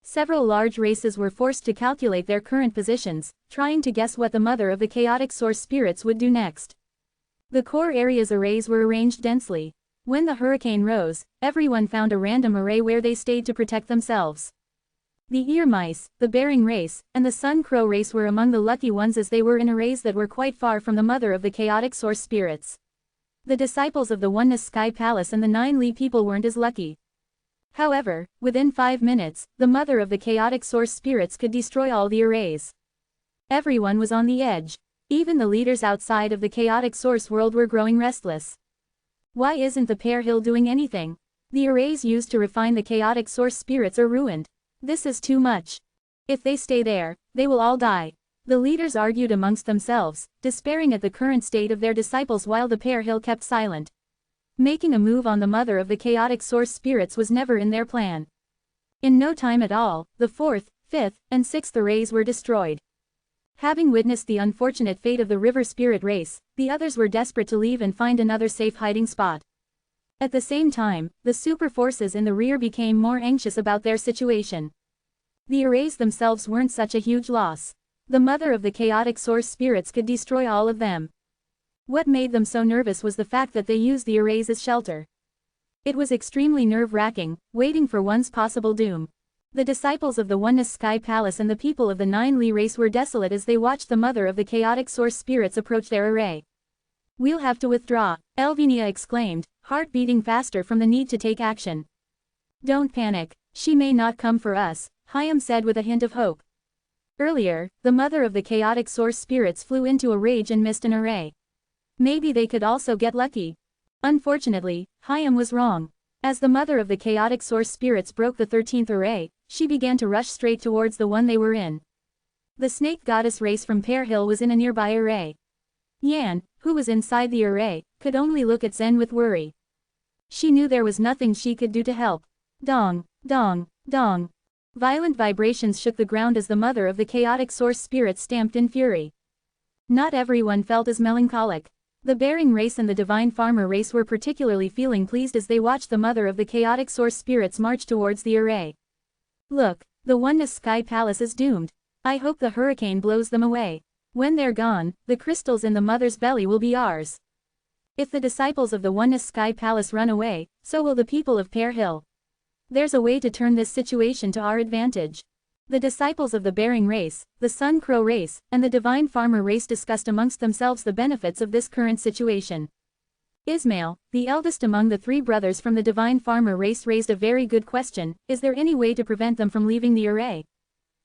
Several large races were forced to calculate their current positions, trying to guess what the mother of the chaotic source spirits would do next. The core area's arrays were arranged densely. When the hurricane rose, everyone found a random array where they stayed to protect themselves. The ear mice, the bearing race, and the sun crow race were among the lucky ones as they were in arrays that were quite far from the mother of the chaotic source spirits. The disciples of the Oneness Sky Palace and the 9 people weren't as lucky. However, within 5 minutes, the mother of the chaotic source spirits could destroy all the arrays. Everyone was on the edge. Even the leaders outside of the chaotic source world were growing restless. Why isn't the Pear Hill doing anything? The arrays used to refine the chaotic source spirits are ruined. This is too much. If they stay there, they will all die. The leaders argued amongst themselves, despairing at the current state of their disciples while the Pear Hill kept silent. Making a move on the mother of the chaotic source spirits was never in their plan. In no time at all, the 4th, 5th, and 6th arrays were destroyed. Having witnessed the unfortunate fate of the river spirit race, the others were desperate to leave and find another safe hiding spot. At the same time, the super forces in the rear became more anxious about their situation. The arrays themselves weren't such a huge loss. The mother of the chaotic source spirits could destroy all of them. What made them so nervous was the fact that they used the arrays as shelter. It was extremely nerve-wracking, waiting for one's possible doom. The disciples of the Oneness Sky Palace and the people of the 9 race were desolate as they watched the mother of the chaotic source spirits approach their array. "We'll have to withdraw," Elvinia exclaimed, heart beating faster from the need to take action. "Don't panic, she may not come for us," Hyam said with a hint of hope. Earlier, the mother of the chaotic source spirits flew into a rage and missed an array. Maybe they could also get lucky. Unfortunately, Hyam was wrong. As the mother of the chaotic source spirits broke the 13th array, she began to rush straight towards the one they were in. The snake goddess race from Pear Hill was in a nearby array. Yan, who was inside the array, could only look at Zen with worry. She knew there was nothing she could do to help. Dong, dong, dong. Violent vibrations shook the ground as the mother of the chaotic source spirits stamped in fury. Not everyone felt as melancholic. The bearing race and the divine farmer race were particularly feeling pleased as they watched the mother of the chaotic source spirits march towards the array. "Look, the Oneness Sky Palace is doomed. I hope the hurricane blows them away. When they're gone, the crystals in the mother's belly will be ours. If the disciples of the Oneness Sky Palace run away, so will the people of Pear Hill. There's a way to turn this situation to our advantage." The disciples of the bearing race, the sun crow race, and the divine farmer race discussed amongst themselves the benefits of this current situation. Ismail, the eldest among the 3 brothers from the divine farmer race, raised a very good question: is there any way to prevent them from leaving the array?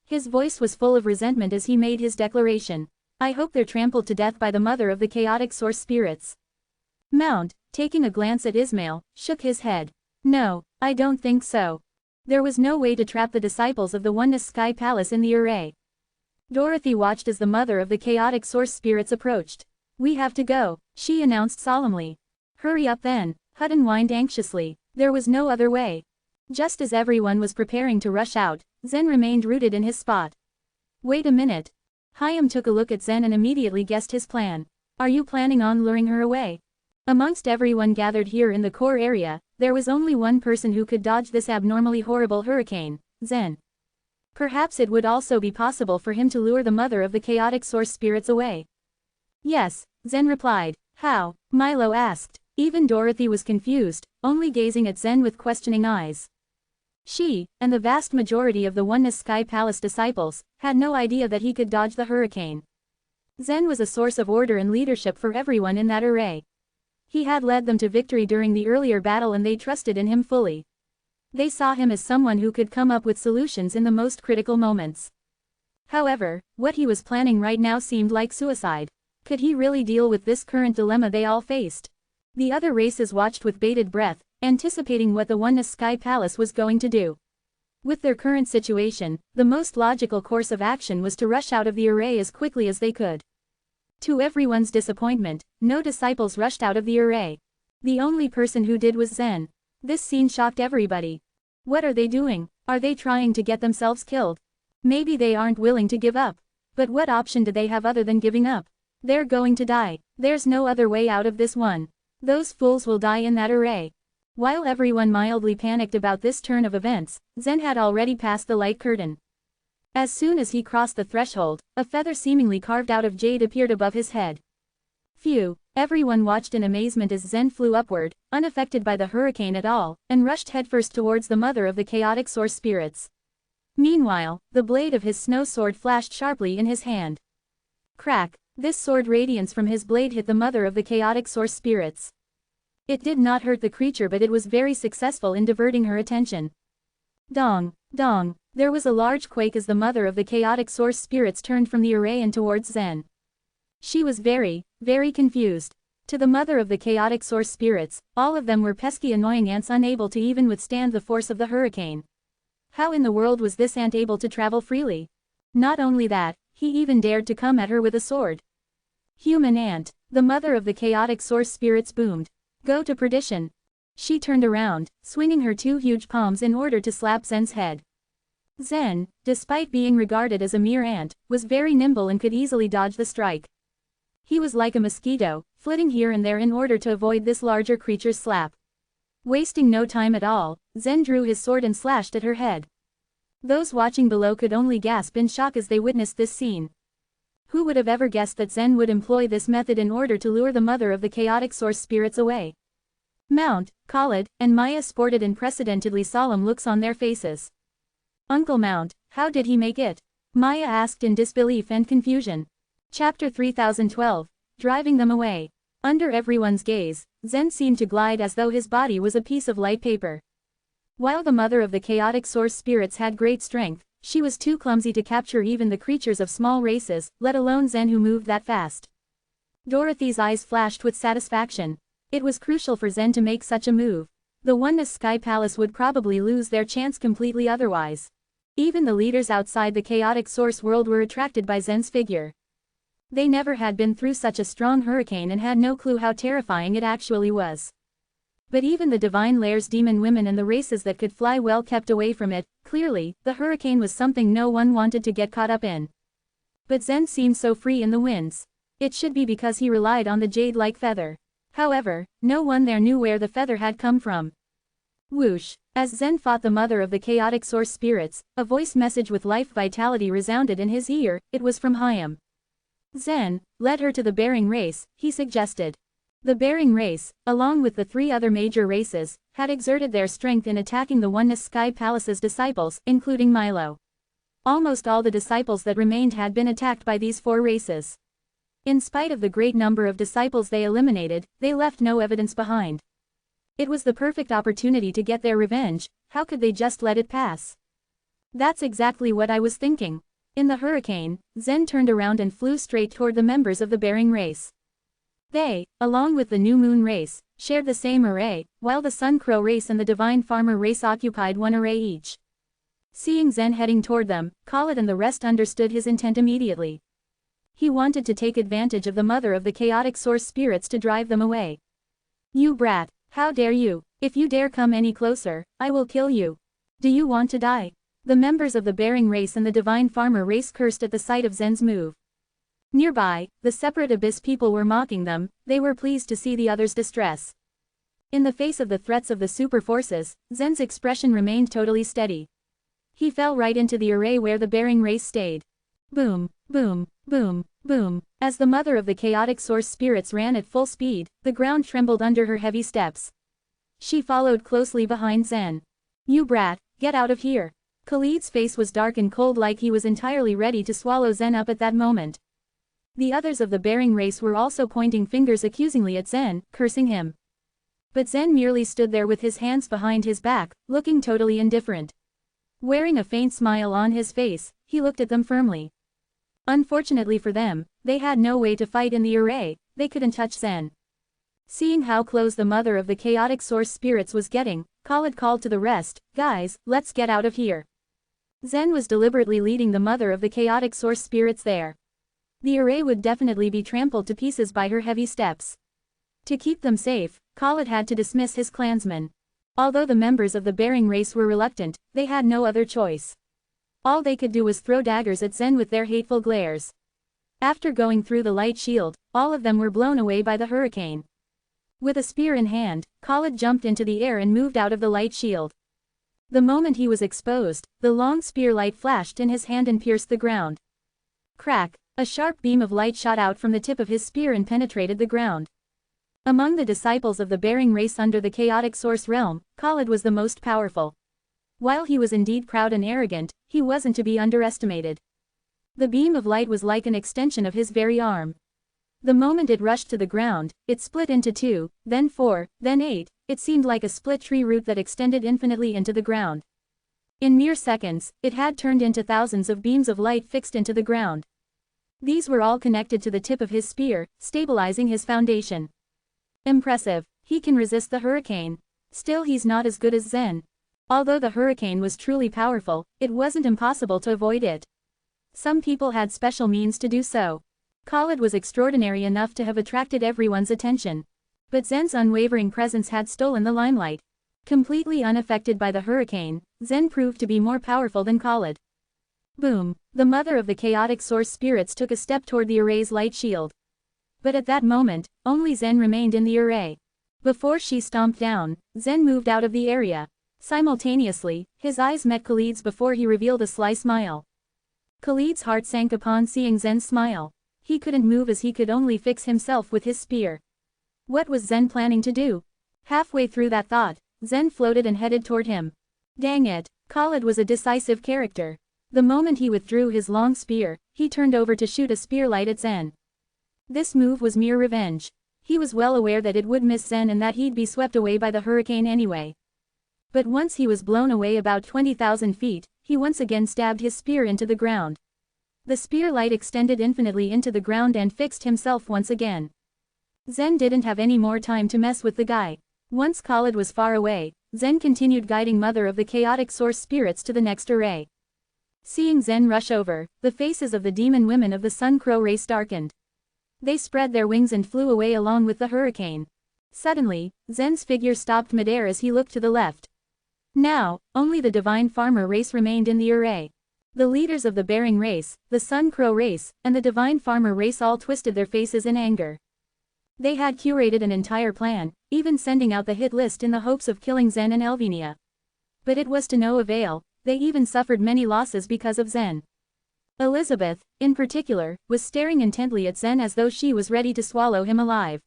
His voice was full of resentment as he made his declaration. "I hope they're trampled to death by the mother of the chaotic source spirits." Mount, taking a glance at Ismail, shook his head. "No, I don't think so. There was no way to trap the disciples of the Oneness Sky Palace in the array." Dorothy watched as the mother of the chaotic source spirits approached. "We have to go," she announced solemnly. "Hurry up then," Hutton whined anxiously. There was no other way. Just as everyone was preparing to rush out, Zen remained rooted in his spot. "Wait a minute." Hyam took a look at Zen and immediately guessed his plan. "Are you planning on luring her away?" Amongst everyone gathered here in the core area, there was only one person who could dodge this abnormally horrible hurricane: Zen. Perhaps it would also be possible for him to lure the mother of the chaotic source spirits away. "Yes," Zen replied. "How?" Milo asked. Even Dorothy was confused, only gazing at Zen with questioning eyes. She, and the vast majority of the Oneness Sky Palace disciples, had no idea that he could dodge the hurricane. Zen was a source of order and leadership for everyone in that array. He had led them to victory during the earlier battle and they trusted in him fully. They saw him as someone who could come up with solutions in the most critical moments. However, what he was planning right now seemed like suicide. Could he really deal with this current dilemma they all faced? The other races watched with bated breath, anticipating what the Oneness Sky Palace was going to do. With their current situation, the most logical course of action was to rush out of the array as quickly as they could. To everyone's disappointment, no disciples rushed out of the array. The only person who did was Zen. This scene shocked everybody. What are they doing? Are they trying to get themselves killed? Maybe they aren't willing to give up. But what option do they have other than giving up? They're going to die. There's no other way out of this one. Those fools will die in that array. While everyone mildly panicked about this turn of events, Zen had already passed the light curtain. As soon as he crossed the threshold, a feather seemingly carved out of jade appeared above his head. Phew! Everyone watched in amazement as Zen flew upward, unaffected by the hurricane at all, and rushed headfirst towards the mother of the chaotic source spirits. Meanwhile, the blade of his snow sword flashed sharply in his hand. Crack! This sword radiance from his blade hit the mother of the chaotic source spirits. It did not hurt the creature, but it was very successful in diverting her attention. Dong! Dong! There was a large quake as the mother of the chaotic source spirits turned from the array and towards Zen. She was very, very confused. To the mother of the chaotic source spirits, all of them were pesky annoying ants unable to even withstand the force of the hurricane. How in the world was this ant able to travel freely? Not only that, he even dared to come at her with a sword. Human ant! The mother of the chaotic source spirits boomed. Go to perdition! She turned around, swinging her two huge palms in order to slap Zen's head. Zen, despite being regarded as a mere ant, was very nimble and could easily dodge the strike. He was like a mosquito, flitting here and there in order to avoid this larger creature's slap. Wasting no time at all, Zen drew his sword and slashed at her head. Those watching below could only gasp in shock as they witnessed this scene. Who would have ever guessed that Zen would employ this method in order to lure the mother of the chaotic source spirits away? Mount, Khalid, and Maya sported unprecedentedly solemn looks on their faces. Uncle Mount, how did he make it? Maya asked in disbelief and confusion. Chapter 3012, Driving Them Away. Under everyone's gaze, Zen seemed to glide as though his body was a piece of light paper. While the mother of the chaotic source spirits had great strength, she was too clumsy to capture even the creatures of small races, let alone Zen who moved that fast. Dorothy's eyes flashed with satisfaction. It was crucial for Zen to make such a move. The Oneness Sky Palace would probably lose their chance completely otherwise. Even the leaders outside the chaotic source world were attracted by Zen's figure. They never had been through such a strong hurricane and had no clue how terrifying it actually was. But even the Divine Lair's demon women and the races that could fly well kept away from it. Clearly, the hurricane was something no one wanted to get caught up in. But Zen seemed so free in the winds. It should be because he relied on the jade-like feather. However, no one there knew where the feather had come from. Whoosh! As Zen fought the mother of the chaotic source spirits, a voice message with life vitality resounded in his ear. It was from Hyam. Zen, led her to the Bearing race, he suggested. The Bearing race, along with the three other major races, had exerted their strength in attacking the Oneness Sky Palace's disciples, including Milo. Almost all the disciples that remained had been attacked by these four races. In spite of the great number of disciples they eliminated, they left no evidence behind. It was the perfect opportunity to get their revenge. How could they just let it pass? That's exactly what I was thinking. In the hurricane, Zen turned around and flew straight toward the members of the Bearing race. They, along with the New Moon race, shared the same array, while the Sun Crow race and the Divine Farmer race occupied one array each. Seeing Zen heading toward them, Khalid and the rest understood his intent immediately. He wanted to take advantage of the mother of the chaotic source spirits to drive them away. You brat, how dare you? If you dare come any closer, I will kill you. Do you want to die? The members of the Bearing race and the Divine Farmer race cursed at the sight of Zen's move. Nearby, the separate Abyss people were mocking them. They were pleased to see the others' distress. In the face of the threats of the super forces, Zen's expression remained totally steady. He fell right into the array where the Bearing race stayed. Boom, boom, boom, boom. As the mother of the chaotic source spirits ran at full speed, the ground trembled under her heavy steps. She followed closely behind Zen. You brat, get out of here. Khalid's face was dark and cold, like he was entirely ready to swallow Zen up at that moment. The others of the Bearing race were also pointing fingers accusingly at Zen, cursing him. But Zen merely stood there with his hands behind his back, looking totally indifferent. Wearing a faint smile on his face, he looked at them firmly. Unfortunately for them, they had no way to fight in the array. They couldn't touch Zen. Seeing how close the mother of the chaotic source spirits was getting, Khalid called to the rest, guys, let's get out of here. Zen was deliberately leading the mother of the chaotic source spirits there. The array would definitely be trampled to pieces by her heavy steps. To keep them safe, Khalid had to dismiss his clansmen. Although the members of the Bearing race were reluctant, they had no other choice. All they could do was throw daggers at Zen with their hateful glares. After going through the light shield, all of them were blown away by the hurricane. With a spear in hand, Qartulad jumped into the air and moved out of the light shield. The moment he was exposed, the long spear light flashed in his hand and pierced the ground. Crack! A sharp beam of light shot out from the tip of his spear and penetrated the ground. Among the disciples of the bearing race under the chaotic source realm, Qartulad was the most powerful. While he was indeed proud and arrogant, he wasn't to be underestimated. The beam of light was like an extension of his very arm. The moment it rushed to the ground, it split into 2, then 4, then 8, it seemed like a split tree root that extended infinitely into the ground. In mere seconds, it had turned into thousands of beams of light fixed into the ground. These were all connected to the tip of his spear, stabilizing his foundation. Impressive, he can resist the hurricane. Still, he's not as good as Zen. Although the hurricane was truly powerful, it wasn't impossible to avoid it. Some people had special means to do so. Qartulad was extraordinary enough to have attracted everyone's attention. But Zen's unwavering presence had stolen the limelight. Completely unaffected by the hurricane, Zen proved to be more powerful than Qartulad. Boom! The mother of the chaotic source spirits took a step toward the array's light shield. But at that moment, only Zen remained in the array. Before she stomped down, Zen moved out of the area. Simultaneously, his eyes met Qartulad's before he revealed a sly smile. Qartulad's heart sank upon seeing Zen's smile. He couldn't move as he could only fix himself with his spear. What was Zen planning to do? Halfway through that thought, Zen floated and headed toward him. Dang it, Qartulad was a decisive character. The moment he withdrew his long spear, he turned over to shoot a spear light at Zen. This move was mere revenge. He was well aware that it would miss Zen and that he'd be swept away by the hurricane anyway. But once he was blown away about 20,000 feet, he once again stabbed his spear into the ground. The spear light extended infinitely into the ground and fixed himself once again. Zen didn't have any more time to mess with the guy. Once Qartulad was far away, Zen continued guiding Mother of the Chaotic Source spirits to the next array. Seeing Zen rush over, the faces of the demon women of the Sun Crow race darkened. They spread their wings and flew away along with the hurricane. Suddenly, Zen's figure stopped midair as he looked to the left. Now, only the Divine Farmer race remained in the array. The leaders of the Bearing race, the Sun Crow race, and the Divine Farmer race all twisted their faces in anger. They had curated an entire plan, even sending out the hit list in the hopes of killing Zen and Elvenia. But it was to no avail, they even suffered many losses because of Zen. Elizabeth, in particular, was staring intently at Zen as though she was ready to swallow him alive.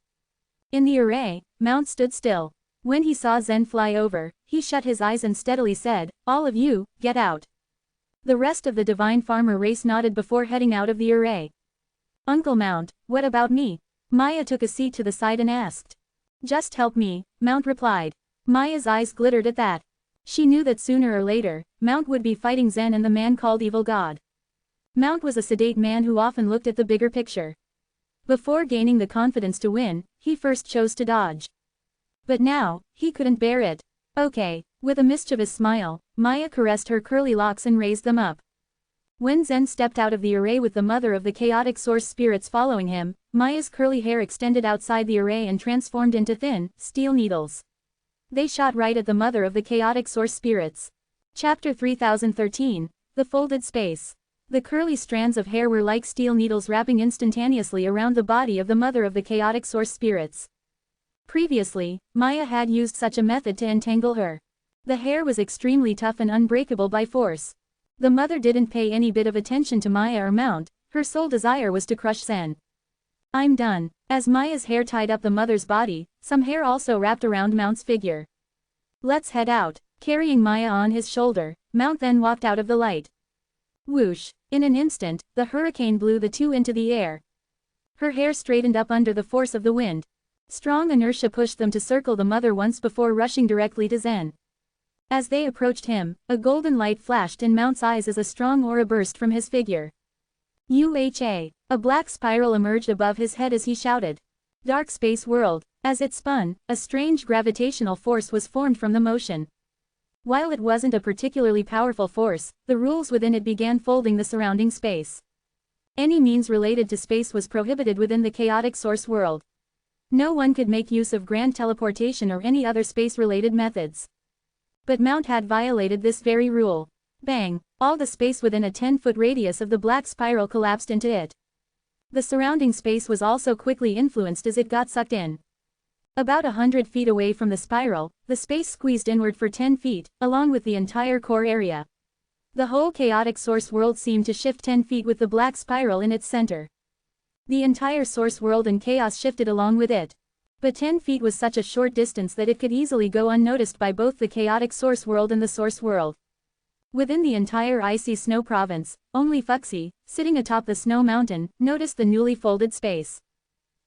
In the array, Mount stood still. When he saw Zen fly over, he shut his eyes and steadily said, "All of you, get out." The rest of the Divine Farmer race nodded before heading out of the array. "Uncle Mount, what about me?" Maya took a seat to the side and asked. "Just help me," Mount replied. Maya's eyes glittered at that. She knew that sooner or later, Mount would be fighting Zen and the man called Evil God. Mount was a sedate man who often looked at the bigger picture. Before gaining the confidence to win, he first chose to dodge. But now, he couldn't bear it. "Okay." With a mischievous smile, Maya caressed her curly locks and raised them up. When Zen stepped out of the array with the Mother of the Chaotic Source spirits following him, Maya's curly hair extended outside the array and transformed into thin, steel needles. They shot right at the Mother of the Chaotic Source spirits. Chapter 3013, The Folded Space. The curly strands of hair were like steel needles wrapping instantaneously around the body of the Mother of the Chaotic Source spirits. Previously, Maya had used such a method to entangle her. The hair was extremely tough and unbreakable by force. The mother didn't pay any bit of attention to Maya or Mount, her sole desire was to crush Zen. "I'm done." As Maya's hair tied up the mother's body, some hair also wrapped around Mount's figure. "Let's head out." Carrying Maya on his shoulder, Mount then walked out of the light. Whoosh! In an instant, the hurricane blew the two into the air. Her hair straightened up under the force of the wind. Strong inertia pushed them to circle the mother once before rushing directly to Zen. As they approached him, a golden light flashed in Mount's eyes as a strong aura burst from his figure. UHA! A black spiral emerged above his head as he shouted. Dark Space World. As it spun, a strange gravitational force was formed from the motion. While it wasn't a particularly powerful force, the rules within it began folding the surrounding space. Any means related to space was prohibited within the chaotic source world. No one could make use of grand teleportation or any other space-related methods. But Mount had violated this very rule. Bang! All the space within a 10-foot radius of the black spiral collapsed into it. The surrounding space was also quickly influenced as it got sucked in. About 100 feet away from the spiral, the space squeezed inward for 10 feet, along with the entire core area. The whole chaotic source world seemed to shift 10 feet with the black spiral in its center. The entire source world and chaos shifted along with it. But 10 feet was such a short distance that it could easily go unnoticed by both the chaotic source world and the source world. Within the entire icy snow province, only Fuxi, sitting atop the snow mountain, noticed the newly folded space.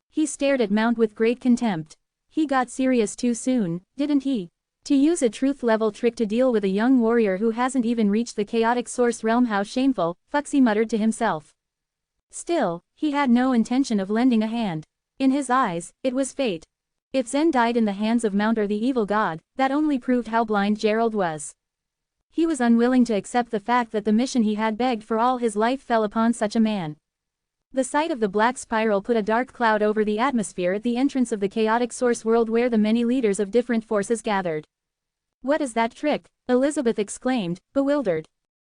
He stared at Mount with great contempt. He got serious too soon, didn't he? To use a truth-level trick to deal with a young warrior who hasn't even reached the chaotic source realm, how shameful, Fuxi muttered to himself. Still, he had no intention of lending a hand. In his eyes, it was fate. If Zen died in the hands of Mount or the evil god, that only proved how blind Gerald was. He was unwilling to accept the fact that the mission he had begged for all his life fell upon such a man. The sight of the black spiral put a dark cloud over the atmosphere at the entrance of the chaotic source world where the many leaders of different forces gathered. "What is that trick?" Elizabeth exclaimed, bewildered.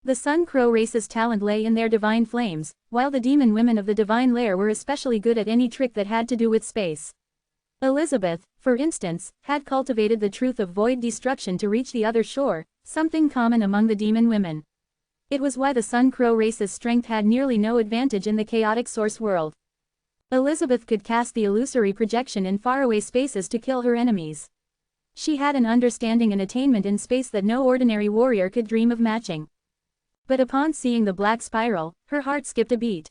The Sun Crow race's talent lay in their divine flames, while the demon women of the divine lair were especially good at any trick that had to do with space. Elizabeth, for instance, had cultivated the truth of void destruction to reach the other shore, something common among the demon women. It was why the Sun Crow race's strength had nearly no advantage in the chaotic source world. Elizabeth could cast the illusory projection in faraway spaces to kill her enemies. She had an understanding and attainment in space that no ordinary warrior could dream of matching. But upon seeing the black spiral, her heart skipped a beat.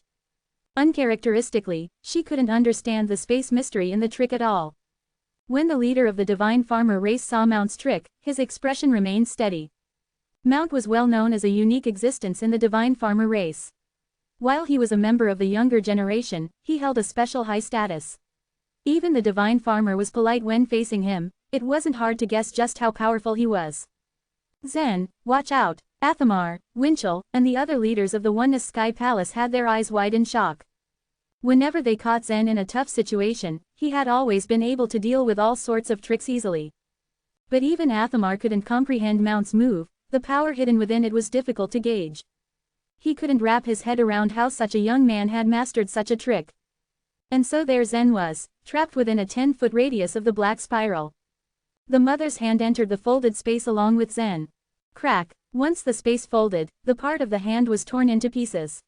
Uncharacteristically, she couldn't understand the space mystery in the trick at all. When the leader of the divine farmer race saw Mount's trick, his expression remained steady. Mount was well known as a unique existence in the divine farmer race. While he was a member of the younger generation, he held a special high status. Even the divine farmer was polite when facing him. It wasn't hard to guess just how powerful he was. "Zen, watch out!" Athamar, Winchell, and the other leaders of the Oneness Sky Palace had their eyes wide in shock. Whenever they caught Zen in a tough situation, he had always been able to deal with all sorts of tricks easily. But even Athamar couldn't comprehend Mount's move. The power hidden within it was difficult to gauge. He couldn't wrap his head around how such a young man had mastered such a trick. And so there Zen was, trapped within a 10-foot radius of the black spiral. The mother's hand entered the folded space along with Zen. Crack! Once the space folded, the part of the hand was torn into pieces.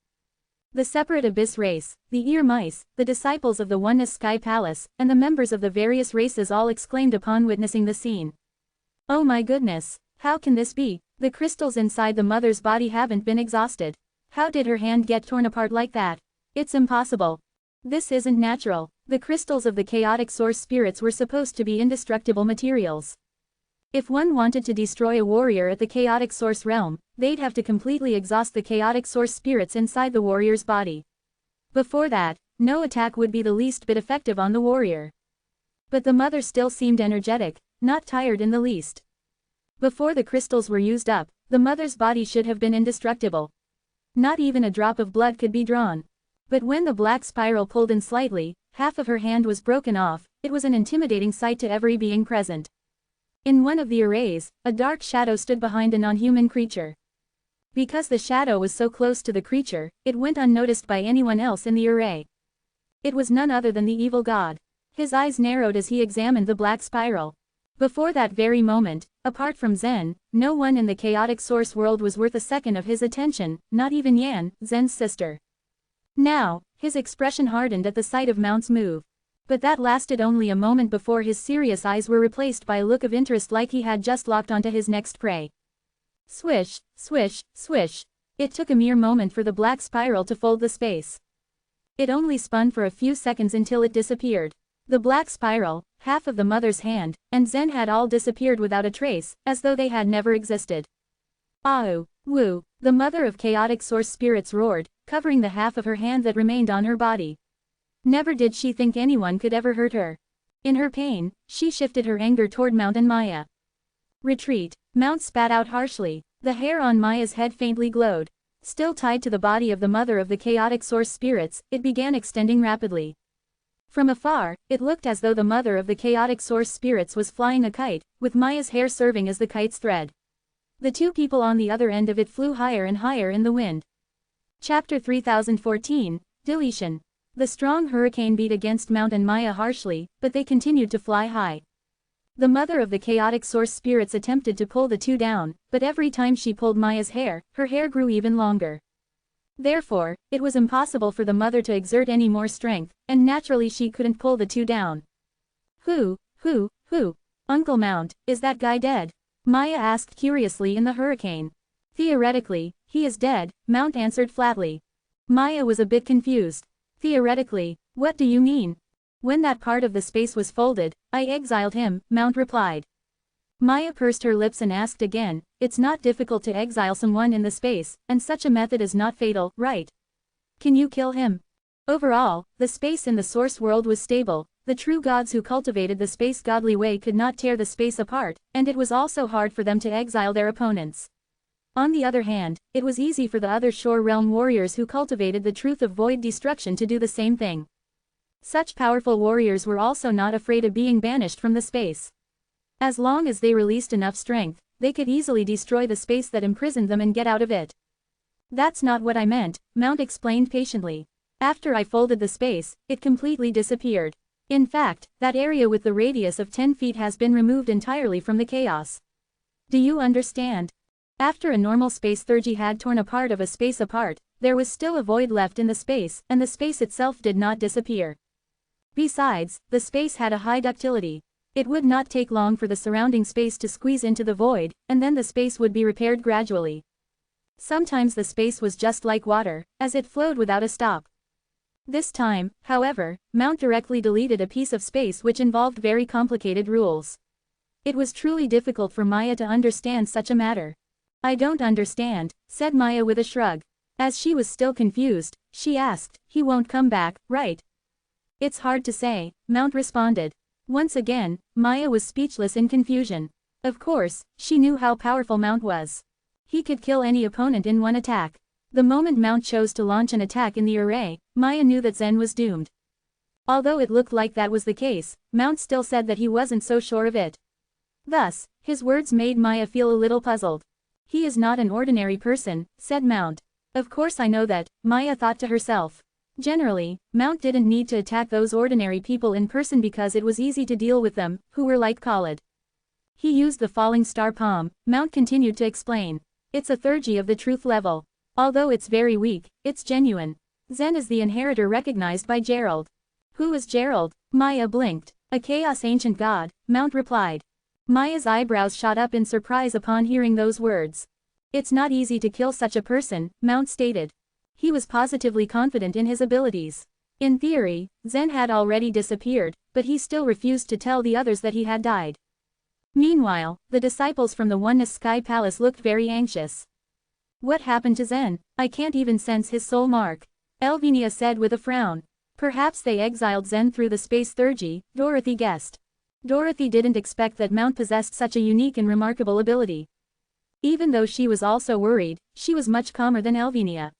The separate abyss race, the ear mice, the disciples of the Oneness Sky Palace, and the members of the various races all exclaimed upon witnessing the scene. "Oh my goodness! How can this be? The crystals inside the mother's body haven't been exhausted. How did her hand get torn apart like that? It's impossible. This isn't natural." The crystals of the chaotic source spirits were supposed to be indestructible materials. If one wanted to destroy a warrior at the chaotic source realm, they'd have to completely exhaust the chaotic source spirits inside the warrior's body. Before that, no attack would be the least bit effective on the warrior. But the mother still seemed energetic, not tired in the least. Before the crystals were used up, the mother's body should have been indestructible. Not even a drop of blood could be drawn. But when the black spiral pulled in slightly, half of her hand was broken off. It was an intimidating sight to every being present. In one of the arrays, a dark shadow stood behind a non-human creature. Because the shadow was so close to the creature, it went unnoticed by anyone else in the array. It was none other than the evil god. His eyes narrowed as he examined the black spiral. Before that very moment, apart from Zen, no one in the chaotic source world was worth a second of his attention, not even Yan, Zen's sister. Now, his expression hardened at the sight of Mount's move. But that lasted only a moment before his serious eyes were replaced by a look of interest like he had just locked onto his next prey. Swish, swish, swish. It took a mere moment for the black spiral to fold the space. It only spun for a few seconds until it disappeared. The black spiral, half of the mother's hand, and Zen had all disappeared without a trace, as though they had never existed. "Aou, woo," the mother of chaotic source spirits roared, covering the half of her hand that remained on her body. Never did she think anyone could ever hurt her. In her pain, she shifted her anger toward Mount and Maya. "Retreat," Mount spat out harshly. The hair on Maya's head faintly glowed. Still tied to the body of the mother of the chaotic source spirits, it began extending rapidly. From afar, it looked as though the mother of the chaotic source spirits was flying a kite, with Maya's hair serving as the kite's thread. The two people on the other end of it flew higher and higher in the wind. Chapter 3014, Deletion. The strong hurricane beat against Mount and Maya harshly, but they continued to fly high. The mother of the chaotic source spirits attempted to pull the two down, but every time she pulled Maya's hair, her hair grew even longer. Therefore, it was impossible for the mother to exert any more strength, and naturally she couldn't pull the two down. Who? Uncle Mount, is that guy dead? Maya asked curiously in the hurricane. Theoretically, he is dead, Mount answered flatly. Maya was a bit confused. Theoretically, what do you mean? When that part of the space was folded, I exiled him, Mount replied. Maya pursed her lips and asked again, it's not difficult to exile someone in the space, and such a method is not fatal, right? Can you kill him? Overall, the space in the source world was stable. The true gods who cultivated the space godly way could not tear the space apart, and it was also hard for them to exile their opponents. On the other hand, it was easy for the other shore realm warriors who cultivated the truth of void destruction to do the same thing. Such powerful warriors were also not afraid of being banished from the space. As long as they released enough strength, they could easily destroy the space that imprisoned them and get out of it. That's not what I meant, Mount explained patiently. After I folded the space, it completely disappeared. In fact, that area with the radius of 10 feet has been removed entirely from the chaos. Do you understand? After a normal space theurgy had torn a part of a space apart, there was still a void left in the space, and the space itself did not disappear. Besides, the space had a high ductility. It would not take long for the surrounding space to squeeze into the void, and then the space would be repaired gradually. Sometimes the space was just like water, as it flowed without a stop. This time, however, Mount directly deleted a piece of space which involved very complicated rules. It was truly difficult for Maya to understand such a matter. I don't understand, said Maya with a shrug. As she was still confused, she asked, he won't come back, right? It's hard to say, Mount responded. Once again, Maya was speechless in confusion. Of course, she knew how powerful Mount was. He could kill any opponent in one attack. The moment Mount chose to launch an attack in the array, Maya knew that Zen was doomed. Although it looked like that was the case, Mount still said that he wasn't so sure of it. Thus, his words made Maya feel a little puzzled. He is not an ordinary person, said Mount. Of course I know that, Maya thought to herself. Generally, Mount didn't need to attack those ordinary people in person because it was easy to deal with them, who were like qartulad. He used the falling star palm, Mount continued to explain. It's a theurgy of the truth level. Although it's very weak, it's genuine. Zen is the inheritor recognized by Gerald. Who is Gerald? Maya blinked. A chaos ancient god, Mount replied. Maya's eyebrows shot up in surprise upon hearing those words. It's not easy to kill such a person, Mount stated. He was positively confident in his abilities. In theory, Zen had already disappeared, but he still refused to tell the others that he had died. Meanwhile, the disciples from the Oneness Sky Palace looked very anxious. What happened to Zen? I can't even sense his soul mark. Elvinia said with a frown. Perhaps they exiled Zen through the space theurgy, Dorothy guessed. Dorothy didn't expect that Mount possessed such a unique and remarkable ability. Even though she was also worried, she was much calmer than Elvinia.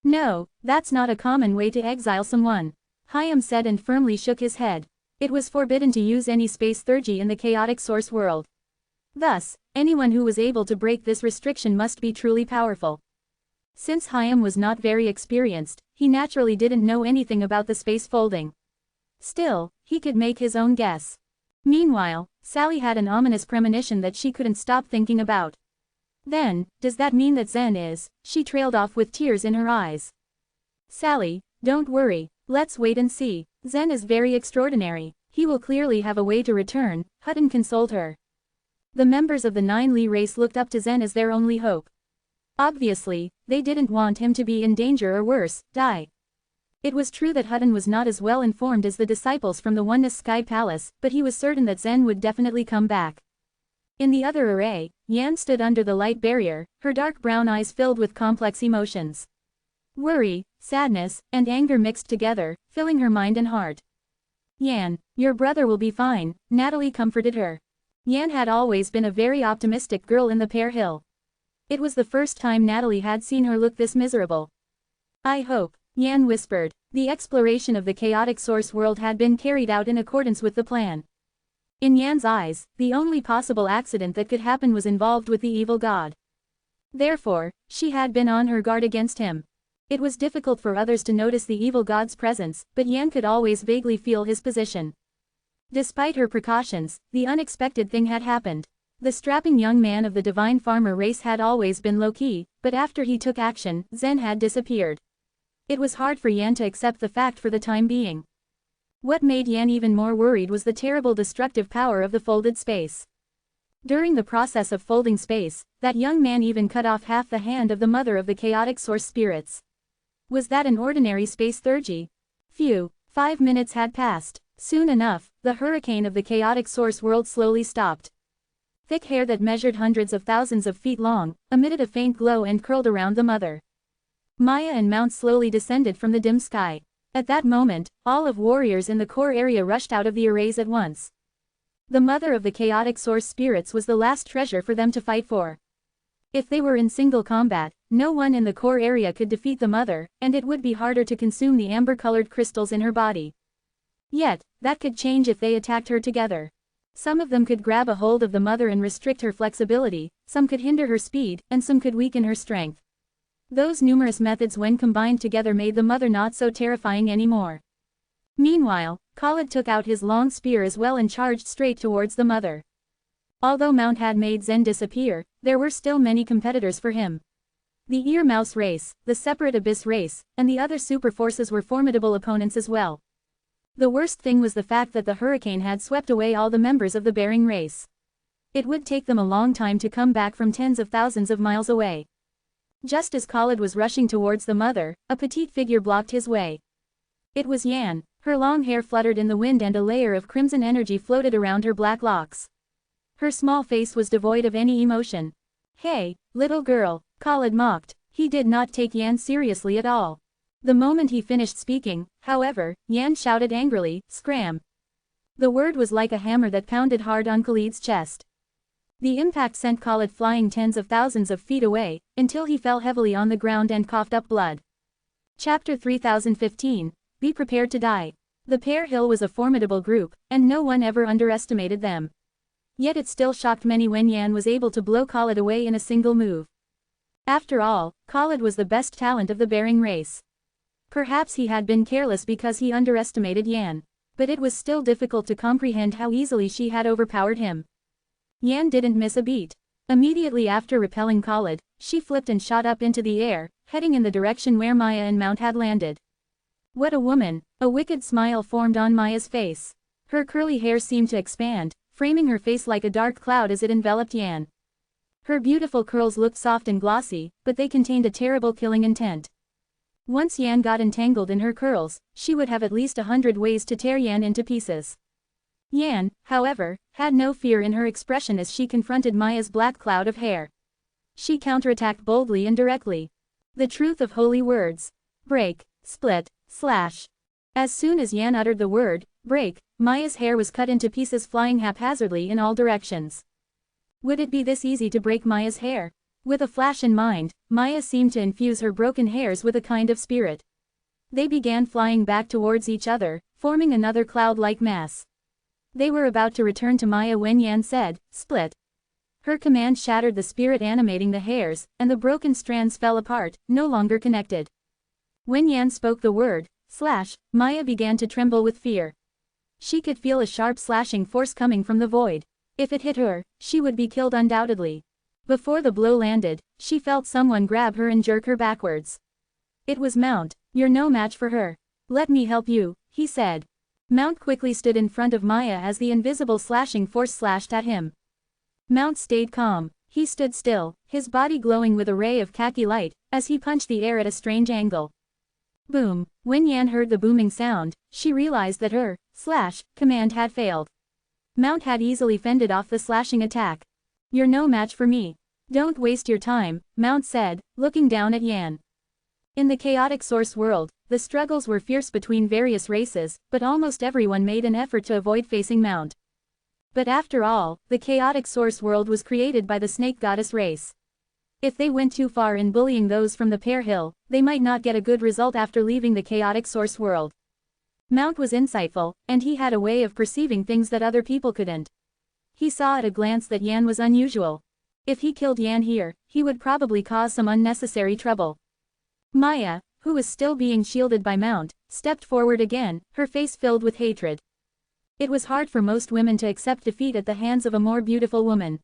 No, that's not a common way to exile someone, Hyam said and firmly shook his head. It was forbidden to use any space theurgy in the chaotic source world. Thus, anyone who was able to break this restriction must be truly powerful. Since Hyam was not very experienced, he naturally didn't know anything about the space folding. Still, he could make his own guess. Meanwhile, Sally had an ominous premonition that she couldn't stop thinking about. Then, does that mean that Zen is? She trailed off with tears in her eyes. Sally, don't worry, let's wait and see. Zen is very extraordinary. He will clearly have a way to return, Hutton consoled her. The members of the Nine Li race looked up to Zen as their only hope. Obviously, they didn't want him to be in danger or worse, die. It was true that Hutton was not as well informed as the disciples from the Oneness Sky Palace, but he was certain that Zen would definitely come back. In the other array, Yan stood under the light barrier, her dark brown eyes filled with complex emotions. Worry, sadness, and anger mixed together, filling her mind and heart. Yan, your brother will be fine, Natalie comforted her. Yan had always been a very optimistic girl in the Pear Hill. It was the first time Natalie had seen her look this miserable. I hope, Yan whispered. The exploration of the chaotic source world had been carried out in accordance with the plan. In Yan's eyes, the only possible accident that could happen was involved with the evil god. Therefore, she had been on her guard against him. It was difficult for others to notice the evil god's presence, but Yan could always vaguely feel his position. Despite her precautions, the unexpected thing had happened. The strapping young man of the divine farmer race had always been low-key, but after he took action, Zen had disappeared. It was hard for Yan to accept the fact for the time being. What made Yan even more worried was the terrible destructive power of the folded space. During the process of folding space, that young man even cut off half the hand of the mother of the chaotic source spirits. Was that an ordinary space theurgy? Phew, 5 minutes had passed. Soon enough, the hurricane of the chaotic source world slowly stopped. Thick hair that measured hundreds of thousands of feet long, emitted a faint glow and curled around the mother. Maya and Mount slowly descended from the dim sky. At that moment, all of warriors in the core area rushed out of the arrays at once. The mother of the chaotic source spirits was the last treasure for them to fight for. If they were in single combat, no one in the core area could defeat the mother, and it would be harder to consume the amber-colored crystals in her body. Yet, that could change if they attacked her together. Some of them could grab a hold of the mother and restrict her flexibility, some could hinder her speed, and some could weaken her strength. Those numerous methods when combined together made the mother not so terrifying anymore. Meanwhile, Khalid took out his long spear as well and charged straight towards the mother. Although Mount had made Zen disappear, there were still many competitors for him. The Ear Mouse race, the Separate Abyss race, and the other super forces were formidable opponents as well. The worst thing was the fact that the hurricane had swept away all the members of the Bearing race. It would take them a long time to come back from tens of thousands of miles away. Just as Khalid was rushing towards the mother, a petite figure blocked his way. It was Yan. Her long hair fluttered in the wind and a layer of crimson energy floated around her black locks. Her small face was devoid of any emotion. "Hey, little girl," Khalid mocked. He did not take Yan seriously at all. The moment he finished speaking, however, Yan shouted angrily, "Scram!" The word was like a hammer that pounded hard on Khalid's chest. The impact sent Khalid flying tens of thousands of feet away, until he fell heavily on the ground and coughed up blood. Chapter 3015, Be Prepared to Die. The Pear Hill was a formidable group, and no one ever underestimated them. Yet it still shocked many when Yan was able to blow Khalid away in a single move. After all, Khalid was the best talent of the Bearing race. Perhaps he had been careless because he underestimated Yan, but it was still difficult to comprehend how easily she had overpowered him. Yan didn't miss a beat. Immediately after repelling Khalid, she flipped and shot up into the air, heading in the direction where Maya and Mount had landed. What a woman! A wicked smile formed on Maya's face. Her curly hair seemed to expand, framing her face like a dark cloud as it enveloped Yan. Her beautiful curls looked soft and glossy, but they contained a terrible killing intent. Once Yan got entangled in her curls, she would have at least 100 ways to tear Yan into pieces. Yan, however, had no fear in her expression as she confronted Maya's black cloud of hair. She counterattacked boldly and directly. The truth of holy words. Break, split, slash. As soon as Yan uttered the word, break, Maya's hair was cut into pieces flying haphazardly in all directions. Would it be this easy to break Maya's hair? With a flash in mind, Maya seemed to infuse her broken hairs with a kind of spirit. They began flying back towards each other, forming another cloud-like mass. They were about to return to Maya when Yan said, "Split." Her command shattered the spirit animating the hairs, and the broken strands fell apart, no longer connected. When Yan spoke the word, slash, Maya began to tremble with fear. She could feel a sharp slashing force coming from the void. If it hit her, she would be killed undoubtedly. Before the blow landed, she felt someone grab her and jerk her backwards. It was Mount. "You're no match for her. Let me help you," he said. Mount quickly stood in front of Maya as the invisible slashing force slashed at him. Mount stayed calm. He stood still, his body glowing with a ray of khaki light, as he punched the air at a strange angle. Boom. When Yan heard the booming sound, she realized that her slash command had failed. Mount had easily fended off the slashing attack. "You're no match for me. Don't waste your time," Mount said, looking down at Yan. In the chaotic source world, the struggles were fierce between various races, but almost everyone made an effort to avoid facing Mount. But after all, the chaotic source world was created by the snake goddess race. If they went too far in bullying those from the Pear Hill, they might not get a good result after leaving the chaotic source world. Mount was insightful, and he had a way of perceiving things that other people couldn't. He saw at a glance that Yan was unusual. If he killed Yan here, he would probably cause some unnecessary trouble. "Maya, who was still being shielded by Mount, stepped forward again, her face filled with hatred. It was hard for most women to accept defeat at the hands of a more beautiful woman.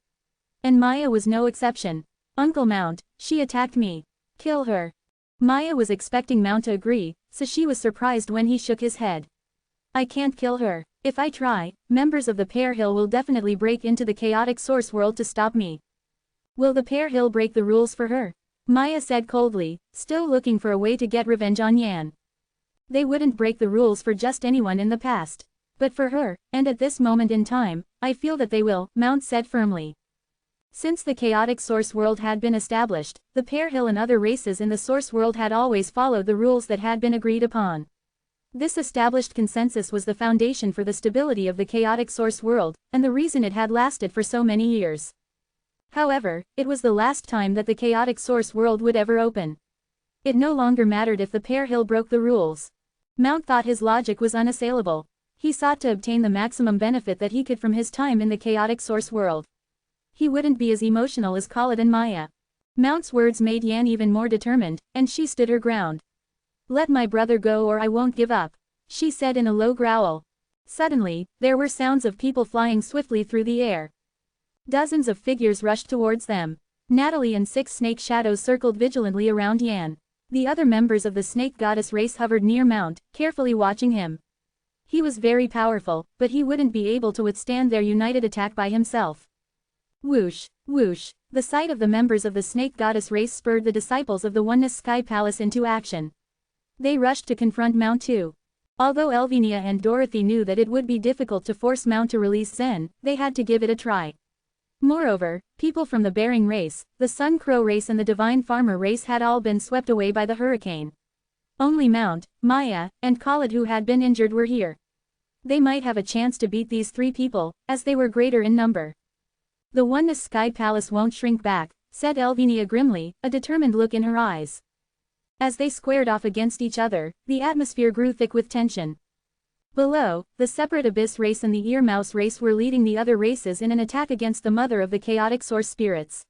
And Maya was no exception. Uncle Mount, she attacked me. Kill her. Maya was expecting Mount to agree, so she was surprised when he shook his head. I can't kill her. If I try, members of the Pear Hill will definitely break into the chaotic source world to stop me. Will the Pear Hill break the rules for her? Maya said coldly, still looking for a way to get revenge on Yan. They wouldn't break the rules for just anyone in the past. But for her, and at this moment in time, I feel that they will, Mount said firmly. Since the chaotic source world had been established, the Pear Hill and other races in the source world had always followed the rules that had been agreed upon. This established consensus was the foundation for the stability of the chaotic source world, and the reason it had lasted for so many years. However, it was the last time that the chaotic source world would ever open. It no longer mattered if the Pear Hill broke the rules. Mount thought his logic was unassailable. He sought to obtain the maximum benefit that he could from his time in the chaotic source world. He wouldn't be as emotional as Khalid and Maya. Mount's words made Yan even more determined, and she stood her ground. Let my brother go or I won't give up, she said in a low growl. Suddenly, there were sounds of people flying swiftly through the air. Dozens of figures rushed towards them. Natalie and 6 snake shadows circled vigilantly around Yan. The other members of the snake goddess race hovered near Mount, carefully watching him. He was very powerful, but he wouldn't be able to withstand their united attack by himself. Whoosh, whoosh, the sight of the members of the snake goddess race spurred the disciples of the Oneness Sky Palace into action. They rushed to confront Mount too. Although Elvinia and Dorothy knew that it would be difficult to force Mount to release Zen, they had to give it a try. Moreover, people from the Bearing race, the Sun Crow race and the Divine Farmer race had all been swept away by the hurricane. Only Mount, Maya, and Khalid who had been injured were here. They might have a chance to beat these 3 people, as they were greater in number. The Oneness Sky Palace won't shrink back, said Elvinia grimly, a determined look in her eyes. As they squared off against each other, the atmosphere grew thick with tension. Below, the Separate Abyss race and the Earmouse race were leading the other races in an attack against the mother of the chaotic source spirits.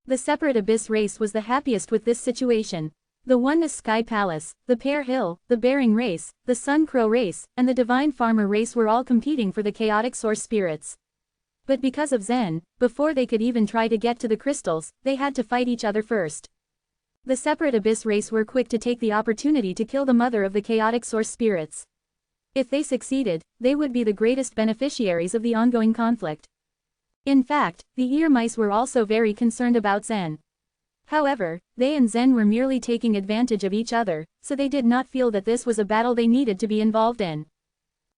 The Separate Abyss race was the happiest with this situation. The Oneness Sky Palace, the Pear Hill, the Bearing race, the Sun Crow race, and the Divine Farmer race were all competing for the chaotic source spirits. But because of Zen, before they could even try to get to the crystals, they had to fight each other first. The Separate Abyss race were quick to take the opportunity to kill the mother of the chaotic source spirits. If they succeeded, they would be the greatest beneficiaries of the ongoing conflict. In fact, the ear mice were also very concerned about Zen. However, they and Zen were merely taking advantage of each other, so they did not feel that this was a battle they needed to be involved in.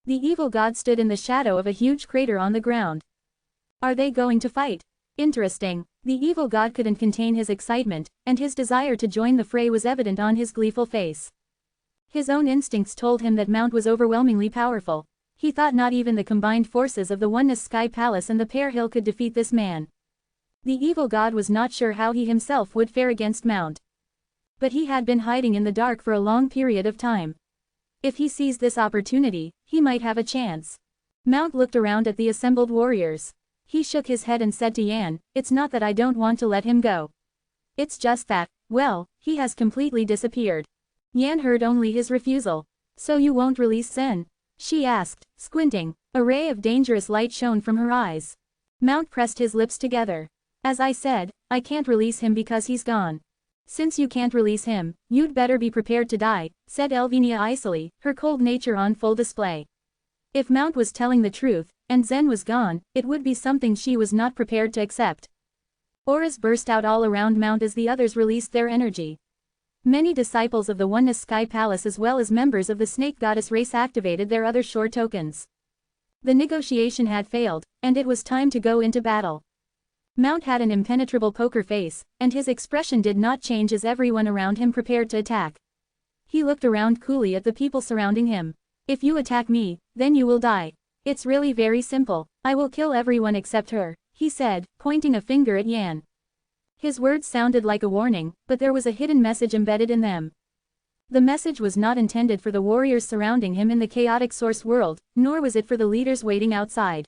The evil god stood in the shadow of a huge crater on the ground. Are they going to fight? Interesting. The evil god couldn't contain his excitement, and his desire to join the fray was evident on his gleeful face. His own instincts told him that Mount was overwhelmingly powerful. He thought not even the combined forces of the Oneness Sky Palace and the Pear Hill could defeat this man. The evil god was not sure how he himself would fare against Mount. But he had been hiding in the dark for a long period of time. If he seized this opportunity, he might have a chance. Mount looked around at the assembled warriors. He shook his head and said to Yan, "It's not that I don't want to let him go. It's just that, well, he has completely disappeared." Yan heard only his refusal. "So you won't release Zen?" she asked, squinting. A ray of dangerous light shone from her eyes. Mount pressed his lips together. "As I said, I can't release him because he's gone. Since you can't release him, you'd better be prepared to die," said Elvinia icily, her cold nature on full display. If Mount was telling the truth, and Zen was gone, it would be something she was not prepared to accept. Auras burst out all around Mount as the others released their energy. Many disciples of the Oneness Sky Palace as well as members of the Snake Goddess race activated their other shore tokens. The negotiation had failed, and it was time to go into battle. Mount had an impenetrable poker face, and his expression did not change as everyone around him prepared to attack. He looked around coolly at the people surrounding him. "If you attack me, then you will die. It's really very simple. I will kill everyone except her," he said, pointing a finger at Yan. His words sounded like a warning, but there was a hidden message embedded in them. The message was not intended for the warriors surrounding him in the chaotic source world, nor was it for the leaders waiting outside.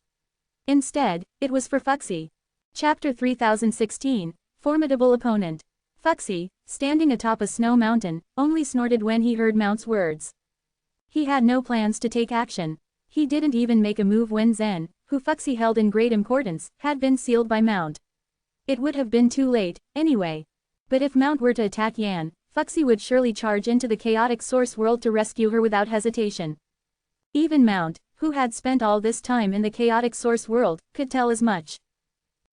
Instead, it was for Fuxi. Chapter 3016, Formidable Opponent. Fuxi, standing atop a snow mountain, only snorted when he heard Mount's words. He had no plans to take action. He didn't even make a move when Zen, who Fuxi held in great importance, had been sealed by Mount. It would have been too late, anyway. But if Mount were to attack Yan, Fuxi would surely charge into the chaotic source world to rescue her without hesitation. Even Mount, who had spent all this time in the chaotic source world, could tell as much.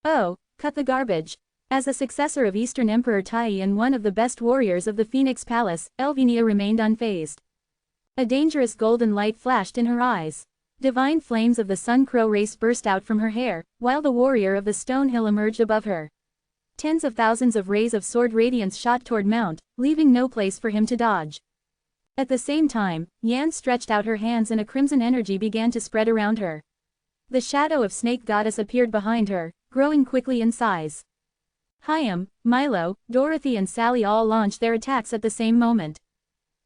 Oh, cut the garbage. As a successor of Eastern Emperor Tai and one of the best warriors of the Phoenix Palace, Elvenia remained unfazed. A dangerous golden light flashed in her eyes. Divine flames of the Sun Crow race burst out from her hair, while the warrior of the Stone Hill emerged above her. Tens of thousands of rays of sword radiance shot toward Mount, leaving no place for him to dodge. At the same time, Yan stretched out her hands and a crimson energy began to spread around her. The shadow of Snake Goddess appeared behind her, growing quickly in size. Hyam, Milo, Dorothy and Sally all launched their attacks at the same moment.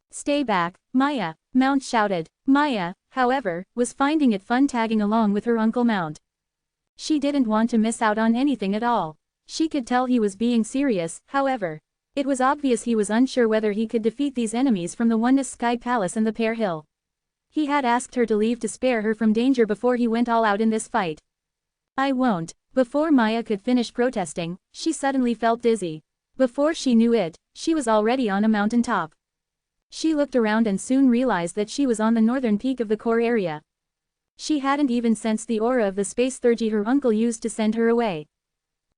"Stay back, Maya," Mount shouted. Maya, however, was finding it fun tagging along with her Uncle Mount. She didn't want to miss out on anything at all. She could tell he was being serious, however. It was obvious he was unsure whether he could defeat these enemies from the Oneness Sky Palace and the Pear Hill. He had asked her to leave to spare her from danger before he went all out in this fight. "I won't." Before Maya could finish protesting, she suddenly felt dizzy. Before she knew it, she was already on a mountain top. She looked around and soon realized that she was on the northern peak of the core area. She hadn't even sensed the aura of the space theurgy her uncle used to send her away.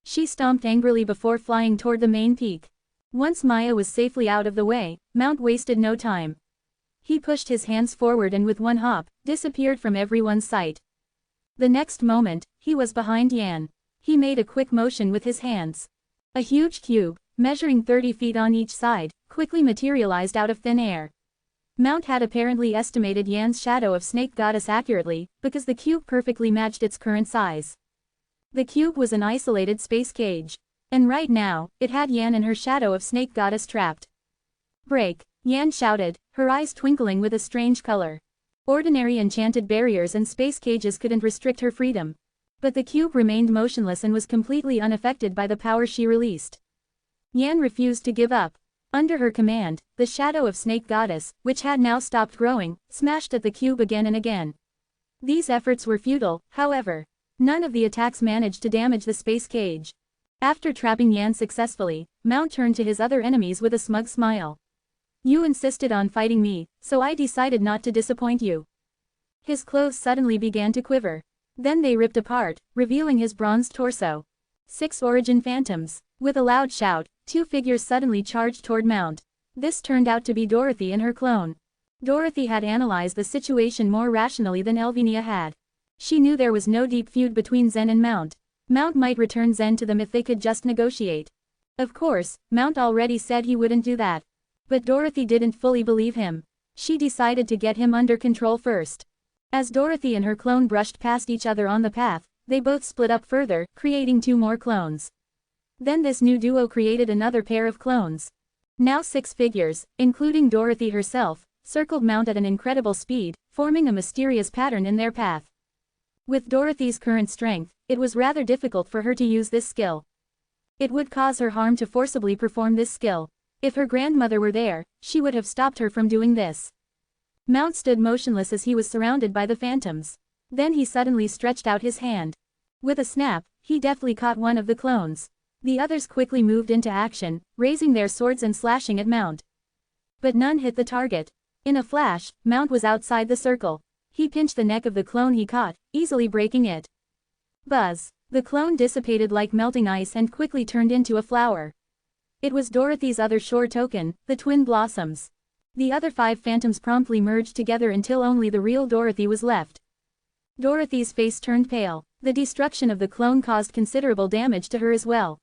She stomped angrily before flying toward the main peak. Once Maya was safely out of the way, Mount wasted no time. He pushed his hands forward and with one hop, disappeared from everyone's sight. The next moment, he was behind Yan. He made a quick motion with his hands. A huge cube, measuring 30 feet on each side, quickly materialized out of thin air. Mount had apparently estimated Yan's shadow of Snake Goddess accurately, because the cube perfectly matched its current size. The cube was an isolated space cage. And right now, it had Yan and her shadow of Snake Goddess trapped. "Break," Yan shouted, her eyes twinkling with a strange color. Ordinary enchanted barriers and space cages couldn't restrict her freedom. But the cube remained motionless and was completely unaffected by the power she released. Yan refused to give up. Under her command, the shadow of Snake Goddess, which had now stopped growing, smashed at the cube again and again. These efforts were futile, however. None of the attacks managed to damage the space cage. After trapping Yan successfully, Mount turned to his other enemies with a smug smile. "You insisted on fighting me, so I decided not to disappoint you." His clothes suddenly began to quiver. Then they ripped apart, revealing his bronzed torso. 6 origin phantoms. With a loud shout, 2 figures suddenly charged toward Mount. This turned out to be Dorothy and her clone. Dorothy had analyzed the situation more rationally than Elvenia had. She knew there was no deep feud between Zen and Mount. Mount might return Zen to them if they could just negotiate. Of course, Mount already said he wouldn't do that. But Dorothy didn't fully believe him. She decided to get him under control first. As Dorothy and her clone brushed past each other on the path, they both split up further, creating 2 more clones. Then this new duo created another pair of clones. Now 6 figures, including Dorothy herself, circled Mount at an incredible speed, forming a mysterious pattern in their path. With Dorothy's current strength, it was rather difficult for her to use this skill. It would cause her harm to forcibly perform this skill. If her grandmother were there, she would have stopped her from doing this. Mount stood motionless as he was surrounded by the phantoms. Then he suddenly stretched out his hand. With a snap, he deftly caught one of the clones. The others quickly moved into action, raising their swords and slashing at Mount. But none hit the target. In a flash, Mount was outside the circle. He pinched the neck of the clone he caught, easily breaking it. Buzz! The clone dissipated like melting ice and quickly turned into a flower. It was Dorothy's other shore token, the twin blossoms. The other 5 phantoms promptly merged together until only the real Dorothy was left. Dorothy's face turned pale. The destruction of the clone caused considerable damage to her as well.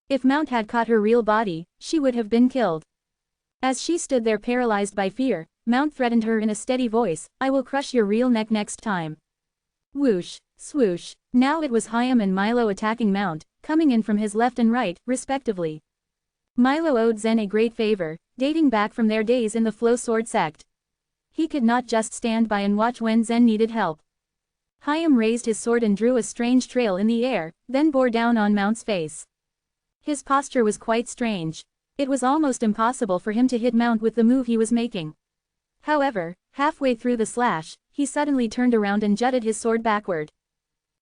If Mount had caught her real body, she would have been killed. As she stood there paralyzed by fear, Mount threatened her in a steady voice, "I will crush your real neck next time." Whoosh, swoosh. Now it was Hyam and Milo attacking Mount, coming in from his left and right, respectively. Milo owed Zen a great favor, dating back from their days in the Flow Sword sect. He could not just stand by and watch when Zen needed help. Hyam raised his sword and drew a strange trail in the air, then bore down on Mount's face. His posture was quite strange. It was almost impossible for him to hit Mount with the move he was making. However, halfway through the slash, he suddenly turned around and jutted his sword backward.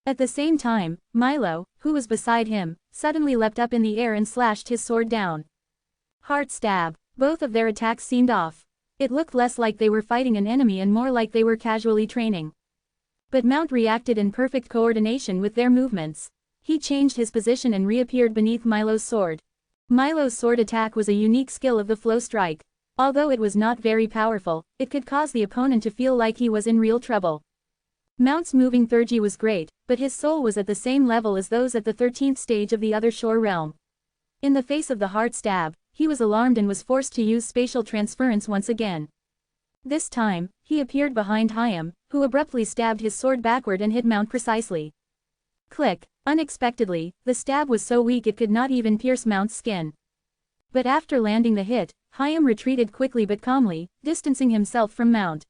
At the same time, Milo, who was beside him, suddenly leapt up in the air and slashed his sword down. Heart stab. Both of their attacks seemed off. It looked less like they were fighting an enemy and more like they were casually training. But Mount reacted in perfect coordination with their movements. He changed his position and reappeared beneath Milo's sword. Milo's sword attack was a unique skill of the flow strike. Although it was not very powerful, it could cause the opponent to feel like he was in real trouble. Mount's moving theurgy was great, but his soul was at the same level as those at the 13th stage of the other shore realm. In the face of the heart stab, he was alarmed and was forced to use spatial transference once again. This time, he appeared behind Hyam, who abruptly stabbed his sword backward and hit Mount precisely. Click. Unexpectedly, the stab was so weak it could not even pierce Mount's skin. But after landing the hit, Hyam retreated quickly but calmly, distancing himself from Mount.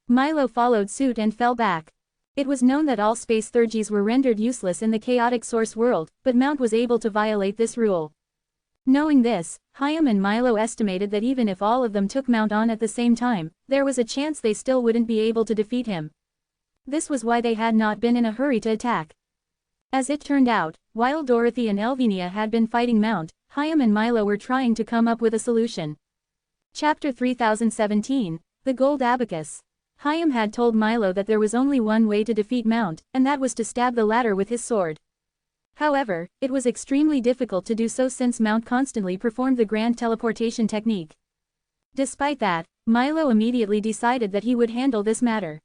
Milo followed suit and fell back. It was known that all space theurgies were rendered useless in the chaotic source world, but Mount was able to violate this rule. Knowing this, Hyam and Milo estimated that even if all of them took Mount on at the same time, there was a chance they still wouldn't be able to defeat him. This was why they had not been in a hurry to attack. As it turned out, while Dorothy and Elvinia had been fighting Mount, Hyam and Milo were trying to come up with a solution. Chapter 3017, The Gold Abacus. Hyam had told Milo that there was only one way to defeat Mount, and that was to stab the latter with his sword. However, it was extremely difficult to do so since Mount constantly performed the grand teleportation technique. Despite that, Milo immediately decided that he would handle this matter.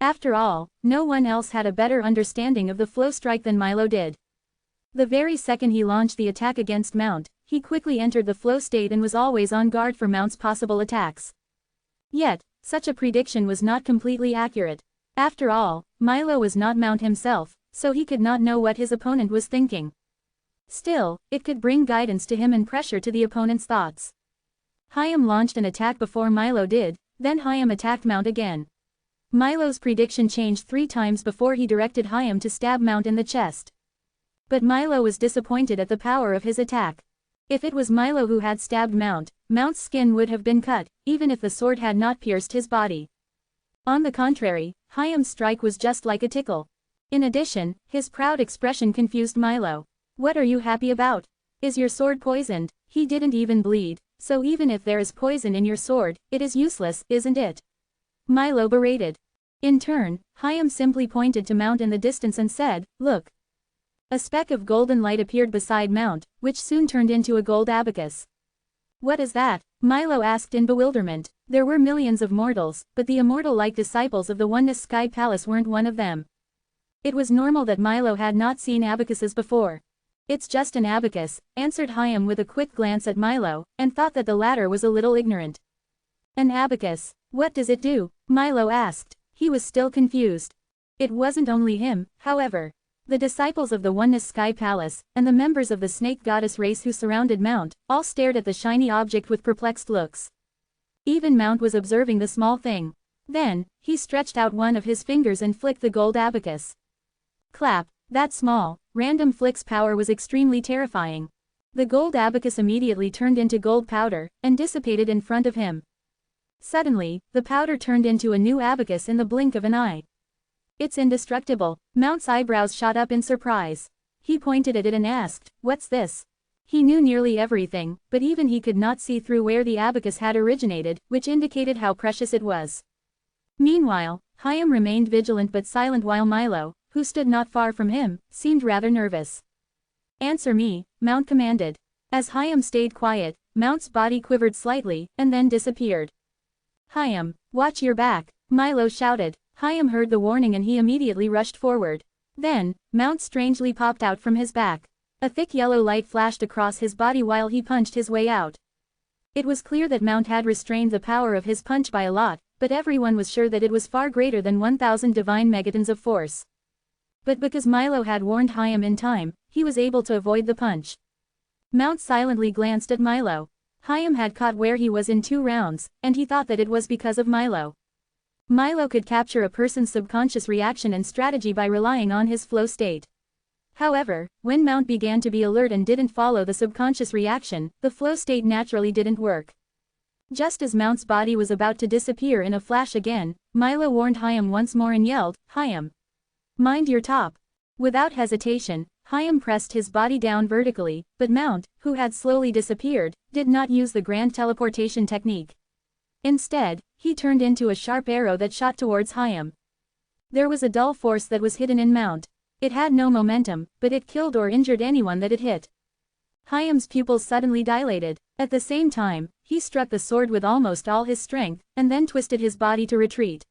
After all, no one else had a better understanding of the flow strike than Milo did. The very second he launched the attack against Mount, he quickly entered the flow state and was always on guard for Mount's possible attacks. Yet, such a prediction was not completely accurate. After all, Milo was not Mount himself, so he could not know what his opponent was thinking. Still, it could bring guidance to him and pressure to the opponent's thoughts. Hyam launched an attack before Milo did, then Hyam attacked Mount again. Milo's prediction changed 3 times before he directed Hyam to stab Mount in the chest. But Milo was disappointed at the power of his attack. If it was Milo who had stabbed Mount, Mount's skin would have been cut, even if the sword had not pierced his body. On the contrary, Hyam's strike was just like a tickle. In addition, his proud expression confused Milo. "What are you happy about? Is your sword poisoned? He didn't even bleed, so even if there is poison in your sword, it is useless, isn't it?" Milo berated. In turn, Hyam simply pointed to Mount in the distance and said, "Look." A speck of golden light appeared beside Mount, which soon turned into a gold abacus. "What is that?" Milo asked in bewilderment. There were millions of mortals, but the immortal-like disciples of the Oneness Sky Palace weren't one of them. It was normal that Milo had not seen abacuses before. "It's just an abacus," answered Hyam with a quick glance at Milo, and thought that the latter was a little ignorant. "An abacus. What does it do?" Milo asked. He was still confused. It wasn't only him, however. The disciples of the Oneness Sky Palace, and the members of the snake goddess race who surrounded Mount, all stared at the shiny object with perplexed looks. Even Mount was observing the small thing. Then, he stretched out one of his fingers and flicked the gold abacus. Clap. That small, random flick's power was extremely terrifying. The gold abacus immediately turned into gold powder, and dissipated in front of him. Suddenly, the powder turned into a new abacus in the blink of an eye. "It's indestructible." Mount's eyebrows shot up in surprise. He pointed at it and asked, "What's this?" He knew nearly everything, but even he could not see through where the abacus had originated, which indicated how precious it was. Meanwhile, Hyam remained vigilant but silent while Milo, who stood not far from him, seemed rather nervous. "Answer me," Mount commanded. As Hyam stayed quiet, Mount's body quivered slightly, and then disappeared. "Hyam, watch your back," Milo shouted. Hyam heard the warning and he immediately rushed forward. Then, Mount strangely popped out from his back. A thick yellow light flashed across his body while he punched his way out. It was clear that Mount had restrained the power of his punch by a lot, but everyone was sure that it was far greater than 1,000 divine megatons of force. But because Milo had warned Hyam in time, he was able to avoid the punch. Mount silently glanced at Milo. Hyam had caught where he was in 2 rounds, and he thought that it was because of Milo. Milo could capture a person's subconscious reaction and strategy by relying on his flow state. However, when Mount began to be alert and didn't follow the subconscious reaction, the flow state naturally didn't work. Just as Mount's body was about to disappear in a flash again, Milo warned Hyam once more and yelled, "Hyam! Mind your top!" Without hesitation, Hyam pressed his body down vertically, but Mount, who had slowly disappeared, did not use the grand teleportation technique. Instead, he turned into a sharp arrow that shot towards Hyam. There was a dull force that was hidden in Mount. It had no momentum, but it killed or injured anyone that it hit. Hyam's pupils suddenly dilated. At the same time, he struck the sword with almost all his strength, and then twisted his body to retreat.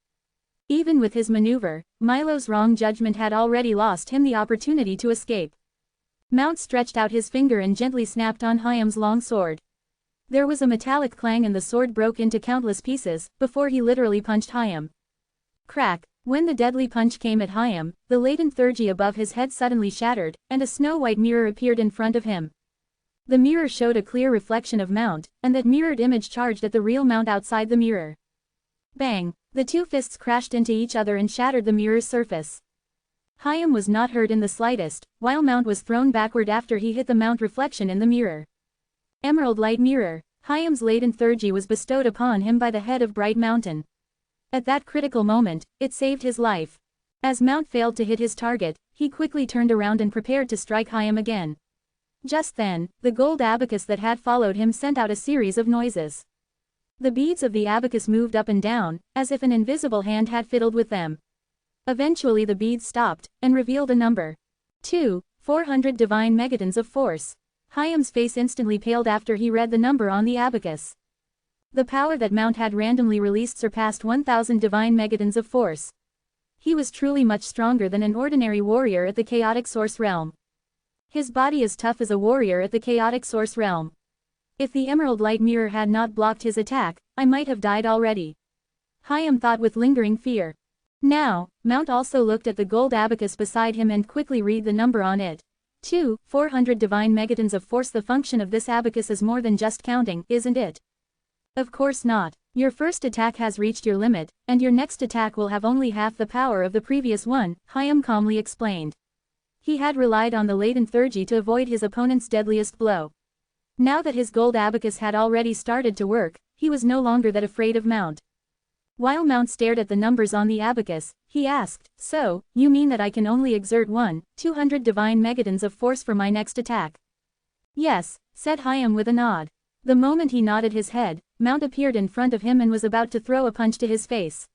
Even with his maneuver, Milo's wrong judgment had already lost him the opportunity to escape. Mount stretched out his finger and gently snapped on Hyam's long sword. There was a metallic clang and the sword broke into countless pieces, before he literally punched Hyam. Crack! When the deadly punch came at Hyam, the latent theurgy above his head suddenly shattered, and a snow-white mirror appeared in front of him. The mirror showed a clear reflection of Mount, and that mirrored image charged at the real Mount outside the mirror. Bang! The two fists crashed into each other and shattered the mirror's surface. Hyam was not hurt in the slightest, while Mount was thrown backward after he hit the Mount reflection in the mirror. Emerald Light Mirror. Hyam's latent theurgy was bestowed upon him by the head of Bright Mountain. At that critical moment, it saved his life. As Mount failed to hit his target, he quickly turned around and prepared to strike Hyam again. Just then, the gold abacus that had followed him sent out a series of noises. The beads of the abacus moved up and down, as if an invisible hand had fiddled with them. Eventually the beads stopped, and revealed a number. 400 divine megatons of force. Hyam's face instantly paled after he read the number on the abacus. The power that Mount had randomly released surpassed 1,000 divine megatons of force. He was truly much stronger than an ordinary warrior at the chaotic source realm. His body as tough as a warrior at the chaotic source realm. If the emerald light mirror had not blocked his attack, I might have died already. Hyam thought with lingering fear. Now, Mount also looked at the gold abacus beside him and quickly read the number on it. 400 divine megatons of force. The function of this abacus is more than just counting, isn't it? Of course not. Your first attack has reached your limit, and your next attack will have only half the power of the previous one, Hyam calmly explained. He had relied on the latent theurgy to avoid his opponent's deadliest blow. Now that his gold abacus had already started to work, he was no longer that afraid of Mount. While Mount stared at the numbers on the abacus, he asked, "So, you mean that I can only exert 200 divine megatons of force for my next attack?" "Yes," said Hyam with a nod. The moment he nodded his head, Mount appeared in front of him and was about to throw a punch to his face.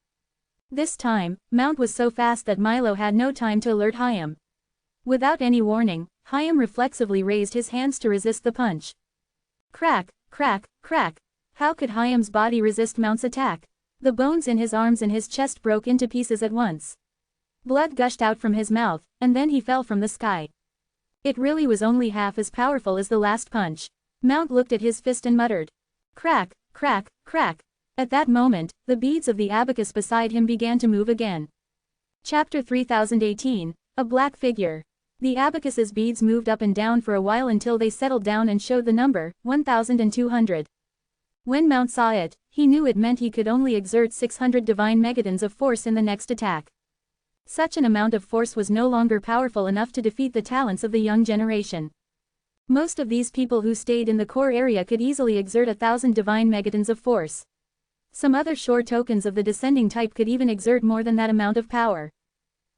This time, Mount was so fast that Milo had no time to alert Hyam. Without any warning, Hyam reflexively raised his hands to resist the punch. Crack, crack, crack. How could Hyam's body resist Mount's attack? The bones in his arms and his chest broke into pieces at once. Blood gushed out from his mouth, and then he fell from the sky. It really was only half as powerful as the last punch. Mount looked at his fist and muttered. Crack, crack, crack. At that moment, the beads of the abacus beside him began to move again. Chapter 3018, A Black Figure. The abacus's beads moved up and down for a while until they settled down and showed the number, 1,200. When Mount saw it, he knew it meant he could only exert 600 divine megatons of force in the next attack. Such an amount of force was no longer powerful enough to defeat the talents of the young generation. Most of these people who stayed in the core area could easily exert 1,000 divine megatons of force. Some other shore tokens of the descending type could even exert more than that amount of power.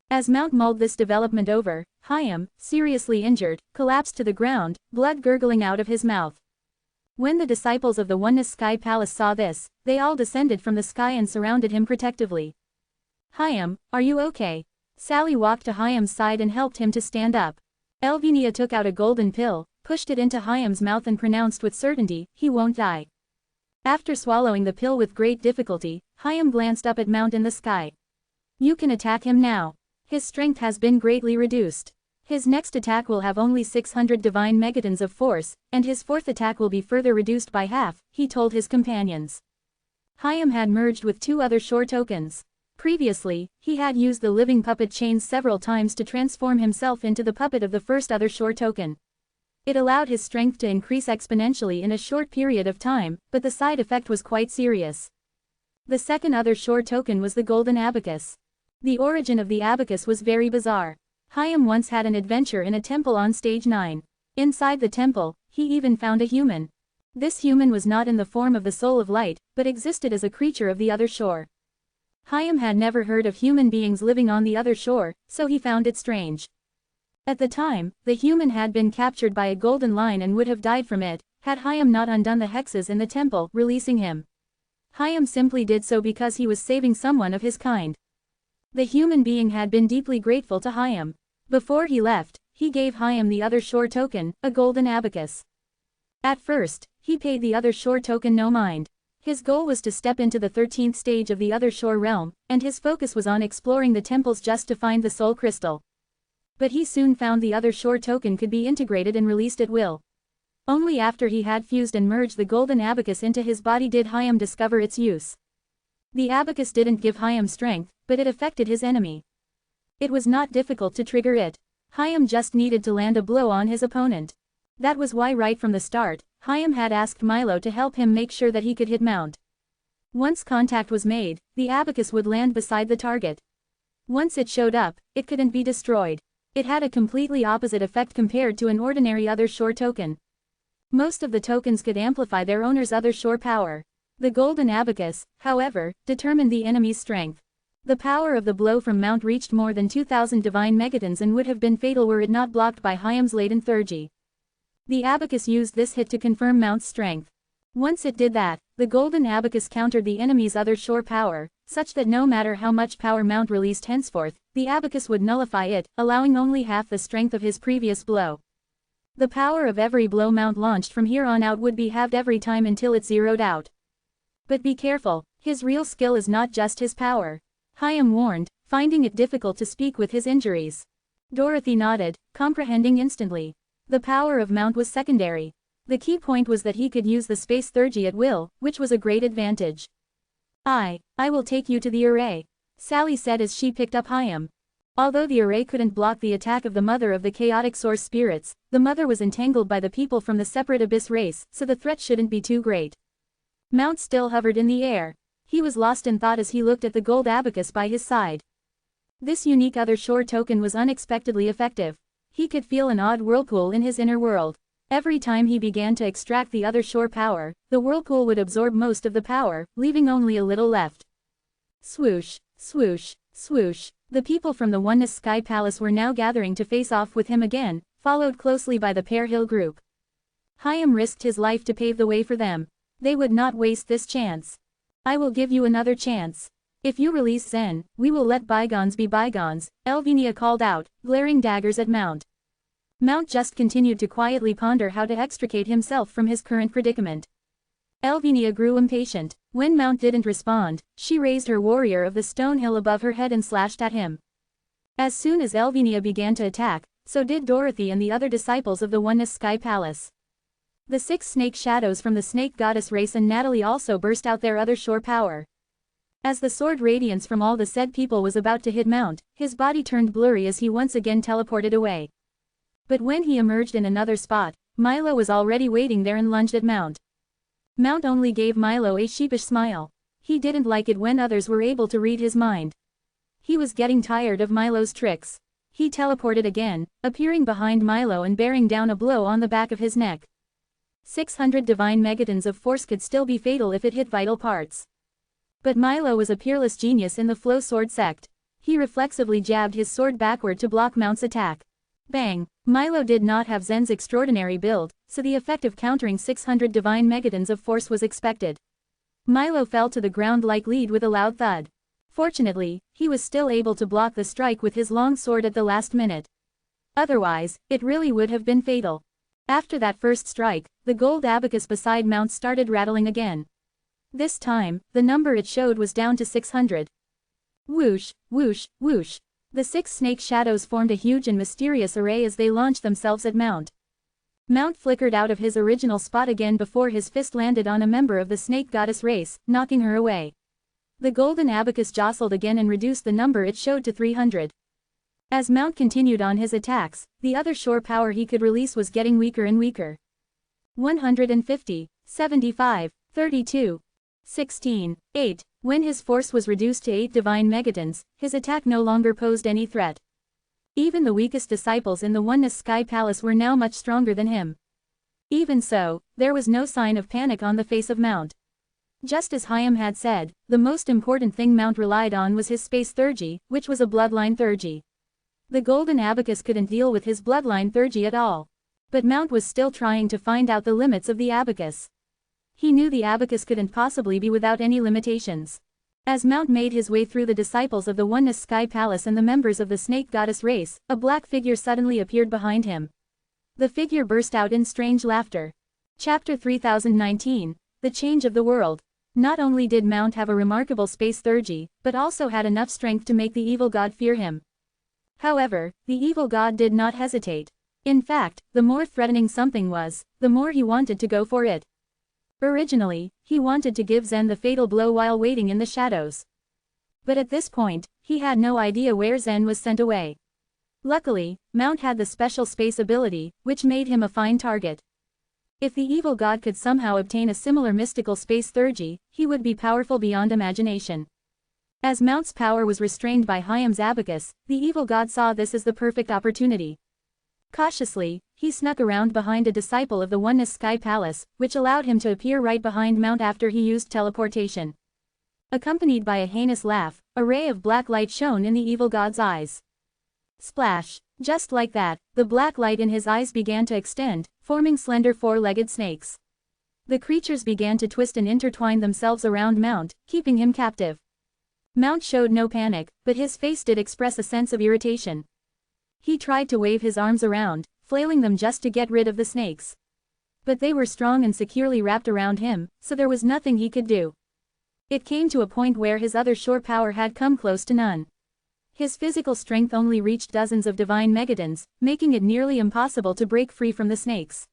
As Mount mulled this development over, Hyam, seriously injured, collapsed to the ground, blood gurgling out of his mouth. When the disciples of the Oneness Sky Palace saw this, they all descended from the sky and surrounded him protectively. Hyam, are you okay? Sally walked to Hyam's side and helped him to stand up. Elvinia took out a golden pill, pushed it into Hyam's mouth and pronounced with certainty, he won't die. After swallowing the pill with great difficulty, Hyam glanced up at Mount in the sky. You can attack him now. His strength has been greatly reduced. His next attack will have only 600 divine megatons of force, and his fourth attack will be further reduced by half, he told his companions. Hyam had merged with two other shore tokens. Previously, he had used the living puppet chains several times to transform himself into the puppet of the first other shore token. It allowed his strength to increase exponentially in a short period of time, but the side effect was quite serious. The second other shore token was the golden abacus. The origin of the abacus was very bizarre. Hayam once had an adventure in a temple on stage 9. Inside the temple, he even found a human. This human was not in the form of the soul of light, but existed as a creature of the other shore. Hayam had never heard of human beings living on the other shore, so he found it strange. At the time, the human had been captured by a golden line and would have died from it, had Hayam not undone the hexes in the temple, releasing him. Hayam simply did so because he was saving someone of his kind. The human being had been deeply grateful to Hayam. Before he left, he gave Hayam the other shore token, a golden abacus. At first, he paid the other shore token no mind. His goal was to step into the 13th stage of the other shore realm, and his focus was on exploring the temples just to find the soul crystal. But he soon found the other shore token could be integrated and released at will. Only after he had fused and merged the golden abacus into his body did Hayam discover its use. The abacus didn't give Hayam strength, but it affected his enemy. It was not difficult to trigger it. Hayam just needed to land a blow on his opponent. That was why right from the start, Hayam had asked Milo to help him make sure that he could hit Mount. Once contact was made, the abacus would land beside the target. Once it showed up, it couldn't be destroyed. It had a completely opposite effect compared to an ordinary other shore token. Most of the tokens could amplify their owner's other shore power. The golden abacus, however, determined the enemy's strength. The power of the blow from Mount reached more than 2,000 divine megatons and would have been fatal were it not blocked by Hayam's latent theurgy. The abacus used this hit to confirm Mount's strength. Once it did that, the golden abacus countered the enemy's other shore power, such that no matter how much power Mount released henceforth, the abacus would nullify it, allowing only half the strength of his previous blow. The power of every blow Mount launched from here on out would be halved every time until it zeroed out. But be careful, his real skill is not just his power. Hayam warned, finding it difficult to speak with his injuries. Dorothy nodded, comprehending instantly. The power of Mount was secondary. The key point was that he could use the space theurgy at will, which was a great advantage. I will take you to the array, Sally said as she picked up Hayam. Although the array couldn't block the attack of the mother of the chaotic source spirits, the mother was entangled by the people from the separate abyss race, so the threat shouldn't be too great. Mount still hovered in the air. He was lost in thought as he looked at the gold abacus by his side. This unique other shore token was unexpectedly effective. He could feel an odd whirlpool in his inner world. Every time he began to extract the other shore power, the whirlpool would absorb most of the power, leaving only a little left. Swoosh, swoosh, swoosh. The people from the Oneness Sky Palace were now gathering to face off with him again, followed closely by the Pear Hill group. Hayam risked his life to pave the way for them. They would not waste this chance. I will give you another chance. If you release Zen, we will let bygones be bygones, Elvinia called out, glaring daggers at Mount. Mount just continued to quietly ponder how to extricate himself from his current predicament. Elvinia grew impatient. When Mount didn't respond, she raised her warrior of the stone hill above her head and slashed at him. As soon as Elvinia began to attack, so did Dorothy and the other disciples of the Oneness Sky Palace. The 6 snake shadows from the snake goddess race and Natalie also burst out their other shore power. As the sword radiance from all the said people was about to hit Mount, his body turned blurry as he once again teleported away. But when he emerged in another spot, Milo was already waiting there and lunged at Mount. Mount only gave Milo a sheepish smile. He didn't like it when others were able to read his mind. He was getting tired of Milo's tricks. He teleported again, appearing behind Milo and bearing down a blow on the back of his neck. 600 divine megatons of force could still be fatal if it hit vital parts. But Milo was a peerless genius in the flow sword sect. He reflexively jabbed his sword backward to block Mount's attack. Bang! Milo did not have Zen's extraordinary build, so the effect of countering 600 divine megatons of force was expected. Milo fell to the ground like lead with a loud thud. Fortunately, he was still able to block the strike with his long sword at the last minute. Otherwise, it really would have been fatal. After that first strike, the gold abacus beside Mount started rattling again. This time, the number it showed was down to 600. Whoosh, whoosh, whoosh. The 6 snake shadows formed a huge and mysterious array as they launched themselves at Mount. Mount flickered out of his original spot again before his fist landed on a member of the snake goddess race, knocking her away. The golden abacus jostled again and reduced the number it showed to 300. As Mount continued on his attacks, the other shore power he could release was getting weaker and weaker. 150, 75, 32, 16, 8. When his force was reduced to 8 divine megatons, his attack no longer posed any threat. Even the weakest disciples in the Oneness Sky Palace were now much stronger than him. Even so, there was no sign of panic on the face of Mount. Just as Hyam had said, the most important thing Mount relied on was his space theurgy, which was a bloodline theurgy. The golden abacus couldn't deal with his bloodline theurgy at all. But Mount was still trying to find out the limits of the abacus. He knew the abacus couldn't possibly be without any limitations. As Mount made his way through the disciples of the Oneness Sky Palace and the members of the Snake Goddess race, a black figure suddenly appeared behind him. The figure burst out in strange laughter. Chapter 3019, The Change of the World. Not only did Mount have a remarkable space theurgy, but also had enough strength to make the evil god fear him. However, the evil god did not hesitate. In fact, the more threatening something was, the more he wanted to go for it. Originally, he wanted to give Zen the fatal blow while waiting in the shadows. But at this point, he had no idea where Zen was sent away. Luckily, Mount had the special space ability, which made him a fine target. If the evil god could somehow obtain a similar mystical space theurgy, he would be powerful beyond imagination. As Mount's power was restrained by Hyam's abacus, the evil god saw this as the perfect opportunity. Cautiously, he snuck around behind a disciple of the Oneness Sky Palace, which allowed him to appear right behind Mount after he used teleportation. Accompanied by a heinous laugh, a ray of black light shone in the evil god's eyes. Splash! Just like that, the black light in his eyes began to extend, forming slender four-legged snakes. The creatures began to twist and intertwine themselves around Mount, keeping him captive. Mount showed no panic, but his face did express a sense of irritation. He tried to wave his arms around, flailing them just to get rid of the snakes. But they were strong and securely wrapped around him, so there was nothing he could do. It came to a point where his other shore power had come close to none. His physical strength only reached dozens of divine megatons, making it nearly impossible to break free from the snakes.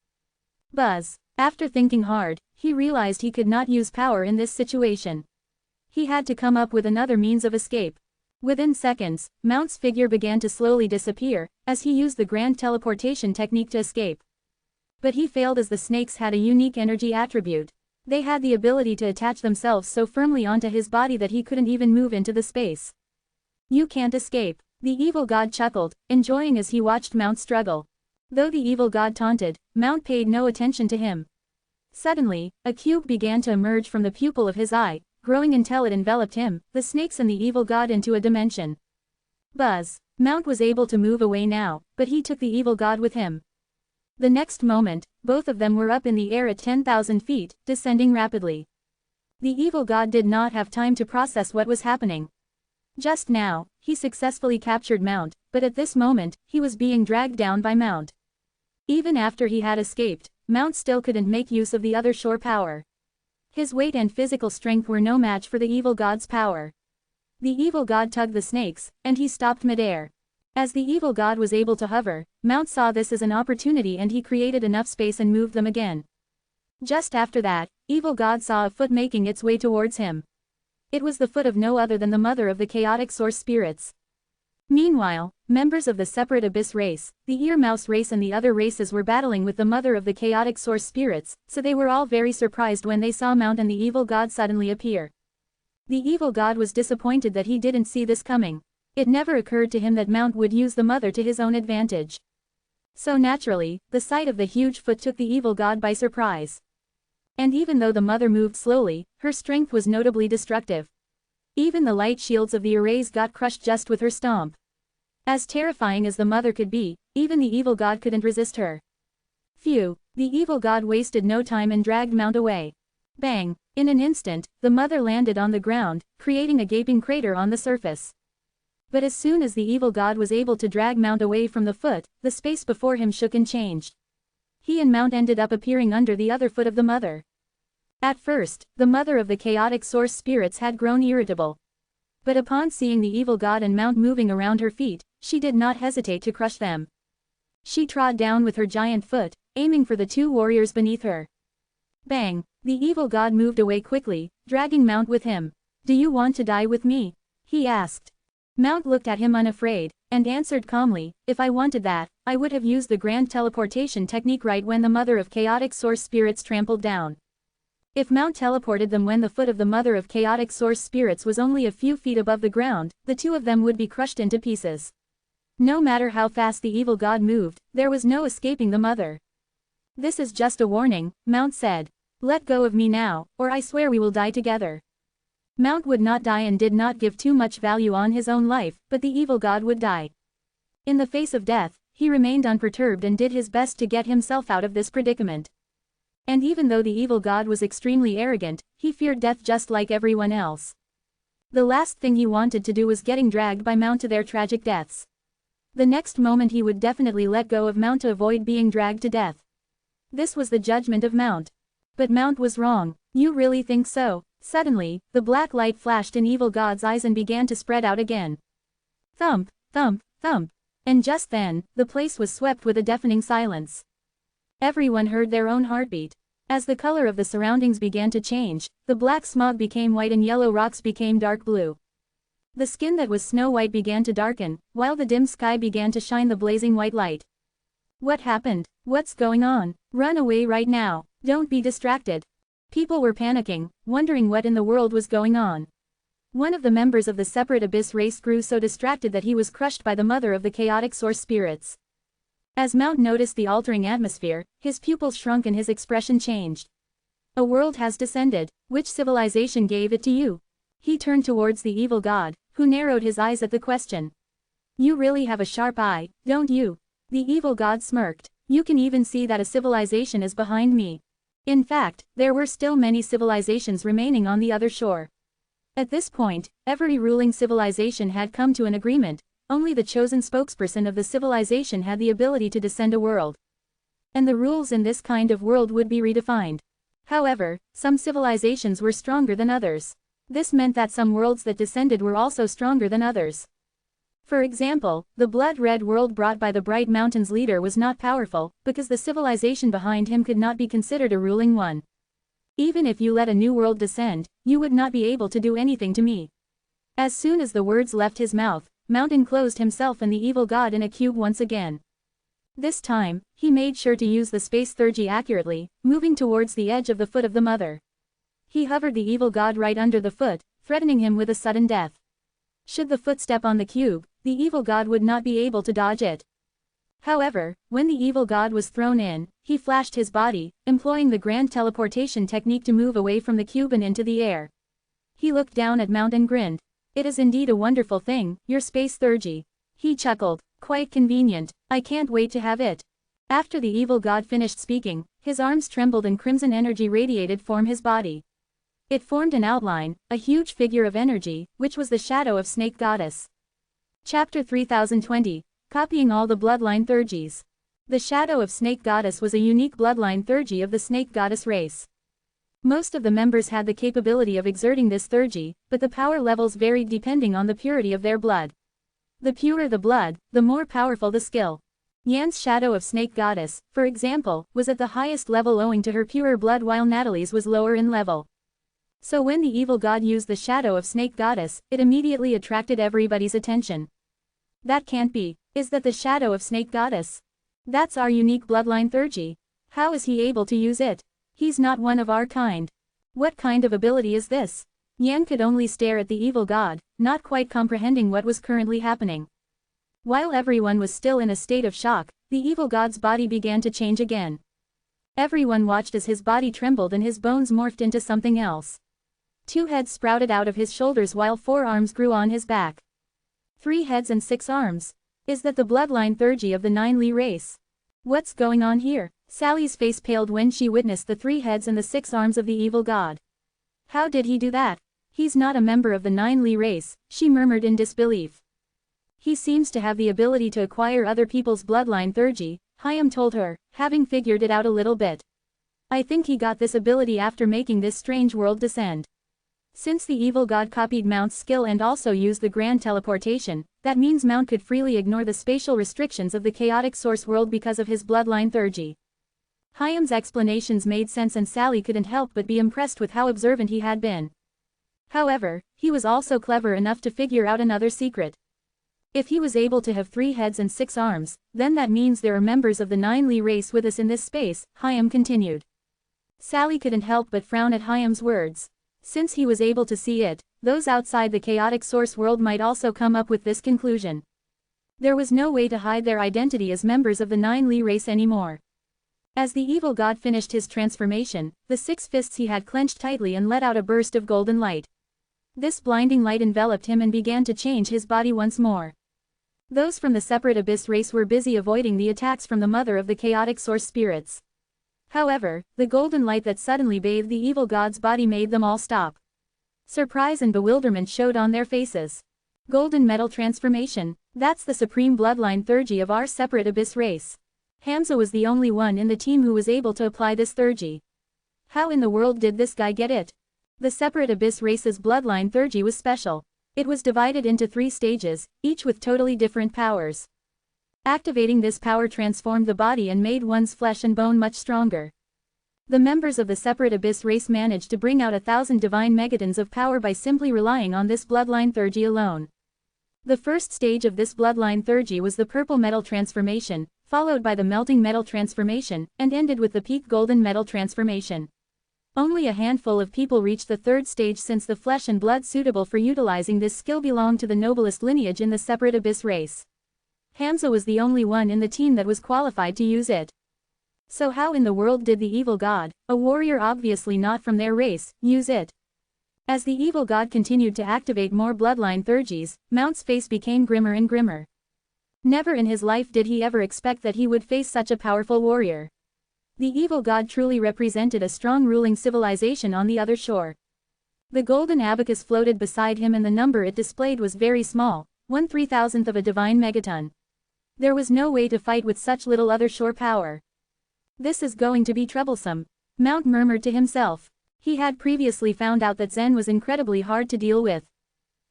Buzz. After thinking hard, he realized he could not use power in this situation. He had to come up with another means of escape. Within seconds, Mount's figure began to slowly disappear, as he used the grand teleportation technique to escape. But he failed as the snakes had a unique energy attribute. They had the ability to attach themselves so firmly onto his body that he couldn't even move into the space. "You can't escape," the evil god chuckled, enjoying as he watched Mount struggle. Though the evil god taunted, Mount paid no attention to him. Suddenly, a cube began to emerge from the pupil of his eye, growing until it enveloped him, the snakes and the evil god into a dimension. Buzz. Mount was able to move away now, but he took the evil god with him. The next moment, both of them were up in the air at 10,000 feet, descending rapidly. The evil god did not have time to process what was happening. Just now, he successfully captured Mount, but at this moment, he was being dragged down by Mount. Even after he had escaped, Mount still couldn't make use of the other shore power. His weight and physical strength were no match for the evil god's power. The evil god tugged the snakes, and he stopped midair. As the evil god was able to hover, Mount saw this as an opportunity and he created enough space and moved them again. Just after that, evil god saw a foot making its way towards him. It was the foot of no other than the mother of the chaotic source spirits. Meanwhile, members of the separate abyss race, the ear mouse race and the other races were battling with the mother of the chaotic source spirits, so they were all very surprised when they saw Mount and the evil god suddenly appear. The evil god was disappointed that he didn't see this coming. It never occurred to him that Mount would use the mother to his own advantage. So naturally, the sight of the huge foot took the evil god by surprise. And even though the mother moved slowly, her strength was notably destructive. Even the light shields of the arrays got crushed just with her stomp. As terrifying as the mother could be, even the evil god couldn't resist her. Phew, the evil god wasted no time and dragged Mount away. Bang! In an instant, the mother landed on the ground, creating a gaping crater on the surface. But as soon as the evil god was able to drag Mount away from the foot, the space before him shook and changed. He and Mount ended up appearing under the other foot of the mother. At first, the mother of the chaotic source spirits had grown irritable. But upon seeing the evil god and Mount moving around her feet, she did not hesitate to crush them. She trod down with her giant foot, aiming for the two warriors beneath her. Bang! The evil god moved away quickly, dragging Mount with him. "Do you want to die with me?" he asked. Mount looked at him unafraid, and answered calmly, "If I wanted that, I would have used the grand teleportation technique right when the mother of chaotic source spirits trampled down." If Mount teleported them when the foot of the mother of chaotic source spirits was only a few feet above the ground, the two of them would be crushed into pieces. No matter how fast the evil god moved, there was no escaping the mother. This is just a warning, Mount said. Let go of me now, or I swear we will die together. Mount would not die and did not give too much value on his own life, but the evil god would die. In the face of death, he remained unperturbed and did his best to get himself out of this predicament. And even though the evil god was extremely arrogant, he feared death just like everyone else. The last thing he wanted to do was getting dragged by Mount to their tragic deaths. The next moment he would definitely let go of Mount to avoid being dragged to death. This was the judgment of Mount. But Mount was wrong. You really think so? Suddenly, the black light flashed in evil god's eyes and began to spread out again. Thump, thump, thump. And just then, the place was swept with a deafening silence. Everyone heard their own heartbeat. As the color of the surroundings began to change, the black smog became white and yellow rocks became dark blue. The skin that was snow white began to darken, while the dim sky began to shine the blazing white light. What happened? What's going on? Run away right now. Don't be distracted. People were panicking, wondering what in the world was going on. One of the members of the separate abyss race grew so distracted that he was crushed by the mother of the chaotic source spirits. As Mount noticed the altering atmosphere, his pupils shrunk and his expression changed. A world has descended. Which civilization gave it to you? He turned towards the evil god, who narrowed his eyes at the question. You really have a sharp eye, don't you? The evil god smirked. You can even see that a civilization is behind me. In fact, there were still many civilizations remaining on the other shore. At this point, every ruling civilization had come to an agreement. Only the chosen spokesperson of the civilization had the ability to descend a world. And the rules in this kind of world would be redefined. However, some civilizations were stronger than others. This meant that some worlds that descended were also stronger than others. For example, the blood-red world brought by the Bright Mountains leader was not powerful, because the civilization behind him could not be considered a ruling one. Even if you let a new world descend, you would not be able to do anything to me. As soon as the words left his mouth, Mount enclosed himself and the evil god in a cube once again. This time, he made sure to use the space theurgy accurately, moving towards the edge of the foot of the mother. He hovered the evil god right under the foot, threatening him with a sudden death. Should the foot step on the cube, the evil god would not be able to dodge it. However, when the evil god was thrown in, he flashed his body, employing the grand teleportation technique to move away from the cube and into the air. He looked down at Mount and grinned. It is indeed a wonderful thing, your space theurgy. He chuckled. Quite convenient. I can't wait to have it. After the evil god finished speaking, his arms trembled and crimson energy radiated from his body. It formed an outline, a huge figure of energy, which was the shadow of Snake Goddess. Chapter 3020. Copying all the bloodline theurgies. The shadow of Snake Goddess was a unique bloodline theurgy of the Snake Goddess race. Most of the members had the capability of exerting this theurgy, but the power levels varied depending on the purity of their blood. The purer the blood, the more powerful the skill. Yan's shadow of Snake Goddess, for example, was at the highest level owing to her purer blood while Natalie's was lower in level. So when the evil god used the shadow of Snake Goddess, it immediately attracted everybody's attention. That can't be. Is that the shadow of Snake Goddess? That's our unique bloodline theurgy. How is he able to use it? He's not one of our kind. What kind of ability is this? Yan could only stare at the evil god, not quite comprehending what was currently happening. While everyone was still in a state of shock, the evil god's body began to change again. Everyone watched as his body trembled and his bones morphed into something else. 2 heads sprouted out of his shoulders while 4 arms grew on his back. 3 heads and 6 arms. Is that the bloodline theurgy of the 9 Li race? What's going on here? Sally's face paled when she witnessed the 3 heads and the 6 arms of the evil god. How did he do that? He's not a member of the 9 Li race, she murmured in disbelief. He seems to have the ability to acquire other people's bloodline theurgy, Hyam told her, having figured it out a little bit. I think he got this ability after making this strange world descend. Since the evil god copied Mount's skill and also used the grand teleportation, that means Mount could freely ignore the spatial restrictions of the chaotic source world because of his bloodline theurgy. Hyam's explanations made sense and Sally couldn't help but be impressed with how observant he had been. However, he was also clever enough to figure out another secret. If he was able to have 3 heads and 6 arms, then that means there are members of the 9 Li race with us in this space, Hyam continued. Sally couldn't help but frown at Hyam's words. Since he was able to see it, those outside the chaotic source world might also come up with this conclusion. There was no way to hide their identity as members of the Nine Li race anymore. As the evil god finished his transformation, the 6 fists he had clenched tightly and let out a burst of golden light. This blinding light enveloped him and began to change his body once more. Those from the separate abyss race were busy avoiding the attacks from the mother of the chaotic source spirits. However, the golden light that suddenly bathed the evil god's body made them all stop. Surprise and bewilderment showed on their faces. Golden metal transformation, that's the supreme bloodline theurgy of our separate abyss race. Hamza was the only one in the team who was able to apply this theurgy. How in the world did this guy get it? The separate abyss race's bloodline theurgy was special. It was divided into 3 stages, each with totally different powers. Activating this power transformed the body and made one's flesh and bone much stronger. The members of the separate abyss race managed to bring out 1,000 divine megatons of power by simply relying on this bloodline theurgy alone. The first stage of this bloodline theurgy was the purple metal transformation, followed by the melting metal transformation, and ended with the peak golden metal transformation. Only a handful of people reached the 3rd stage since the flesh and blood suitable for utilizing this skill belonged to the noblest lineage in the separate abyss race. Hamza was the only one in the team that was qualified to use it. So how in the world did the evil god, a warrior obviously not from their race, use it? As the evil god continued to activate more bloodline theurgies, Mount's face became grimmer and grimmer. Never in his life did he ever expect that he would face such a powerful warrior. The evil god truly represented a strong ruling civilization on the other shore. The golden abacus floated beside him and the number it displayed was very small, 1/3000th of a divine megaton. There was no way to fight with such little other shore power. This is going to be troublesome, Mount murmured to himself. He had previously found out that Zen was incredibly hard to deal with.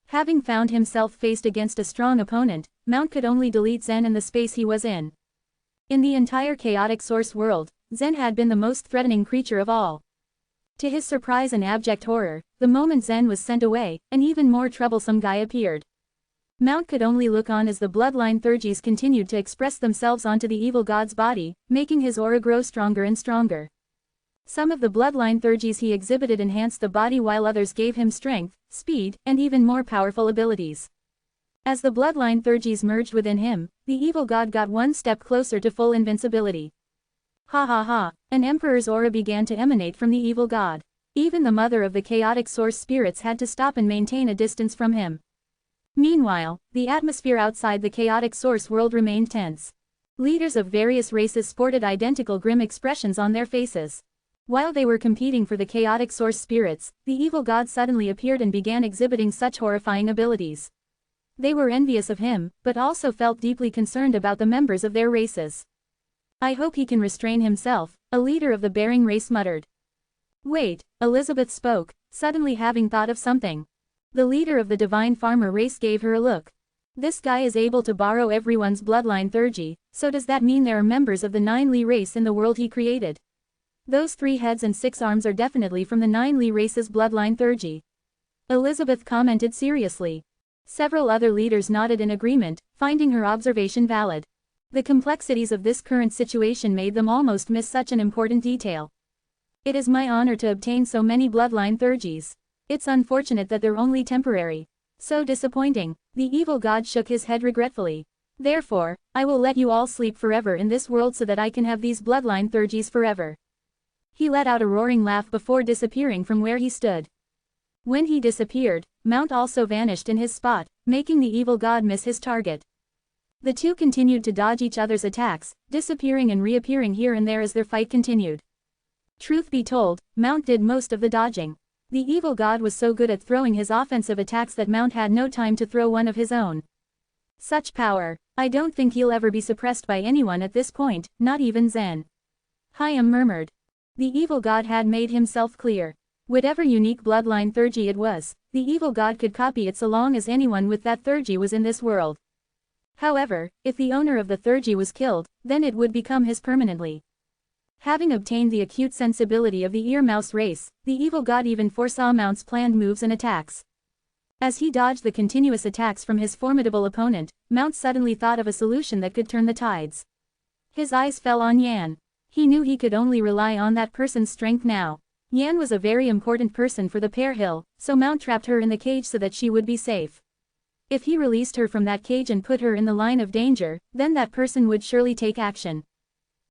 Having found himself faced against a strong opponent, Mount could only delete Zen and the space he was in. In the entire chaotic source world, Zen had been the most threatening creature of all. To his surprise and abject horror, the moment Zen was sent away, an even more troublesome guy appeared. Mount could only look on as the bloodline theurgies continued to express themselves onto the evil god's body, making his aura grow stronger and stronger. Some of the bloodline theurgies he exhibited enhanced the body while others gave him strength, speed, and even more powerful abilities. As the bloodline theurgies merged within him, the evil god got one step closer to full invincibility. Ha ha ha, an emperor's aura began to emanate from the evil god. Even the mother of the chaotic source spirits had to stop and maintain a distance from him. Meanwhile, the atmosphere outside the chaotic source world remained tense. Leaders of various races sported identical grim expressions on their faces. While they were competing for the chaotic source spirits, the evil god suddenly appeared and began exhibiting such horrifying abilities. They were envious of him, but also felt deeply concerned about the members of their races. I hope he can restrain himself, a leader of the bearing race muttered. Wait, Elizabeth spoke, suddenly having thought of something. The leader of the divine farmer race gave her a look. This guy is able to borrow everyone's bloodline theurgy, so does that mean there are members of the Nine Li race in the world he created? Those 3 heads and 6 arms are definitely from the Nine Li race's bloodline theurgy. Elizabeth commented seriously. Several other leaders nodded in agreement, finding her observation valid. The complexities of this current situation made them almost miss such an important detail. It is my honor to obtain so many bloodline theurgies. It's unfortunate that they're only temporary. So disappointing, the evil god shook his head regretfully. Therefore, I will let you all sleep forever in this world so that I can have these bloodline theurgies forever. He let out a roaring laugh before disappearing from where he stood. When he disappeared, Mount also vanished in his spot, making the evil god miss his target. The two continued to dodge each other's attacks, disappearing and reappearing here and there as their fight continued. Truth be told, Mount did most of the dodging. The evil god was so good at throwing his offensive attacks that Mount had no time to throw one of his own. Such power, I don't think he'll ever be suppressed by anyone at this point, not even Zen. Hyam murmured. The evil god had made himself clear. Whatever unique bloodline theurgy it was, the evil god could copy it so long as anyone with that theurgy was in this world. However, if the owner of the theurgy was killed, then it would become his permanently. Having obtained the acute sensibility of the ear mouse race, the evil god even foresaw Mount's planned moves and attacks. As he dodged the continuous attacks from his formidable opponent, Mount suddenly thought of a solution that could turn the tides. His eyes fell on Yan. He knew he could only rely on that person's strength now. Yan was a very important person for the Pear Hill, so Mount trapped her in the cage so that she would be safe. If he released her from that cage and put her in the line of danger, then that person would surely take action.